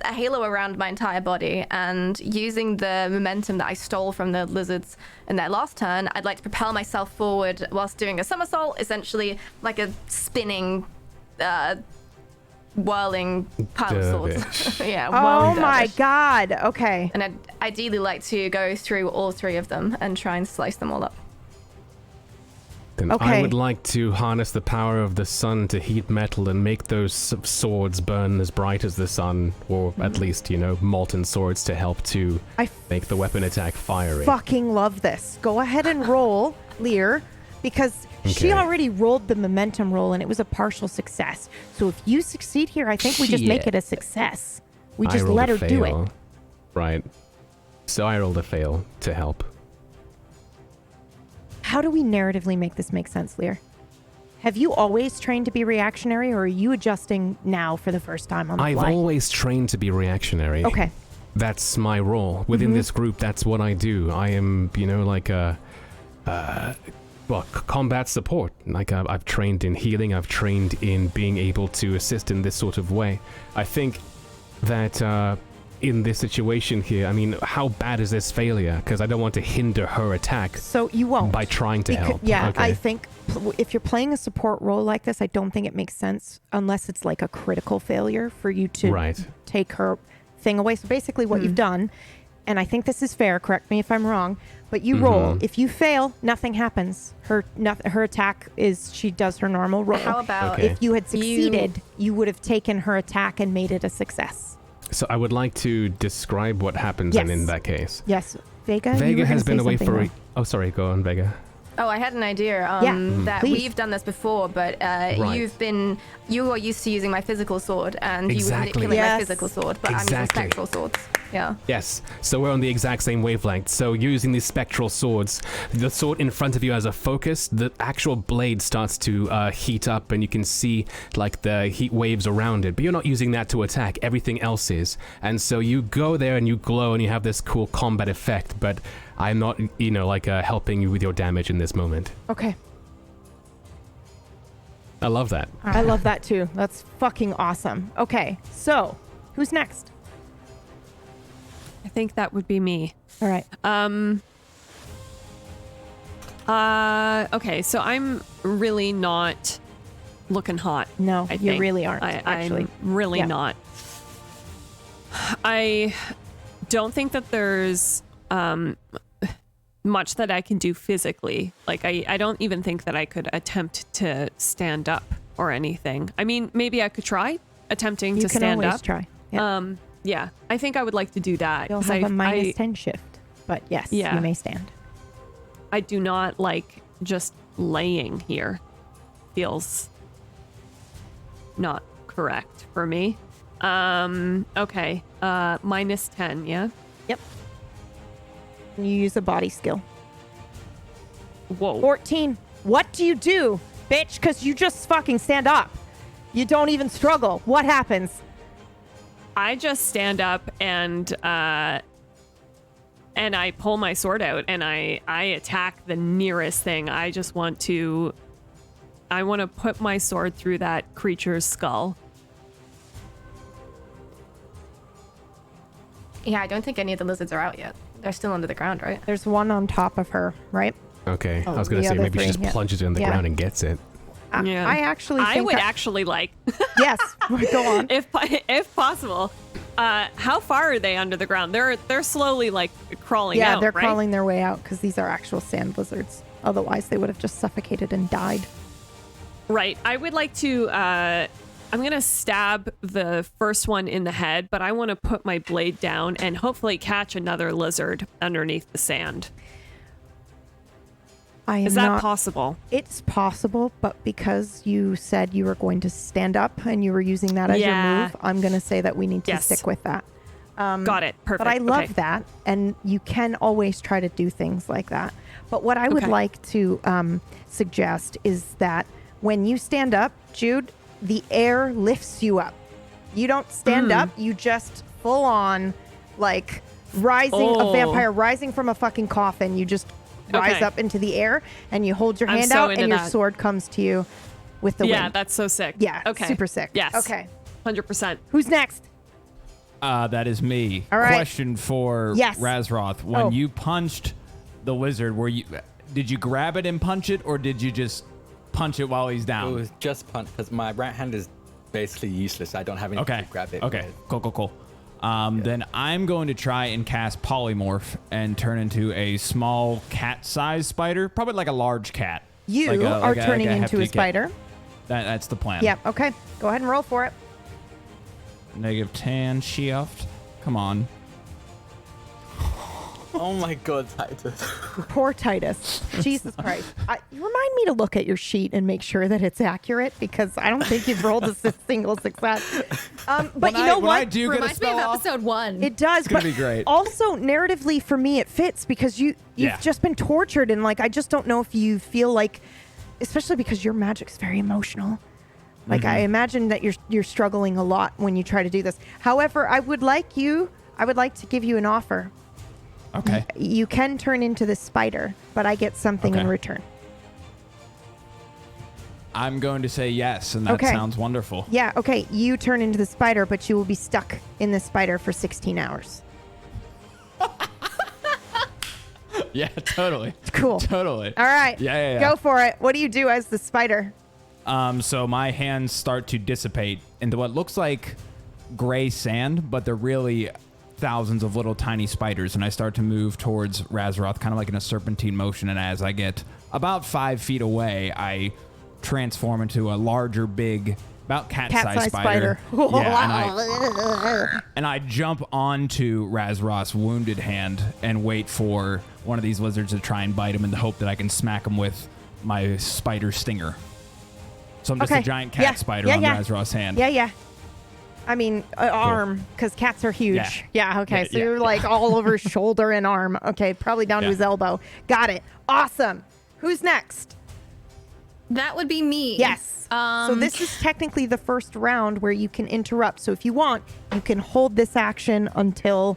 halo around my entire body, and using the momentum that I stole from the lizards in their last turn, I'd like to propel myself forward whilst doing a somersault, essentially like a spinning, whirling pile of swords. Yeah. Oh whirling my dervish. God. Okay. And I'd ideally like to go through all 3 of them and try and slice them all up. Then Okay. I would like to harness the power of the sun to heat metal and make those swords burn as bright as the sun, or at least, molten swords to help to I make the weapon attack fiery. fucking love this. Go ahead and roll, Lear, because she Okay. already rolled the momentum roll and it was a partial success. So if you succeed here, I think we just make it a success. We I just rolled let a her do it. fail. Right. So I rolled a fail to help. How do we narratively make this make sense, Lear? Have you always trained to be reactionary, or are you adjusting now for the first time on the I've fly? always trained to be reactionary. Okay. That's my role. Within this group, that's what I do. I am, like a... combat support. Like I've trained in healing, I've trained in being able to assist in this sort of way. I think that in this situation here, I mean, how bad is this failure? Because I don't want to hinder her attack So you won't. by trying to help. Yeah, Okay. I think if you're playing a support role like this, I don't think it makes sense unless it's like a critical failure for you to Right. take her thing away. So basically what you've done, and I think this is fair, correct me if I'm wrong, but you roll. If you fail, nothing happens. Her attack is, she does her normal roll. How about Okay. If you had succeeded, you would have taken her attack and made it a success. So I would like to describe what happens Yes. then in that case. Yes, Vega. you Vega were has gonna been say away something for... though. Oh, sorry. Go on, Vega. Oh, I had an idea that please. we've done this before, but you are used to using my physical sword, and you Exactly. manipulate my Yes. physical sword, but I'm using Exactly. spectral swords. Yeah. Yes, so we're on the exact same wavelength. So using these spectral swords, the sword in front of you as a focus, the actual blade starts to heat up and you can see like the heat waves around it, but you're not using that to attack, everything else is. And so you go there and you glow and you have this cool combat effect, but I'm not, helping you with your damage in this moment. Okay. I love that. I love that too. That's fucking awesome. Okay, so who's next? I think that would be me. All right. Okay, so I'm really not looking hot. No, I you think. really aren't, actually. I'm really Yeah. not. I don't think that there's much that I can do physically. Like, I don't even think that I could attempt to stand up or anything. I mean, maybe I could try attempting You to can stand always up. try. Yeah. Yeah, I think I would like to do that. You'll 'cause have I- a minus I- 10 shift, but yes, Yeah. you may stand. I do not like just laying here feels not correct for me. Okay. -10, yeah? Yep. You use a body skill. Whoa. 14. What do you do, bitch? Because you just fucking stand up. You don't even struggle. What happens? I just stand up and I pull my sword out and I attack the nearest thing. I want to put my sword through that creature's skull. Yeah, I don't think any of the lizards are out yet. They're still under the ground, right? There's one on top of her, right? Okay. Oh, I was going to the say other maybe she three, just yeah. plunges it in the Yeah. ground and gets it. Yeah. I actually think I would actually like, yes, go on. if possible. How far are they under the ground? They're slowly like crawling out. Yeah, they're right? crawling their way out because these are actual sand lizards. Otherwise, they would have just suffocated and died. Right. I would like to. I'm gonna stab the first one in the head, but I want to put my blade down and hopefully catch another lizard underneath the sand. Is that possible? It's possible, but because you said you were going to stand up and you were using that as your move, I'm going to say that we need to stick with that. Got it. Perfect. But I love that, and you can always try to do things like that. But what I would like to suggest is that when you stand up, Jude, the air lifts you up. You don't stand up, you just full on, like, rising, a vampire rising from a fucking coffin. You just rise up into the air and you hold your hand out and your sword comes to you with the wind. Yeah, that's so sick. Yeah, okay. super sick. Yes. Okay. 100%. Who's next? That is me. All right. Question for Razroth. When you punched the lizard, did you grab it and punch it, or did you just punch it while he's down? It was just punch because my right hand is basically useless. I don't have anything to grab it. Okay. Cool. Then I'm going to try and cast polymorph and turn into a small cat-sized spider, probably like a large cat. You are turning into a spider. That's the plan. Yep. Okay. Go ahead and roll for it. -10 shift. Come on. Oh my god, Titus. Poor Titus. Jesus Christ. Remind me to look at your sheet and make sure that it's accurate, because I don't think you've rolled a single success. But you know what? I do get a Reminds me spell of off, episode 1. It does. it's going to be great. Also, narratively, for me, it fits because you've just been tortured, and like I just don't know if you feel like, especially because your magic's very emotional. Like I imagine that you're struggling a lot when you try to do this. However, I would like to give you an offer. Okay. You can turn into the spider, but I get something in return. I'm going to say yes, and that sounds wonderful. Yeah, okay. You turn into the spider, but you will be stuck in the spider for 16 hours. Yeah, totally. Cool. Totally. All right. Yeah. Go for it. What do you do as the spider? So my hands start to dissipate into what looks like gray sand, but they're really thousands of little tiny spiders, and I start to move towards Razroth, kind of like in a serpentine motion, and as I get about 5 feet away, I transform into a larger, big, about cat-sized spider. Yeah, and I jump onto Razroth's wounded hand and wait for one of these lizards to try and bite him in the hope that I can smack him with my spider stinger. So I'm just a giant cat spider on Razroth's hand. Yeah. I mean, arm, because cats are huge. Yeah, okay. So you're like all over his shoulder and arm. Okay, probably down to his elbow. Got it. Awesome. Who's next? That would be me. Yes. So this is technically the first round where you can interrupt. So if you want, you can hold this action until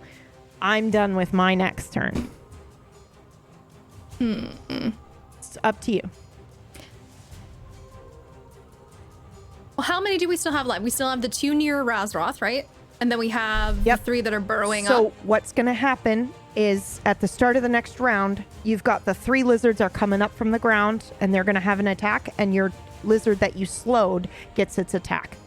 I'm done with my next turn. It's up to you. Well, how many do we still have left? We still have the 2 near Razroth, right? And then we have the 3 that are burrowing up. So what's going to happen is at the start of the next round, you've got the 3 lizards are coming up from the ground, and they're going to have an attack, and your lizard that you slowed gets its attack.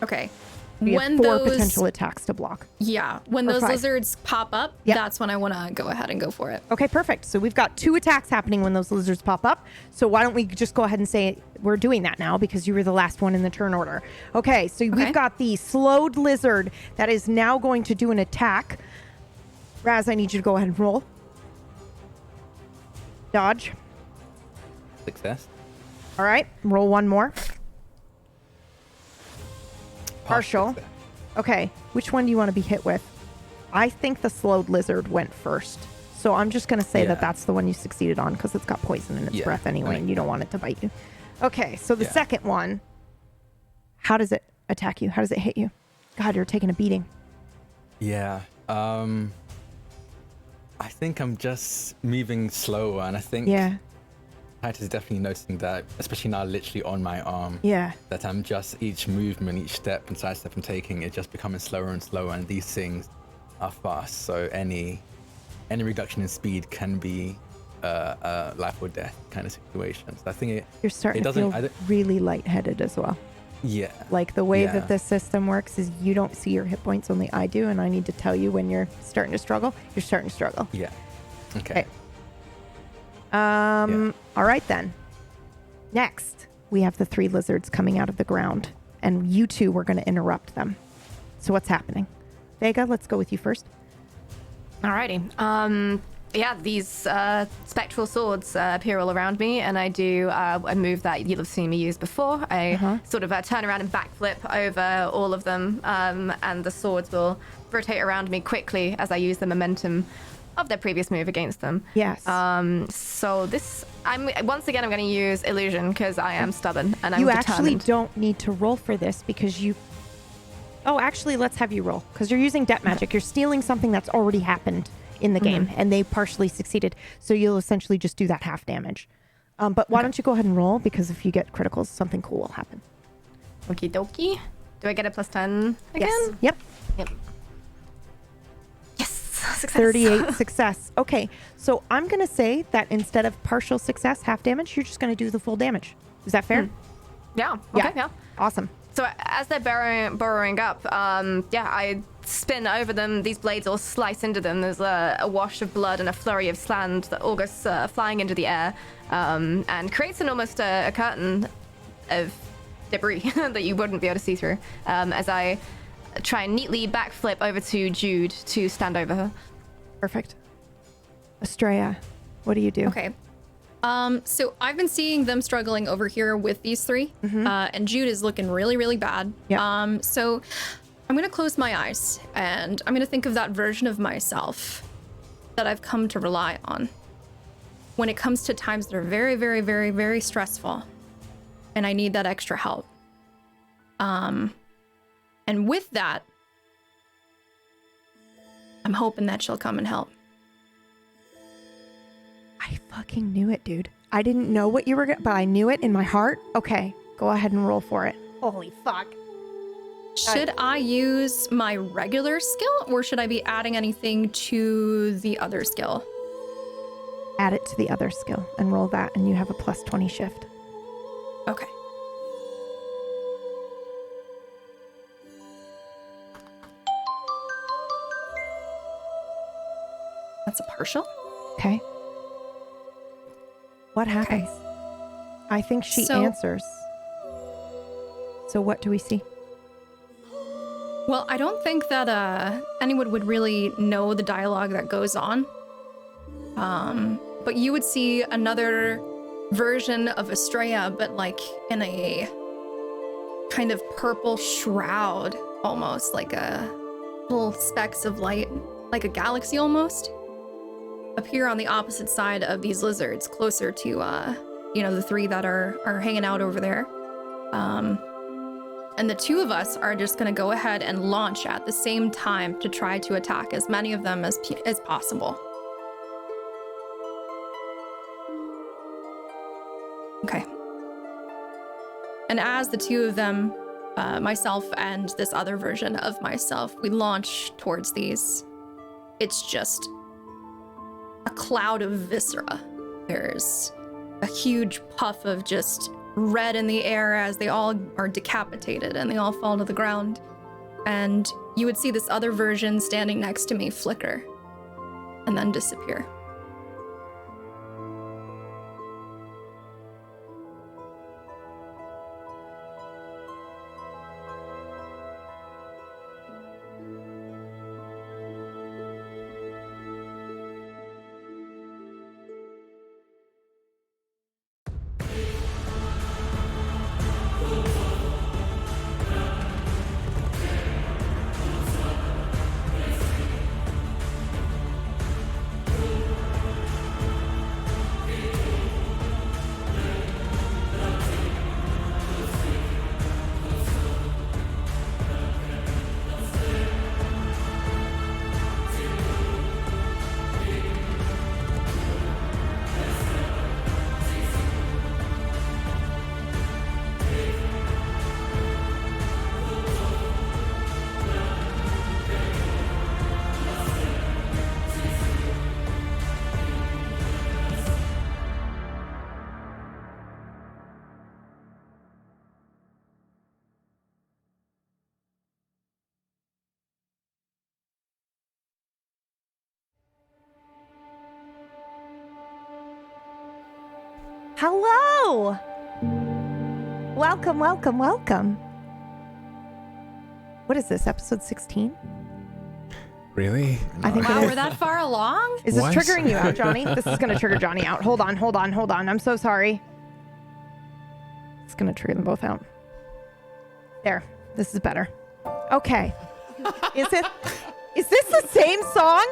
Okay. You have 4 potential attacks to block. Yeah. When Or those 5. lizards pop up, that's when I want to go ahead and go for it. Okay, perfect. So we've got 2 attacks happening when those lizards pop up. So why don't we just go ahead and say we're doing that now because you were the last one in the turn order. Okay, so we've got the slowed lizard that is now going to do an attack. Raz, I need you to go ahead and roll. Dodge. Success. All right, roll one more. Partial. Success. Okay, which one do you want to be hit with? I think the slowed lizard went first. So I'm just going to say that Yeah. that's the one you succeeded on because it's got poison in its Yeah, breath anyway, that and you don't want it to bite you. Okay, so the Yeah. second one, how does it attack you? How does it hit you? God, you're taking a beating. Yeah. I think I'm just moving slower, and I think Yeah, Titus is definitely noticing that, especially now, literally on my arm, yeah. that I'm just each movement, each step and side step I'm taking, it's just becoming slower and slower, and these things are fast. So any reduction in speed can be a life or death kind of situation. So I think You're starting it to doesn't. feel really lightheaded as well. Yeah. Like the way Yeah. that this system works is you don't see your hit points, only I do, and I need to tell you when you're starting to struggle. You're starting to struggle. Yeah. Okay. All right then. Next, we have the 3 lizards coming out of the ground, and you two were going to interrupt them. So what's happening? Vega, let's go with you first. Alrighty. Yeah, these spectral swords appear all around me, and I do a move that you'll have seen me use before. I sort of turn around and backflip over all of them, and the swords will rotate around me quickly as I use the momentum of their previous move against them. Yes. So this, I'm going to use illusion because I am stubborn and I'm you determined. actually don't need to roll for this because you... Oh, actually, let's have you roll because you're using debt magic. You're stealing something that's already happened in the game, and they partially succeeded. So you'll essentially just do that half damage. But why don't you go ahead and roll, because if you get criticals, something cool will happen. Okie dokie. Do I get a +10 again? Yes. Yep. Yes. Success. 38 success. Okay, so I'm going to say that instead of partial success, half damage, you're just going to do the full damage. Is that fair? Yeah. Okay. Yeah. Awesome. So as they're burrowing up, I spin over them. These blades all slice into them. There's a wash of blood and a flurry of sand that all goes flying into the air, and creates almost a curtain of debris that you wouldn't be able to see through. As I try and neatly backflip over to Jude to stand over her. Perfect. Estrella, what do you do? Okay. So I've been seeing them struggling over here with these 3, and Jude is looking really, really bad. Yep. So I'm gonna close my eyes and I'm gonna think of that version of myself that I've come to rely on when it comes to times that are very, very, very, very stressful, and I need that extra help. And with that, I'm hoping that she'll come and help. I fucking knew it, dude. I didn't know what you were but I knew it in my heart. Okay, go ahead and roll for it. Holy fuck. Should I use my regular skill, or should I be adding anything to the other skill? Add it to the other skill and roll that, and you have a +20 shift. Okay. That's a partial? Okay. What happens? I think she So- answers. So what do we see? Well, I don't think that anyone would really know the dialogue that goes on. But you would see another version of Estrella, but like in a kind of purple shroud, almost like a little specks of light, like a galaxy almost, appear on the opposite side of these lizards, closer to the 3 that are hanging out over there. And the 2 of us are just going to go ahead and launch at the same time to try to attack as many of them as possible. Okay. And as the 2 of them, myself and this other version of myself, we launch towards these, it's just a cloud of viscera. There's a huge puff of just red in the air as they all are decapitated and they all fall to the ground. And you would see this other version standing next to me flicker and then disappear. Hello! Welcome, welcome, welcome. What is this, episode 16? Really? I think Wow, it is. we're that far along? Is this What? triggering you out, Johnny? This is going to trigger Johnny out. Hold on. I'm so sorry. It's going to trigger them both out. There. This is better. Okay. Is this the same song?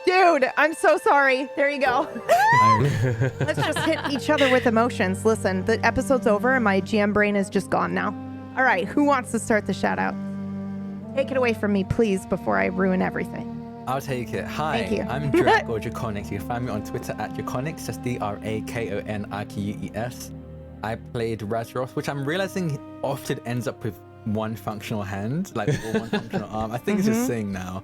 Dude, I'm so sorry. There you go. Let's just hit each other with emotions. Listen, the episode's over and my GM brain is just gone now. All right, who wants to start the shout out? Take it away from me, please, before I ruin everything. I'll take it. Hi, Thank you. I'm Drake or Draconics. You can find me on Twitter at Draconics, just DRAKONIQUES. I played Razros, which I'm realizing often ends up with one functional hand, like or one functional arm. I think it's just saying now.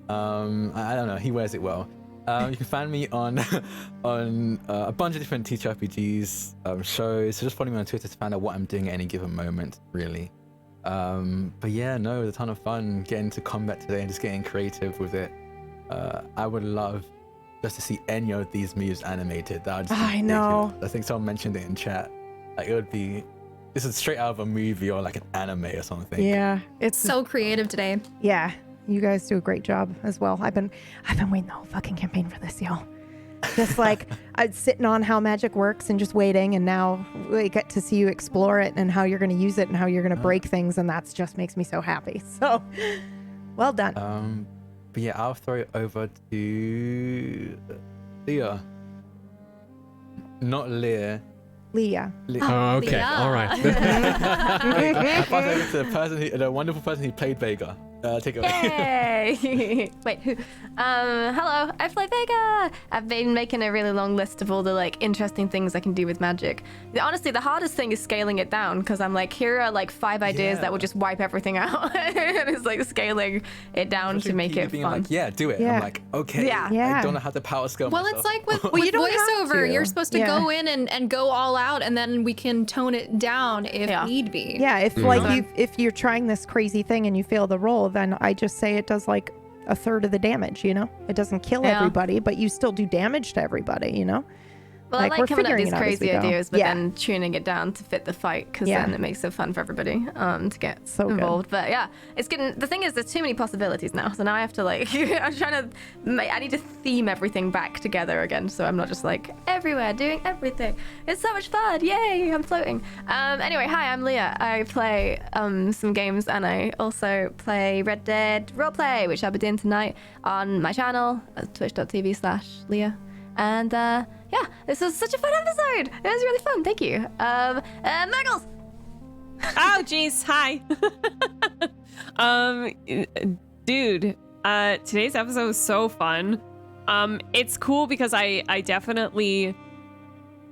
I don't know. He wears it well. You can find me on a bunch of different TTRPGs shows. So just follow me on Twitter to find out what I'm doing at any given moment, really. But yeah, no, it was a ton of fun getting into combat today and just getting creative with it. I would love just to see any of these moves animated. That would just be I know. ridiculous. I think someone mentioned it in chat. Like it would be. This is straight out of a movie or like an anime or something. Yeah, it's So creative today. yeah. You guys do a great job as well. I've been waiting the whole fucking campaign for this, y'all. Just like I'm sitting on how magic works and just waiting, and now we get to see you explore it and how you're going to use it and how you're going to break things, and that's just makes me so happy. So, well done. But yeah, I'll throw it over to Leah. Not Leah. Leah. Oh, okay. Leah. All right. I pass over to the wonderful person who played Vega. Take it away. Yay! Wait, who? Hello, I play Vega. I've been making a really long list of all the like interesting things I can do with magic. Honestly, the hardest thing is scaling it down because I'm like, here are like 5 ideas that will just wipe everything out. And it's like scaling it down to make it being fun. like, yeah, do it. Yeah. I'm like, okay. Yeah. Yeah. I don't know how to power scale Well, myself. it's like with, you don't have voiceover, to. you're supposed to Yeah. go in and go all out, and then we can tone it down if Yeah. need be. Yeah, if if you're trying this crazy thing and you fail the roll, then I just say it does like a third of the damage, you know? It doesn't kill Yeah. everybody, but you still do damage to everybody, you know? Well, Like, I we're like coming up with figuring these it out as we crazy go. ideas, but Yeah. then tuning it down to fit the fight, because Yeah. then it makes it fun for everybody to get So good. involved. But yeah, it's getting. The thing is, there's too many possibilities now, so now I have to like. I'm trying to. I need to theme everything back together again, so I'm not just like everywhere doing everything. It's so much fun! Yay! I'm floating. Anyway, hi, I'm Leah. I play some games, and I also play Red Dead Roleplay, which I'll be doing tonight on my channel, twitch.tv/Leah. And yeah, this was such a fun episode. It was really fun. Thank you. Muggles. Oh, jeez. Hi. Dude, today's episode was so fun. It's cool because I definitely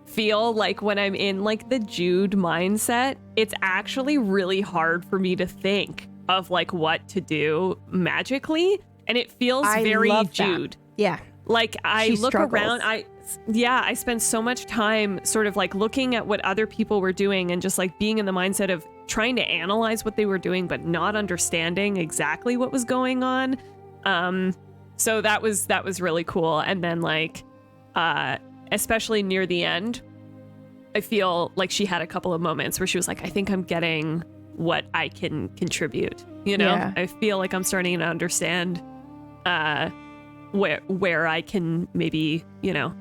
feel like when I'm in like the Jude mindset, it's actually really hard for me to think of like what to do magically, and it feels I very love that. Jude. Yeah. Like I She look struggles. around, I spend so much time sort of like looking at what other people were doing and just like being in the mindset of trying to analyze what they were doing, but not understanding exactly what was going on. So that was really cool. And then like, especially near the end, I feel like she had a couple of moments where she was like, I think I'm getting what I can contribute. You know, Yeah. I feel like I'm starting to understand, where I can maybe, you know,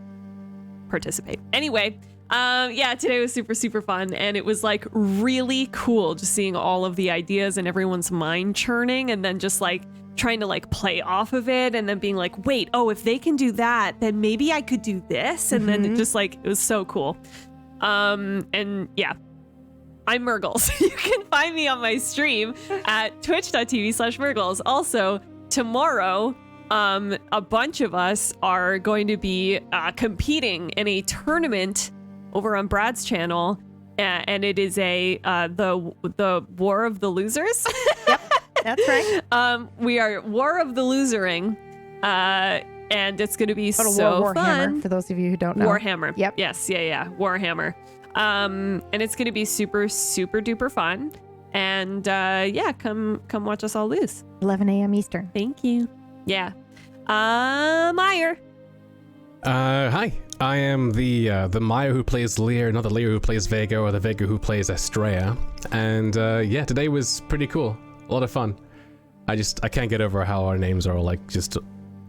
participate. Anyway, yeah, today was super, super fun. And it was like really cool just seeing all of the ideas and everyone's mind churning and then just like trying to like play off of it and then being like, wait, oh, if they can do that, then maybe I could do this. And then it just like, it was so cool. And yeah, I'm Murgles. You can find me on my stream at twitch.tv/Murgles. Also, tomorrow, a bunch of us are going to be competing in a tournament over on Brad's channel, and it is the War of the Losers. That's right. We are War of the Losering, and it's going to be Total so War Warhammer, fun. for those of you who don't know. Warhammer. Yep. Yes. Yeah. Warhammer. And it's going to be super, super duper fun. And yeah, come watch us all lose. 11 a.m. Eastern. Thank you. Yeah. Meyer. Hi, I am the Maya who plays Lear, not the Lear who plays Vega, or the Vega who plays Estrella. And yeah, today was pretty cool. A lot of fun. I can't get over how our names are like just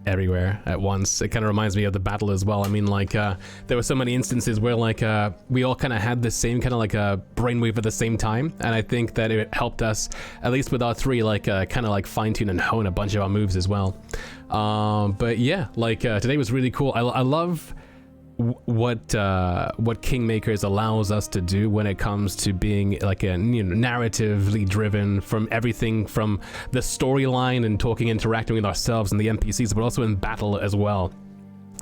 everywhere at once. It kind of reminds me of the battle as well. I mean, like, there were so many instances where, like, we all kind of had the same kind of like a brainwave at the same time, and I think that it helped us, at least with our three, like, kind of like fine-tune and hone a bunch of our moves as well. But yeah, like, today was really cool. I love what Kingmakers allows us to do when it comes to being like a narratively driven, from everything from the storyline and interacting with ourselves and the NPCs, but also in battle as well,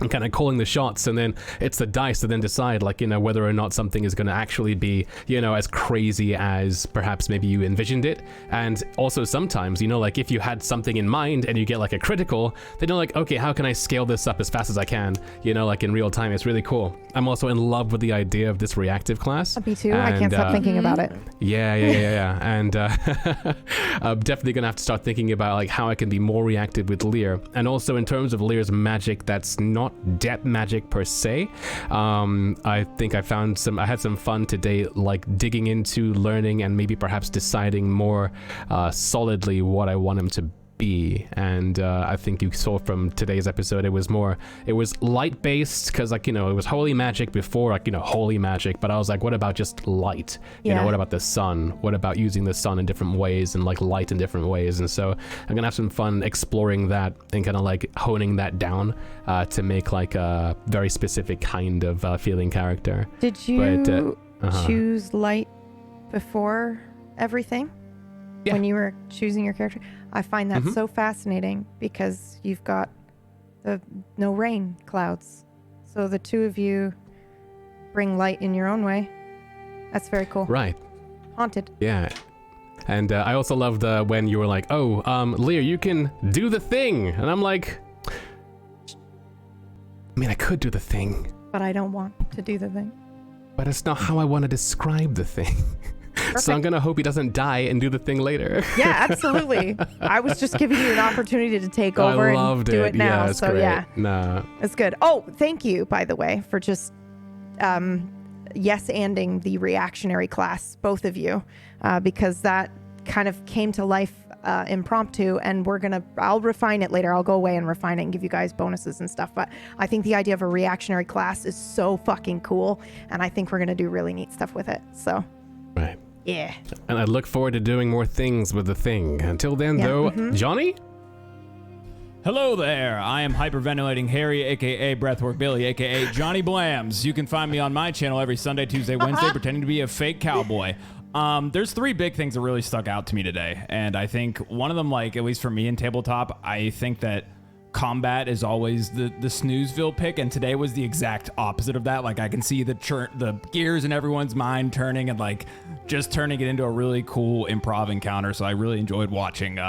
and kind of calling the shots. And then it's the dice to then decide, like, whether or not something is going to actually be, as crazy as perhaps maybe you envisioned it. And also sometimes, like, if you had something in mind and you get like a critical, then you're like, okay, how can I scale this up as fast as I can, like in real time? It's really cool. I'm also in love with the idea of this reactive class. Me too. I can't stop thinking about it. Yeah. And I'm definitely gonna have to start thinking about like how I can be more reactive with Lear, and also in terms of Lear's magic that's not depth magic per se. I think I had some fun today, like digging into learning and maybe perhaps deciding more solidly what I want him to be. And I think you saw from today's episode, it was light based, because like, it was holy magic before, like, holy magic, but I was like, what about just light? What about the sun? What about using the sun in different ways and like light in different ways? And so I'm gonna have some fun exploring that and kind of like honing that down to make like a very specific kind of feeling character. Did you choose light before everything? Yeah. When you were choosing your character? I find that so fascinating, because you've got the no rain clouds. So the two of you bring light in your own way. That's very cool. Right. Haunted. Yeah. And I also loved when you were like, oh, Lear, you can do the thing. And I'm like, I mean, I could do the thing. But I don't want to do the thing. But it's not how I want to describe the thing. Perfect. So I'm going to hope he doesn't die and do the thing later. Yeah, absolutely. I was just giving you an opportunity to take over and do it now. Yeah, it's so great. Yeah, nah. It's good. Oh, thank you, by the way, for just yes-anding the reactionary class, both of you, because that kind of came to life impromptu, and I'll refine it later. I'll go away and refine it and give you guys bonuses and stuff. But I think the idea of a reactionary class is so fucking cool, and I think we're going to do really neat stuff with it. So. Right. Yeah. And I look forward to doing more things with the thing. Until then, though, Johnny? Hello there. I am hyperventilating Harry, aka Breathwork Billy, aka Johnny Blams. You can find me on my channel every Sunday, Tuesday, Wednesday, pretending to be a fake cowboy. There's three big things that really stuck out to me today, and I think one of them, like, at least for me in tabletop, I think that combat is always the snoozeville pick, and today was the exact opposite of that. Like, I can see the gears in everyone's mind turning, and like just turning it into a really cool improv encounter. So I really enjoyed watching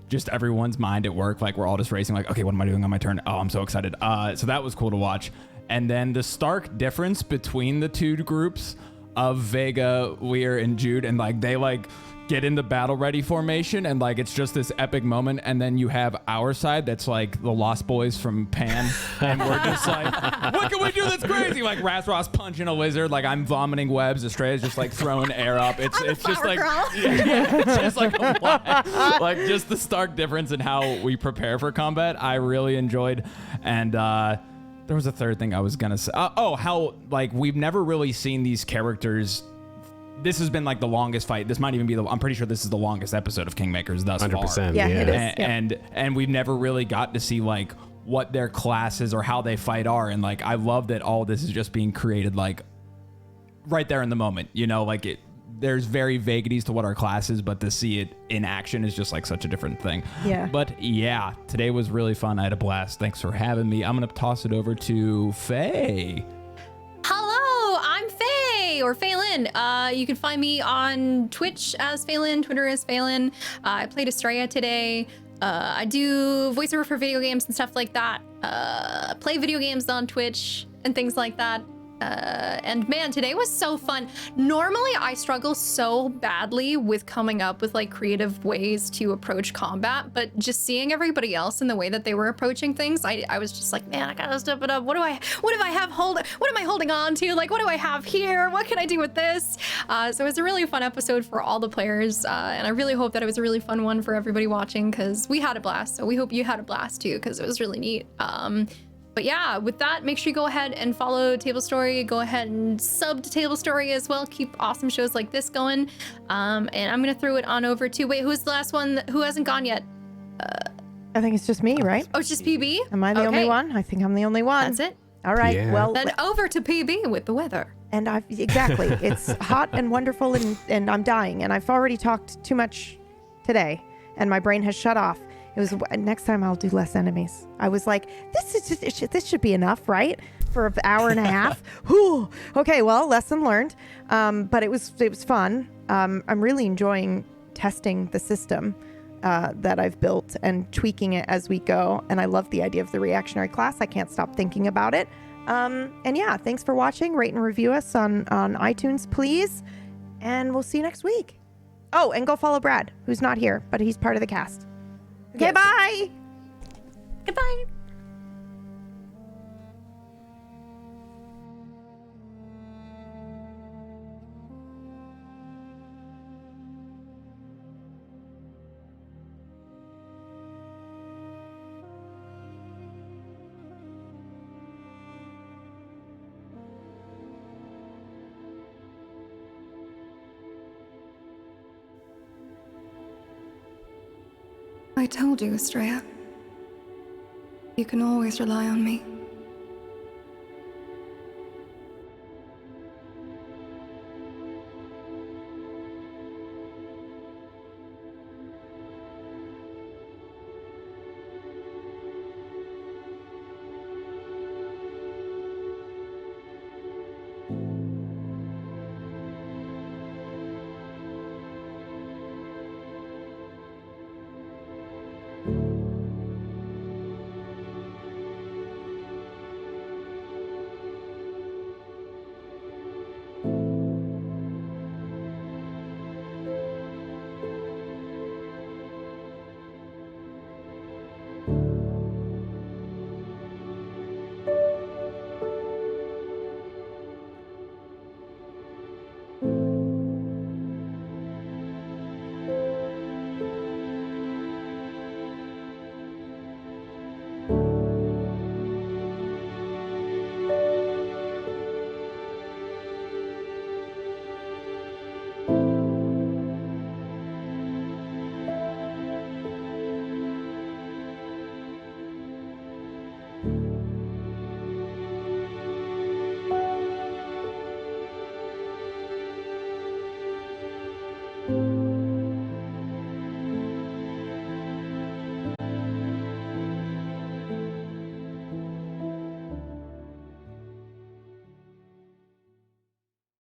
just everyone's mind at work. Like, we're all just racing, like, okay, what am I doing on my turn? Oh, I'm so excited. So that was cool to watch. And then the stark difference between the two groups of Vega, Weir, and Jude, and like they like get in the battle ready formation, and like it's just this epic moment. And then you have our side that's like the Lost Boys from Pan, and we're just like, what can we do that's crazy? Like Rasros punching a lizard, like I'm vomiting webs, Estrella's just like throwing air up. It's just like it's just like like just the stark difference in how we prepare for combat. I really enjoyed. And there was a third thing I was gonna say. How like we've never really seen these characters. This has been like the longest fight. This might even be I'm pretty sure this is the longest episode of Kingmakers thus 100%, far. Yeah, it is. And we've never really got to see like what their classes or how they fight are. And like I love that all this is just being created like right there in the moment. Like there's very vaguities to what our class is, but to see it in action is just like such a different thing. Yeah. But yeah, today was really fun. I had a blast. Thanks for having me. I'm going to toss it over to Faye. Hello, I'm Faye, or Phelan. You can find me on Twitch as Phelan, Twitter as Phelan. I played Estrella today. I do voiceover for video games and stuff like that. Play video games on Twitch and things like that. And man, today was so fun. Normally, I struggle so badly with coming up with like creative ways to approach combat, but just seeing everybody else and the way that they were approaching things, I was just like, man, I gotta step it up. What am I holding on to? Like, what do I have here? What can I do with this? So it was a really fun episode for all the players, and I really hope that it was a really fun one for everybody watching, because we had a blast. So we hope you had a blast too, because it was really neat. But yeah, with that, make sure you go ahead and follow Table Story. Go ahead and sub to Table Story as well. Keep awesome shows like this going. And I'm going to throw it on over to, wait, who's the last one? Who hasn't gone yet? I think it's just me, right? Oh, it's just PB? Am I the only one? I think I'm the only one. That's it. All right. Yeah. Well, Then over to PB with the weather. and exactly. It's hot and wonderful, and I'm dying. And I've already talked too much today, and my brain has shut off. It was next time I'll do less enemies. I was like, this should be enough, right? For an hour and a half. Whew. Okay, well, lesson learned. But it was fun. I'm really enjoying testing the system that I've built and tweaking it as we go. And I love the idea of the reactionary class. I can't stop thinking about it. And yeah, thanks for watching. Rate and review us on iTunes, please. And we'll see you next week. Oh, and go follow Brad, who's not here, but he's part of the cast. Okay, bye. Goodbye. I told you, Estrella. You can always rely on me.